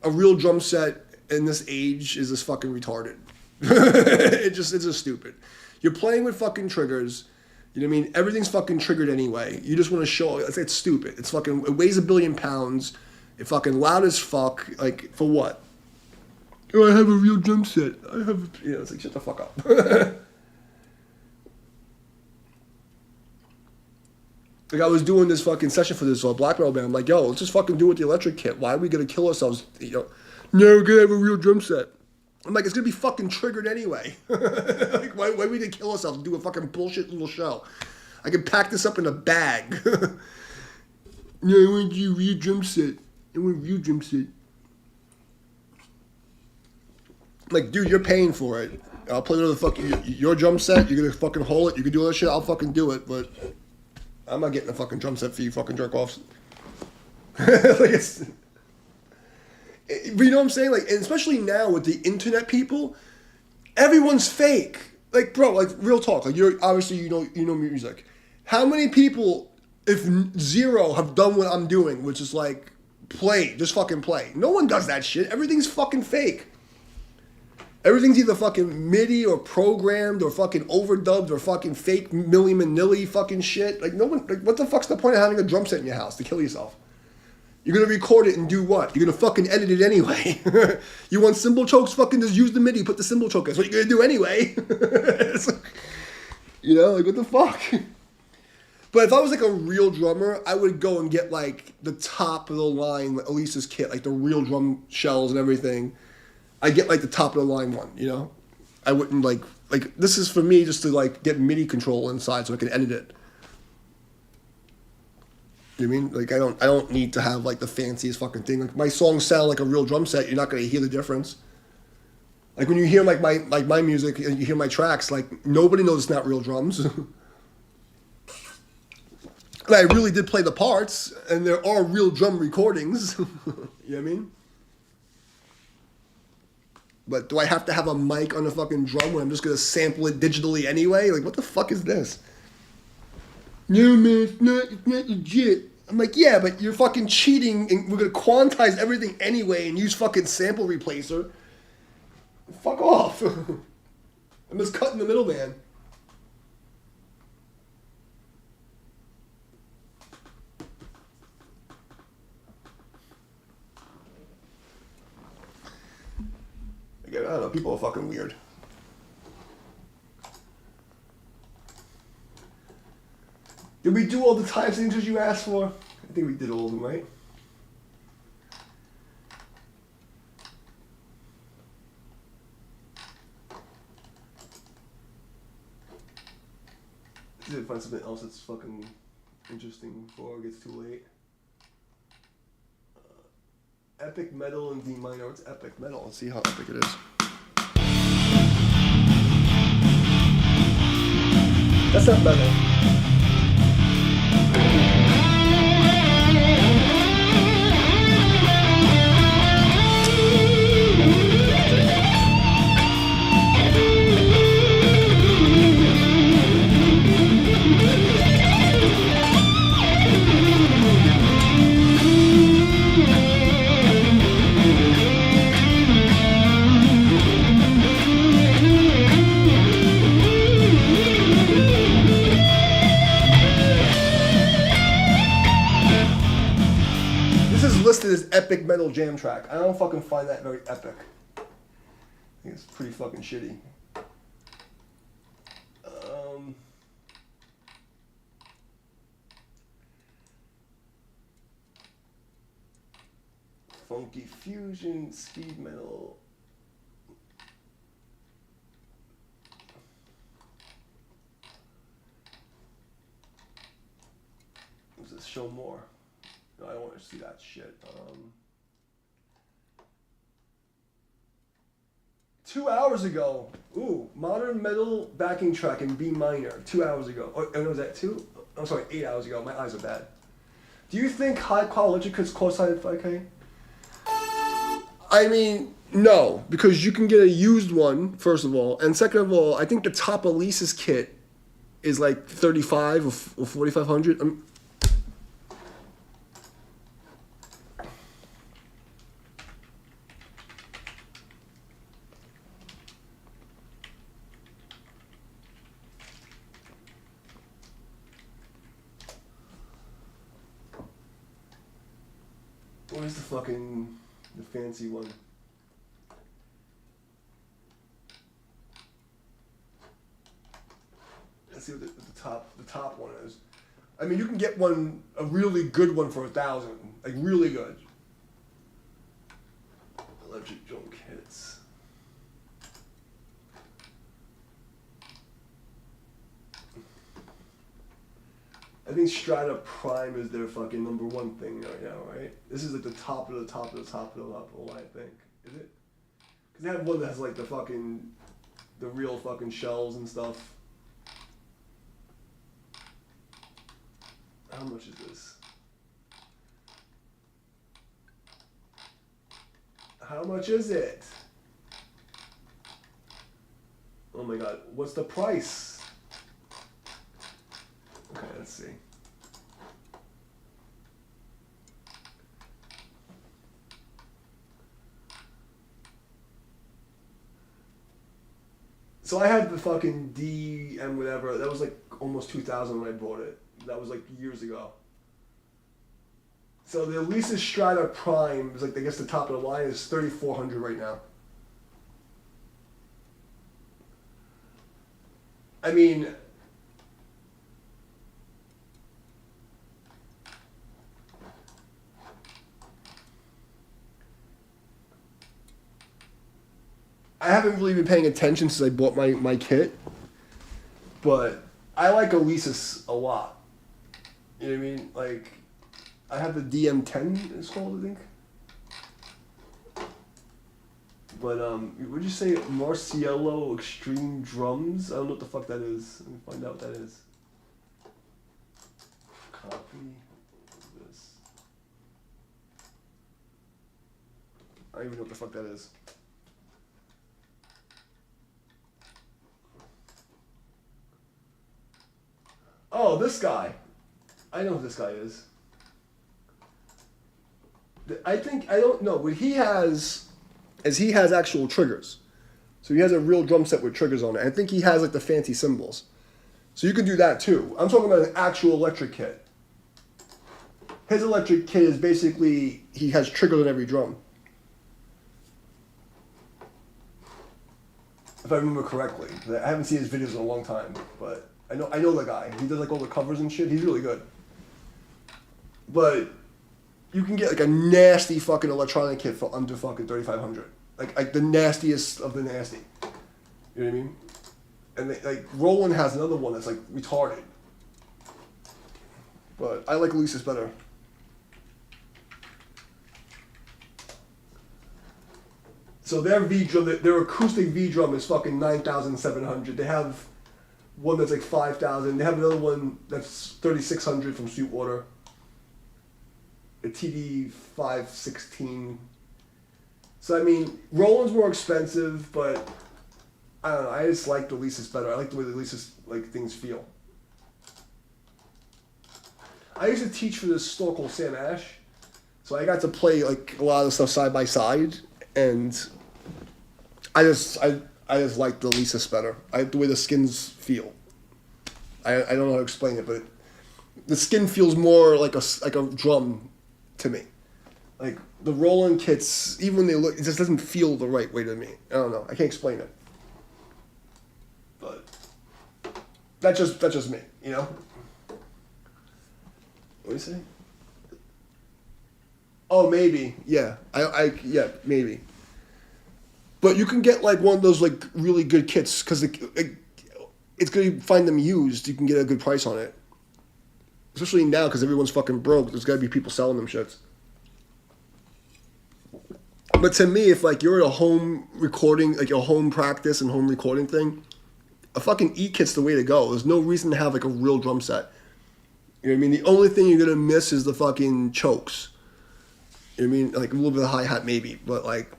a real drum set in this age is just fucking retarded. It's just stupid. You're playing with fucking triggers. You know what I mean? Everything's fucking triggered anyway. You just want to show it's stupid. It's fucking, it weighs 1 billion pounds. It's fucking loud as fuck. Like, for what? Oh, I have a real drum set. It's like, shut the fuck up. Like, I was doing this fucking session for this black metal band. I'm like, yo, let's just fucking do it with the electric kit. Why are we gonna kill ourselves? No, we're gonna have a real drum set. I'm like, it's gonna be fucking triggered anyway. Like, why are we gonna kill ourselves and do a fucking bullshit little show? I can pack this up in a bag. No, I want you a real drum set. I want a real drum set. Like, dude, you're paying for it. I'll play another fucking your drum set. You're gonna fucking hold it. You can do all that shit. I'll fucking do it, but I'm not getting a fucking drum set for you fucking jerk offs. Like but you know what I'm saying? Like, and especially now with the internet people, everyone's fake. Like, bro, like real talk. Like, you're obviously you know music. How many people, if zero, have done what I'm doing, which is like play, just fucking play? No one does that shit. Everything's fucking fake. Everything's either fucking MIDI or programmed or fucking overdubbed or fucking fake Milli Vanilli fucking shit. Like, no one. Like, what the fuck's the point of having a drum set in your house to kill yourself? You're gonna record it and do what? You're gonna fucking edit it anyway. You want cymbal chokes? Fucking just use the MIDI, put the cymbal choke in. That's what you're gonna do anyway. It's like, like what the fuck? But if I was like a real drummer, I would go and get like the top of the line Elisa's kit, like the real drum shells and everything. I get like the top of the line one, I wouldn't like this is for me just to like get MIDI control inside so I can edit it. You know what I mean? Like I don't need to have like the fanciest fucking thing. Like my songs sound like a real drum set. You're not gonna hear the difference. Like when you hear like my music and you hear my tracks, like nobody knows it's not real drums. And I really did play the parts, and there are real drum recordings. You know what I mean? But do I have to have a mic on a fucking drum when I'm just gonna sample it digitally anyway? Like what the fuck is this? No man, it's not legit. I'm like, yeah, but you're fucking cheating, and we're gonna quantize everything anyway and use fucking sample replacer. Fuck off. I'm just cutting the middleman. I don't know. People are fucking weird. Did we do all the time signatures you asked for? I think we did all of them, right? I need to find something else that's fucking interesting before it gets too late. Epic metal in D minor. What's epic metal? Let's see how epic it is. That's not metal. Listed as epic metal jam track. I don't fucking find that very epic. I think it's pretty fucking shitty. Funky fusion, speed metal. Does this show more? No, I don't want to see that shit. 2 hours ago. Ooh, modern metal backing track in B minor. 2 hours ago. Oh, no, was that 2? I'm sorry, 8 hours ago. My eyes are bad. Do you think high quality could cost 5K? I mean, no, because you can get a used one, first of all. And second of all, I think the top Elisa's kit is like 35 or 4,500. Where's the fancy one? Let's see what the top one is. I mean, you can get a really good one for 1,000, like really good. Electric drum kits. I think Strata Prime is their fucking #1 thing right now, right? This is like the top of the top of the top of the level, I think. Is it? Because they have one that has like the real fucking shells and stuff. How much is this? How much is it? Oh my god, what's the price? Okay, let's see. So I had the fucking DM whatever. That was like almost 2,000 when I bought it. That was like years ago. So the Elisa Strata Prime is like, I guess the top of the line is 3,400 right now. I mean, I haven't really been paying attention since I bought my kit, but I like Elisa's a lot. You know what I mean? Like, I have the DM10, it's called, I think. But, would you say Marciello Extreme Drums? I don't know what the fuck that is. Let me find out what that is. Copy this. I don't even know what the fuck that is. Oh, this guy. I know who this guy is. I don't know. What he has is he has actual triggers. So he has a real drum set with triggers on it. I think he has like the fancy cymbals. So you can do that too. I'm talking about an actual electric kit. His electric kit is basically, he has triggers on every drum. if I remember correctly. I haven't seen his videos in a long time, but I know the guy. He does like all the covers and shit. He's really good. But you can get like a nasty fucking electronic kit for under fucking $3,500. Like the nastiest of the nasty. You know what I mean? And like Roland has another one that's like retarded. But I like Lisa's better. So their V drum, their acoustic V drum is fucking 9,700. They have one that's like 5,000. They have another one that's 3,600 from Sweetwater. A TD 516. So I mean, Roland's more expensive, but I don't know. I just like the Lisa's better. I like the way the Lisa's like things feel. I used to teach for this store called Sam Ash, so I got to play like a lot of stuff side by side, and I just like the Lisa's better. I like the way the skins feel. I don't know how to explain it, but the skin feels more like a drum to me. Like the Roland kits, even when they look, it just doesn't feel the right way to me. I don't know. I can't explain it. But that's just me, you know? What do you say? Oh, maybe. Yeah. Yeah, maybe. But you can get like one of those like really good kits because it's going to find them used. You can get a good price on it. Especially now because everyone's fucking broke. There's got to be people selling them shits. But to me, if like you're at a home recording, like a home practice and home recording thing, a fucking E-kit's the way to go. There's no reason to have like a real drum set. You know what I mean? The only thing you're going to miss is the fucking chokes. You know what I mean? Like a little bit of hi-hat maybe. But like,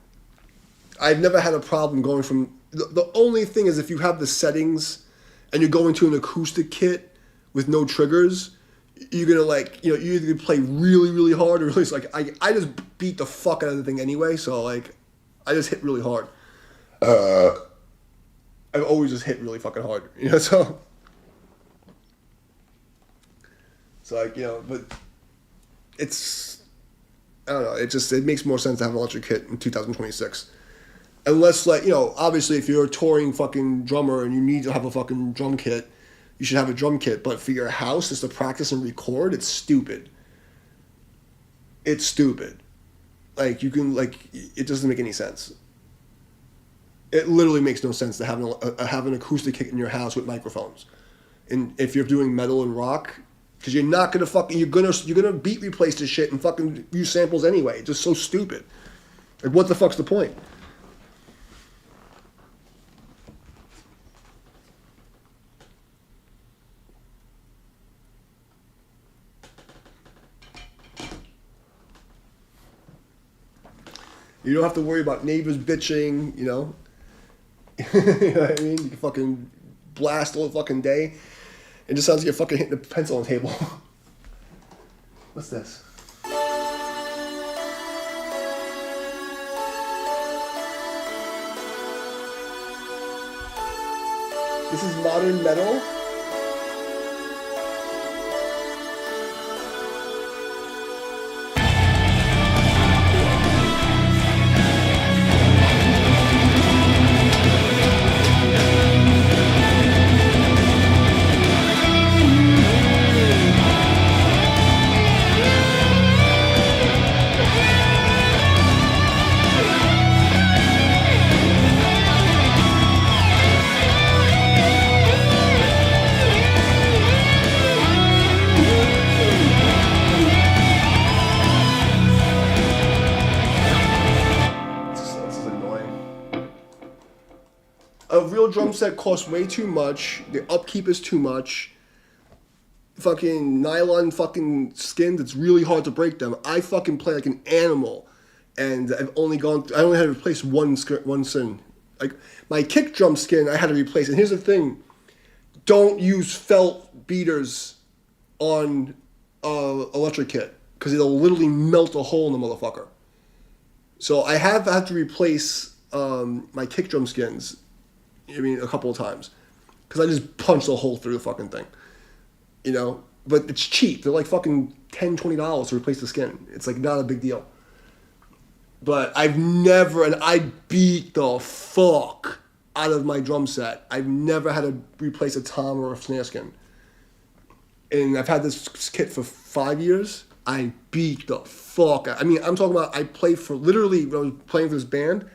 I've never had a problem going from... The only thing is if you have the settings and you're going to an acoustic kit with no triggers, you're going to like, you know, you either play really, really hard or really... Like, I just beat the fuck out of the thing anyway, so like, I just hit really hard. I've always just hit really fucking hard, you know, so... So like, you know, but it's... I don't know, it makes more sense to have an electric kit in 2026. Unless, like, you know, obviously if you're a touring fucking drummer and you need to have a fucking drum kit, you should have a drum kit. But for your house, just to practice and record, it's stupid. It's stupid. Like, you can, like, it doesn't make any sense. It literally makes no sense to have an acoustic kit in your house with microphones. And if you're doing metal and rock, because you're not gonna fucking, you're gonna beat replace this shit and fucking use samples anyway. It's just so stupid. Like, what the fuck's the point? You don't have to worry about neighbors bitching, you know? You know what I mean? You can fucking blast all the fucking day. It just sounds like you're fucking hitting a pencil on the table. What's this? This is modern metal. A real drum set costs way too much. The upkeep is too much. Fucking nylon fucking skins, it's really hard to break them. I fucking play like an animal. And I only had to replace one skin. Like, my kick drum skin, I had to replace. And here's the thing. Don't use felt beaters on electric kit. Because it'll literally melt a hole in the motherfucker. So I have had to replace my kick drum skins. I mean, a couple of times. Because I just punched a hole through the fucking thing. You know? But it's cheap. They're like fucking $10, $20 to replace the skin. It's like not a big deal. But I've never, and I beat the fuck out of my drum set. I've never had to replace a tom or a snare skin. And I've had this kit for 5 years. I beat the fuck out. I mean, I'm talking about I played for, literally, when I was playing for this band,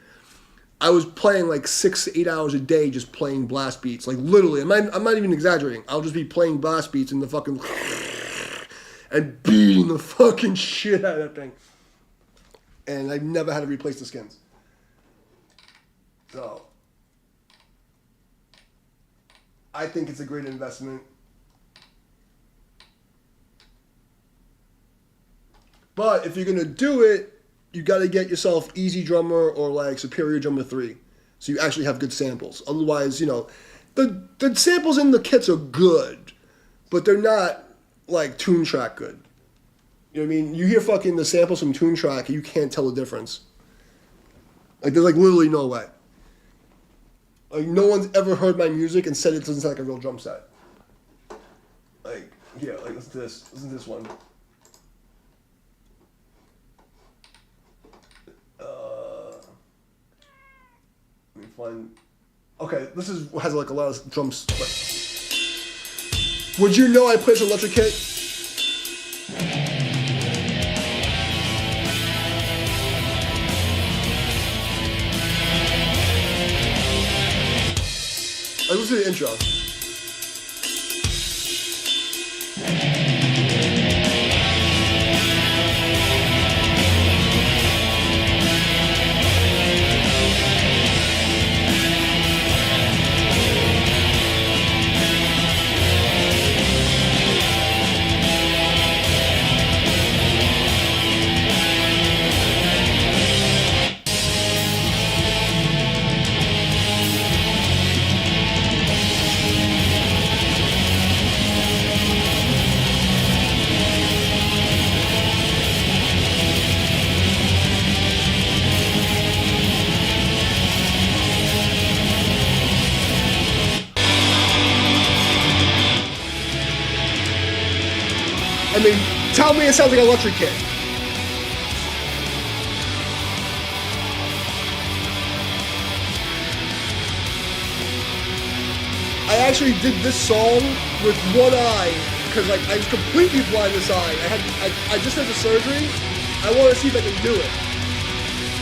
I was playing like 6 to 8 hours a day just playing blast beats. Like, literally, I'm not even exaggerating. I'll just be playing blast beats in the fucking... and beating the fucking shit out of that thing. And I've never had to replace the skins. So, I think it's a great investment. But if you're going to do it, you got to get yourself Easy Drummer or like Superior Drummer 3. So you actually have good samples. Otherwise, you know, the samples in the kits are good, but they're not like Tune Track good. You know what I mean? You hear fucking the samples from Tune Track and you can't tell the difference. Like, there's like literally no way. Like, no one's ever heard my music and said it doesn't sound like a real drum set. Like, yeah, like, listen to this. Listen to this one. Let me find... Okay, this has like a lot of drums. Would you know I play this electric kit? Like, listen to the intro. I mean, tell me it sounds like an electric kit. I actually did this song with one eye because like I was completely blind this eye. I just had the surgery. I wanted to see if I could do it.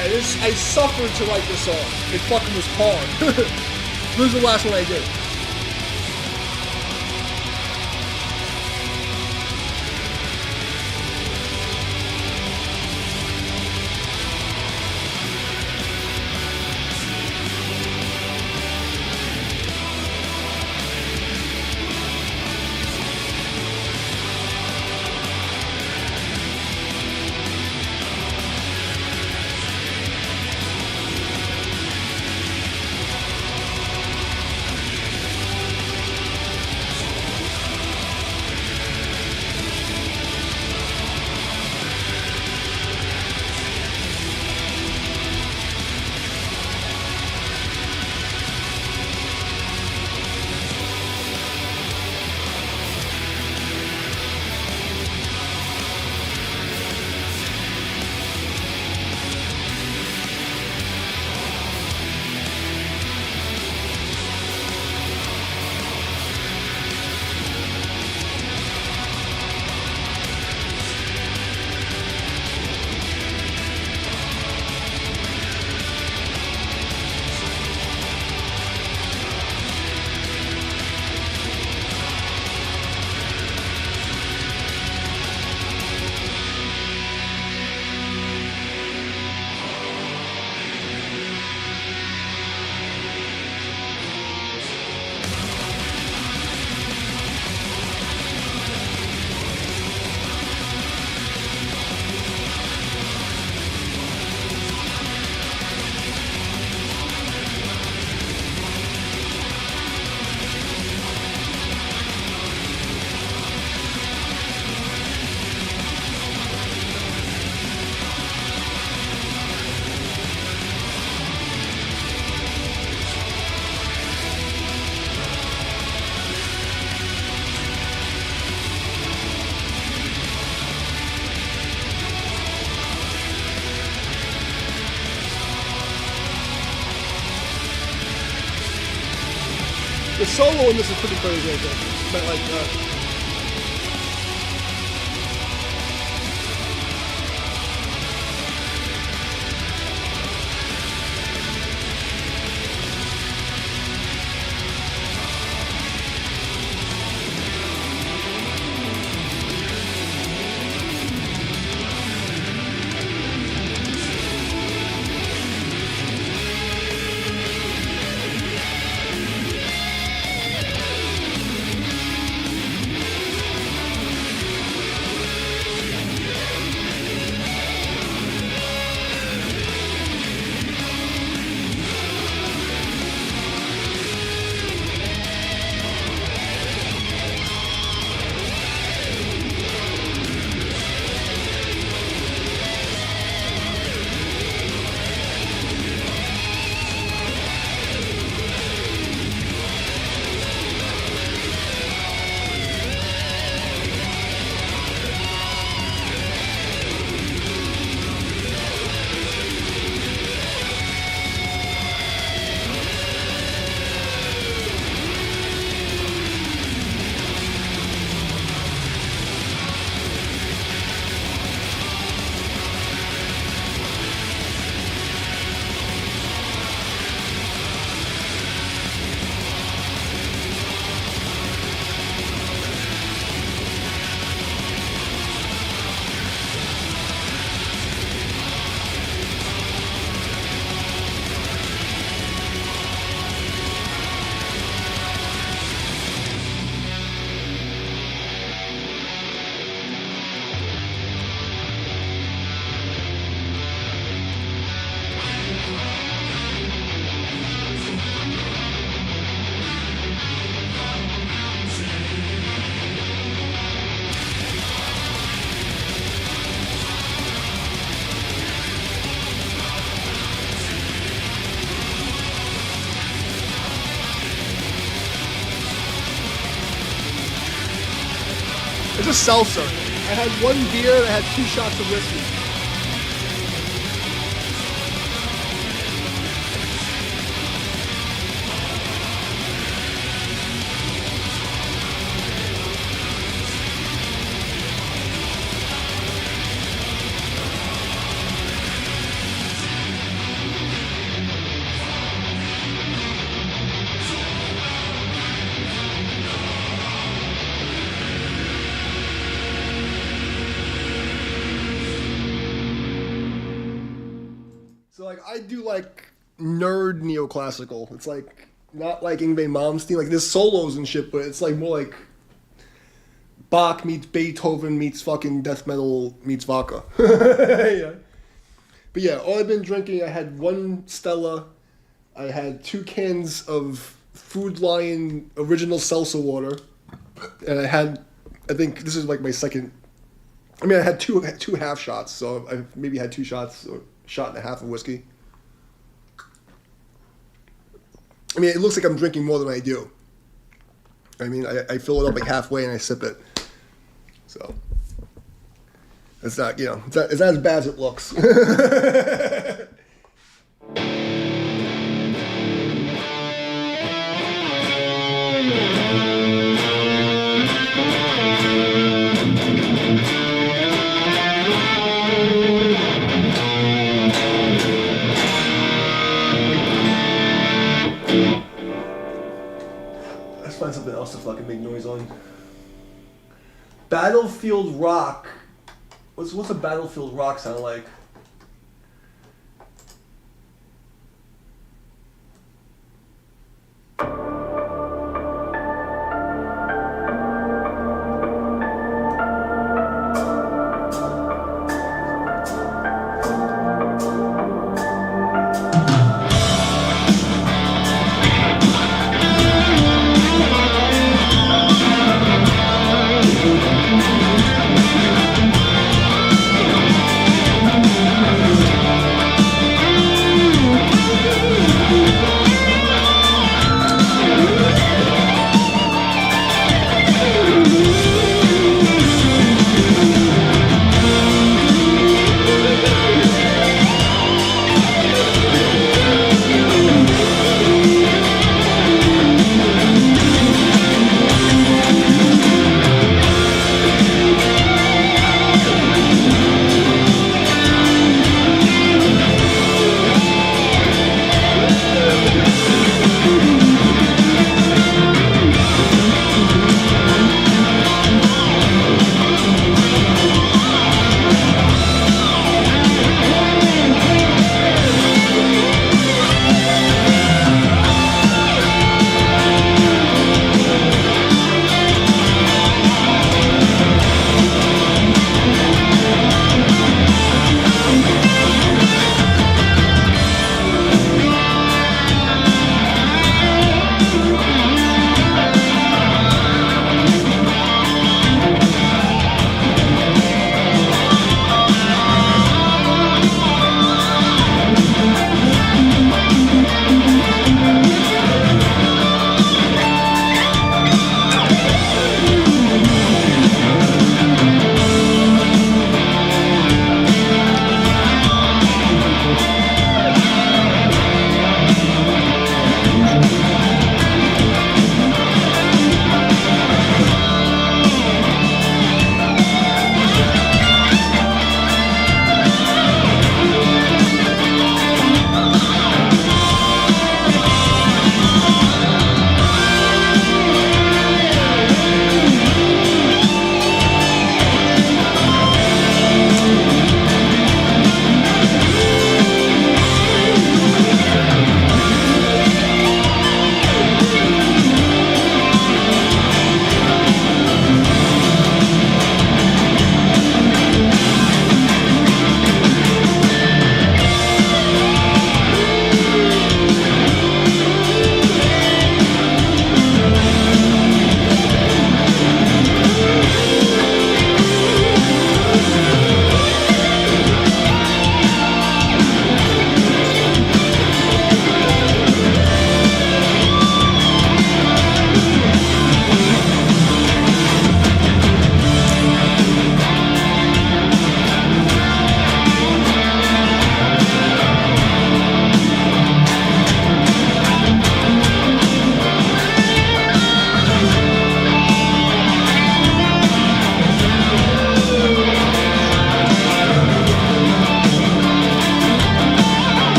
And I suffered to write this song. It fucking was hard. This is the last one I did. The solo in this is pretty crazy, I think. But like, it's a seltzer. I had one beer and I had 2 shots of whiskey. So like I do like nerd neoclassical. It's like not like Ingve Malmsteen. Like there's solos and shit, but it's like more like Bach meets Beethoven meets fucking death metal meets vodka. Yeah. But yeah, all I've been drinking, I had 1 Stella, I had 2 cans of Food Lion original seltzer water, and I think this is like my second. I mean, I had two half shots, so I maybe had 2 shots or shot and a half of whiskey. I mean, it looks like I'm drinking more than I do. I mean, I fill it up like halfway and I sip it. So it's not, it's not as bad as it looks. Find something else to fucking make noise on. Battlefield Rock. What's a Battlefield Rock sound like?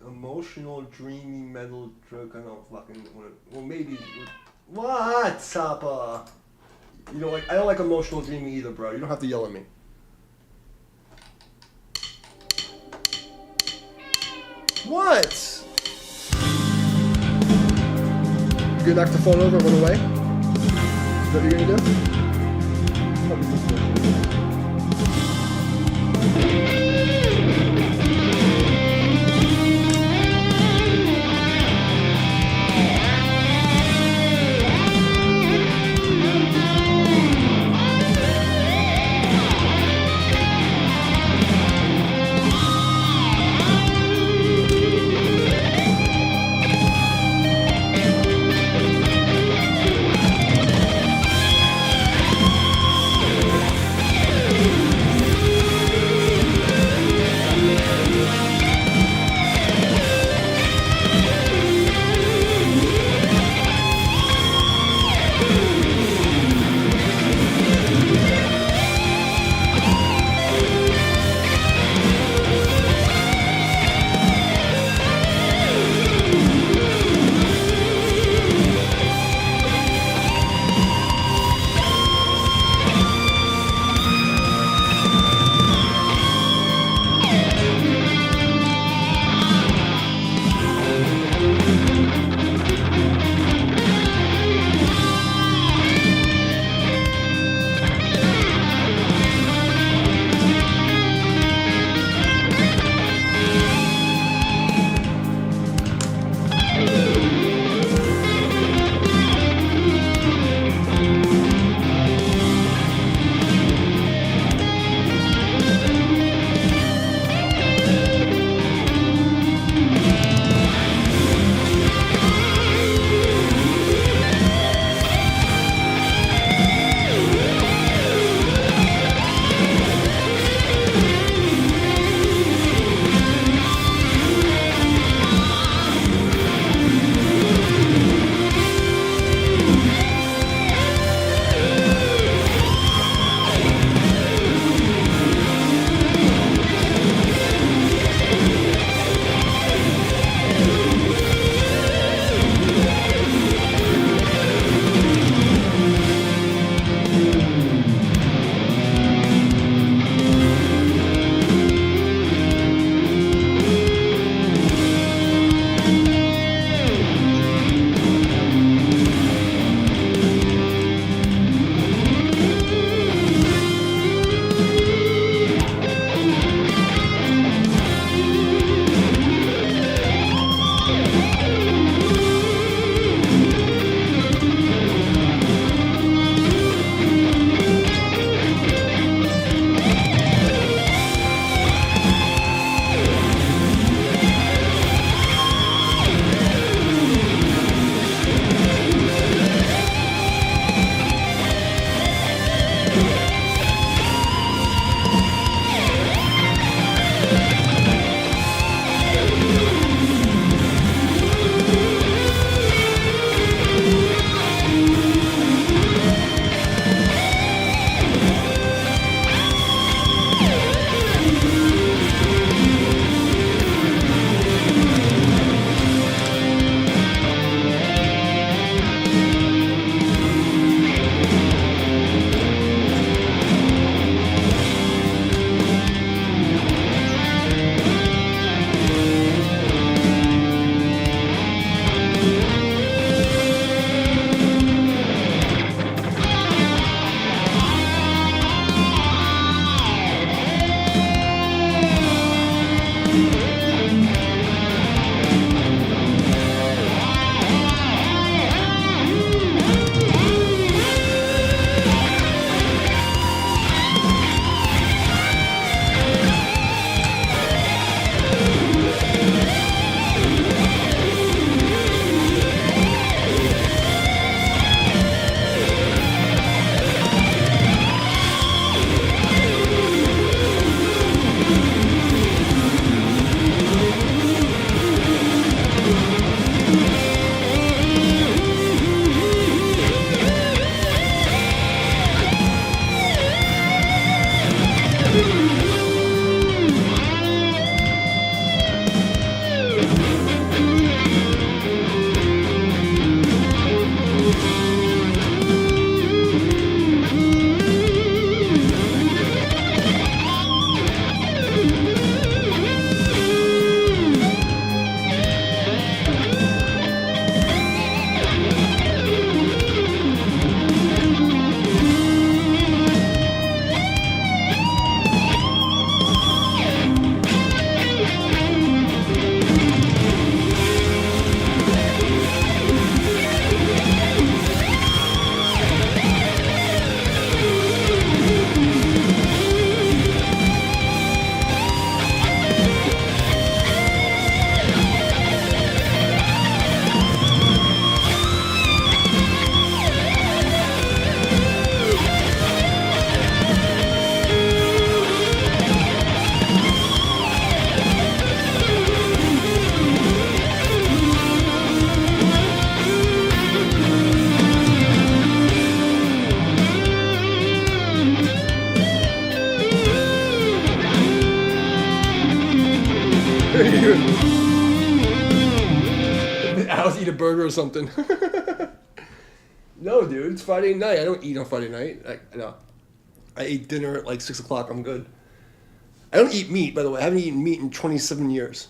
Emotional, dreamy, metal drug. I don't fucking. Well, maybe. What, Sapa? You know, like I don't like emotional, dreamy either, bro. You don't have to yell at me. What? You gonna knock the phone over and run away? Is that what you're gonna do? Fucking bullshit. to eat a burger or something. No, dude, it's Friday night. I don't eat on Friday night. No. I ate dinner at like 6 o'clock. I'm good. I don't eat meat, by the way. I haven't eaten meat in 27 years.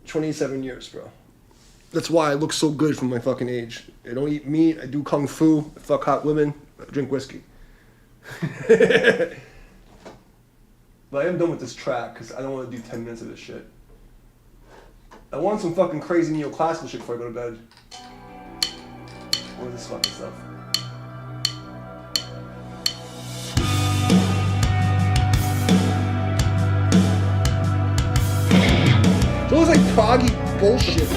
27 years, bro. That's why I look so good for my fucking age. I don't eat meat. I do kung fu. I fuck hot women. I drink whiskey. But I am done with this track because I don't want to do 10 minutes of this shit. I want some fucking crazy neoclassical shit before I go to bed. What is this fucking stuff? It looks like proggy bullshit.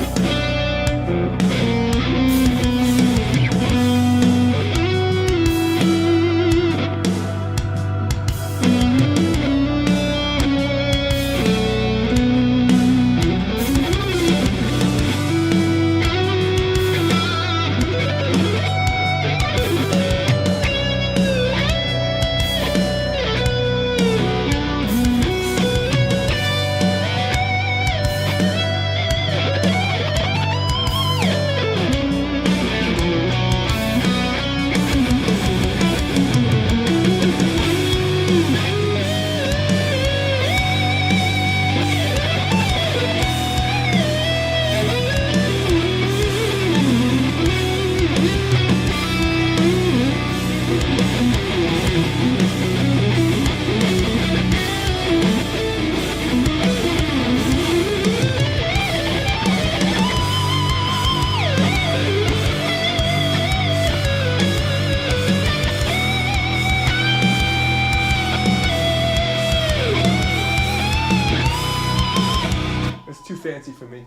Too fancy for me.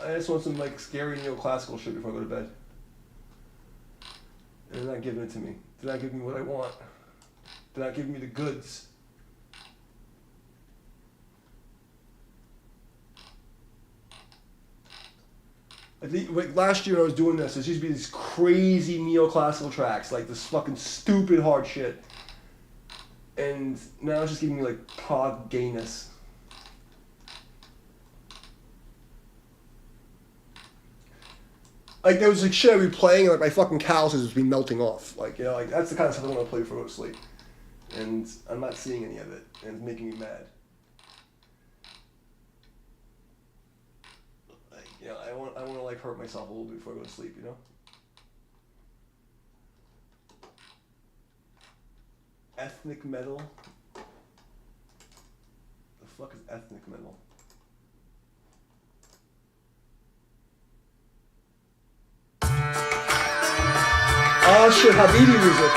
I just want some like scary neoclassical shit before I go to bed. And they're not giving it to me. They're not giving me what I want. They're not giving me the goods. I think like last year when I was doing this, there used to be these crazy neoclassical tracks, like this fucking stupid hard shit. And now it's just giving me like prog gayness. Like there was like shit I'd be playing and like my fucking calluses would be melting off. Like, you know, like that's the kind of stuff I want to play before I go to sleep. And I'm not seeing any of it, and it's making me mad. Like, you know, I want to like hurt myself a little bit before I go to sleep, you know? Ethnic metal? The fuck is ethnic metal? Oh shit, Habibi music.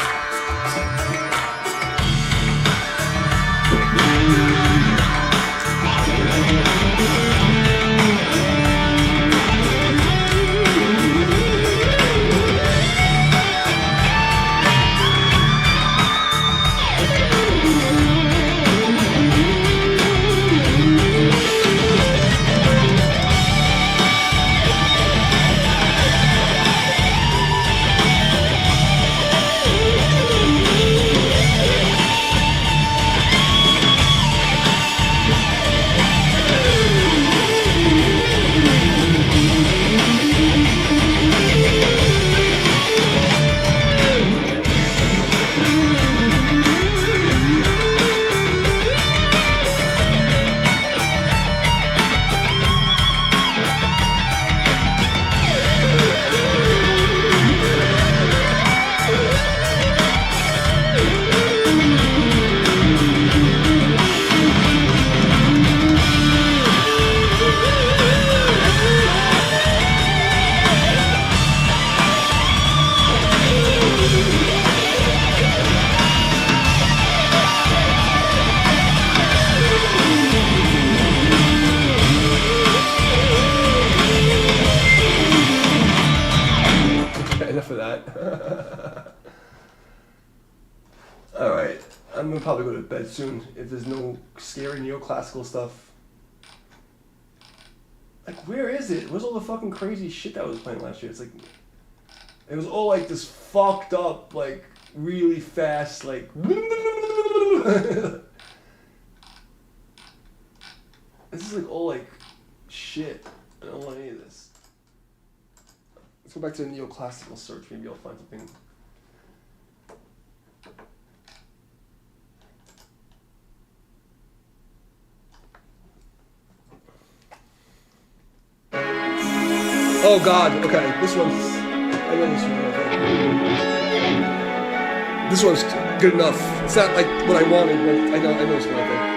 Enough of that. Alright, I'm gonna probably go to bed soon if there's no scary neoclassical stuff. Like, where is it? Where's all the fucking crazy shit that I was playing last year? It's like, it was all like this fucked up, like, really fast, like, this is like all like shit. I don't want any of this. Let's go back to the neoclassical search. Maybe I'll find something. Oh God. Okay, this one's. I know this one. Okay. This one's good enough. It's not like what I wanted, but I know it's good. Okay.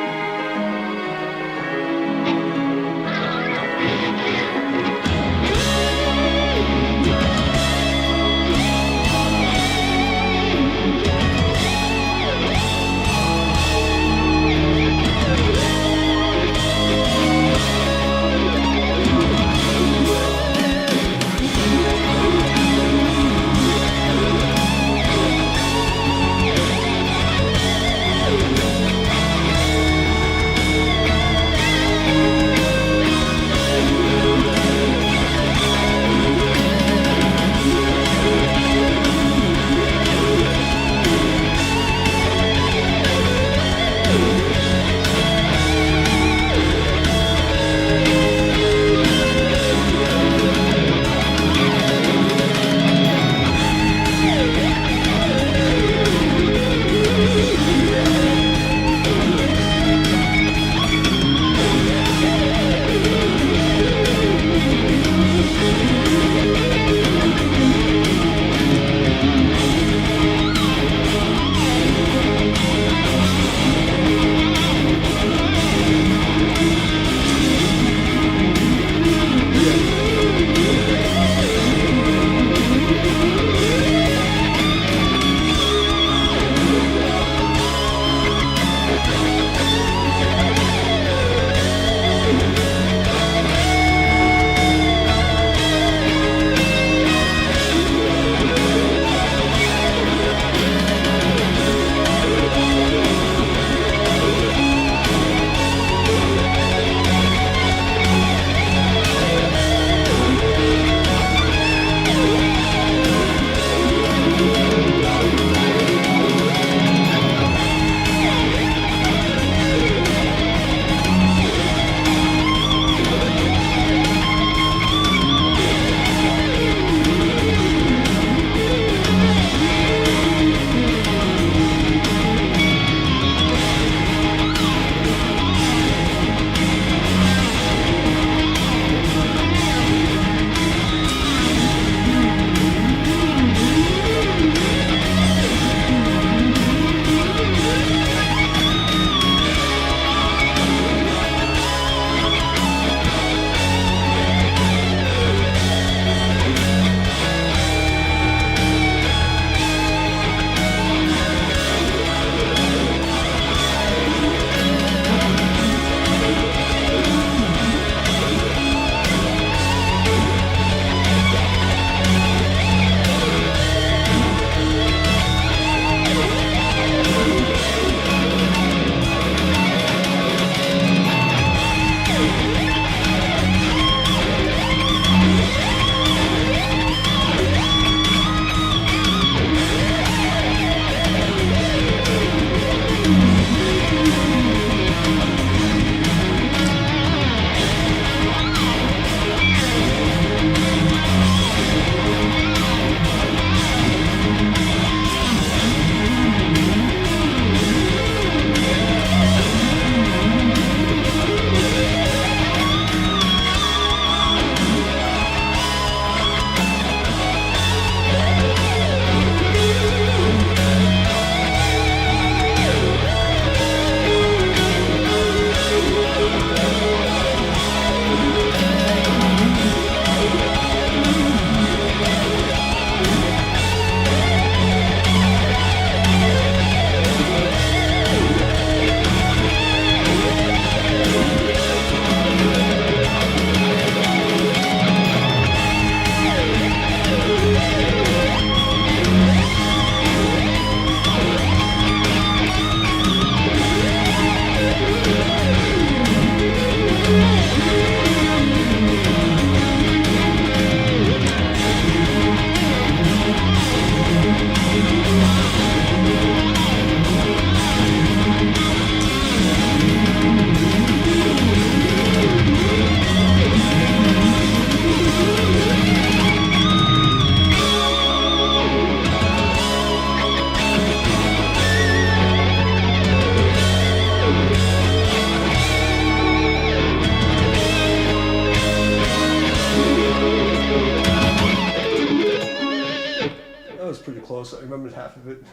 pretty close. I remembered half of it.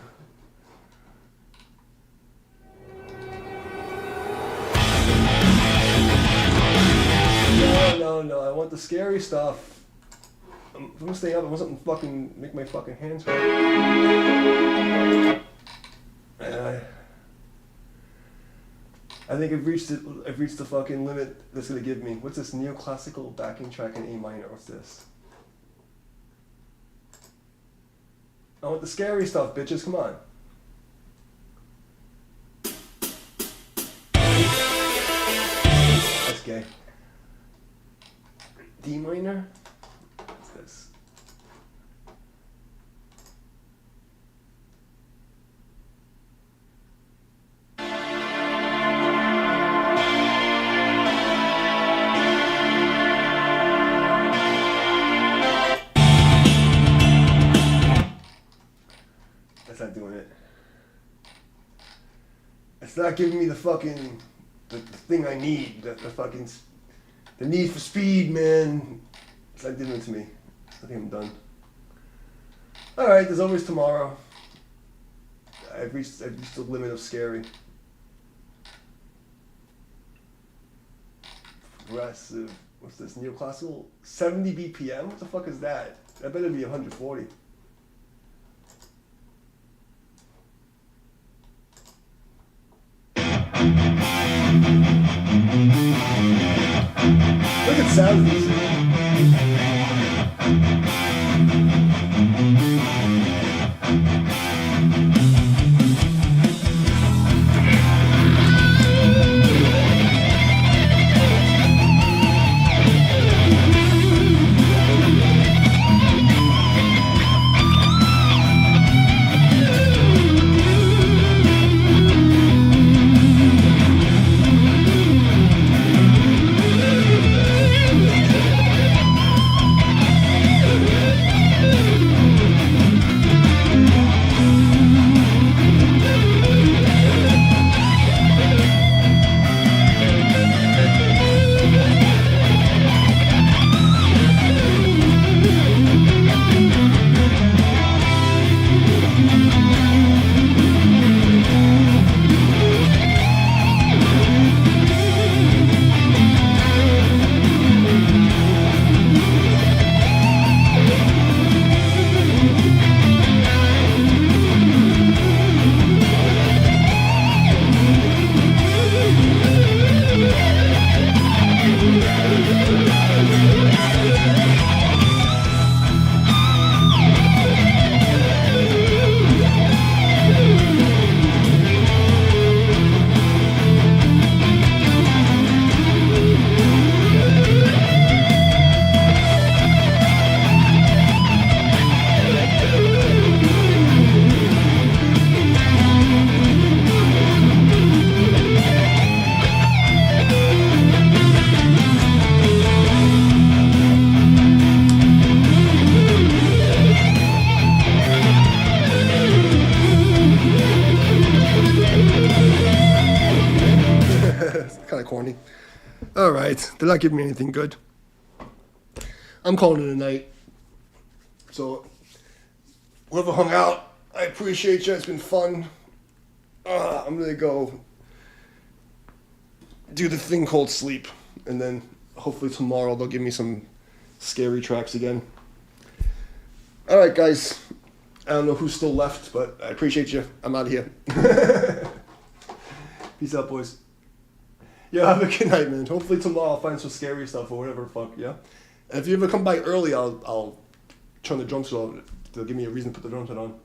No. I want the scary stuff. I'm gonna stay up. I want something to fucking make my fucking hands hurt. I think I've reached the fucking limit that's gonna give me. What's this neoclassical backing track in A minor? What's this? I want the scary stuff, bitches. Come on. That's gay. D minor? What's this? That's not doing it. It's not giving me the fucking the thing I need. The need for speed, man. It's not giving it to me. I think I'm done. Alright, there's always tomorrow. I've reached the limit of scary. Progressive. What's this? Neoclassical? 70 BPM? What the fuck is that? That better be 140. Look at sound of this. Kind of corny. All right, they're not giving me anything good. I'm calling it a night. So, whoever hung out, I appreciate you. It's been fun. I'm gonna go do the thing called sleep, and then hopefully tomorrow they'll give me some scary tracks again. All right, guys. I don't know who's still left, but I appreciate you. I'm out of here. Peace out, boys. Yeah, have a good night, man. Hopefully tomorrow I'll find some scary stuff or whatever the fuck, yeah? And if you ever come by early, I'll turn the drum set on. They'll give me a reason to put the drum set on.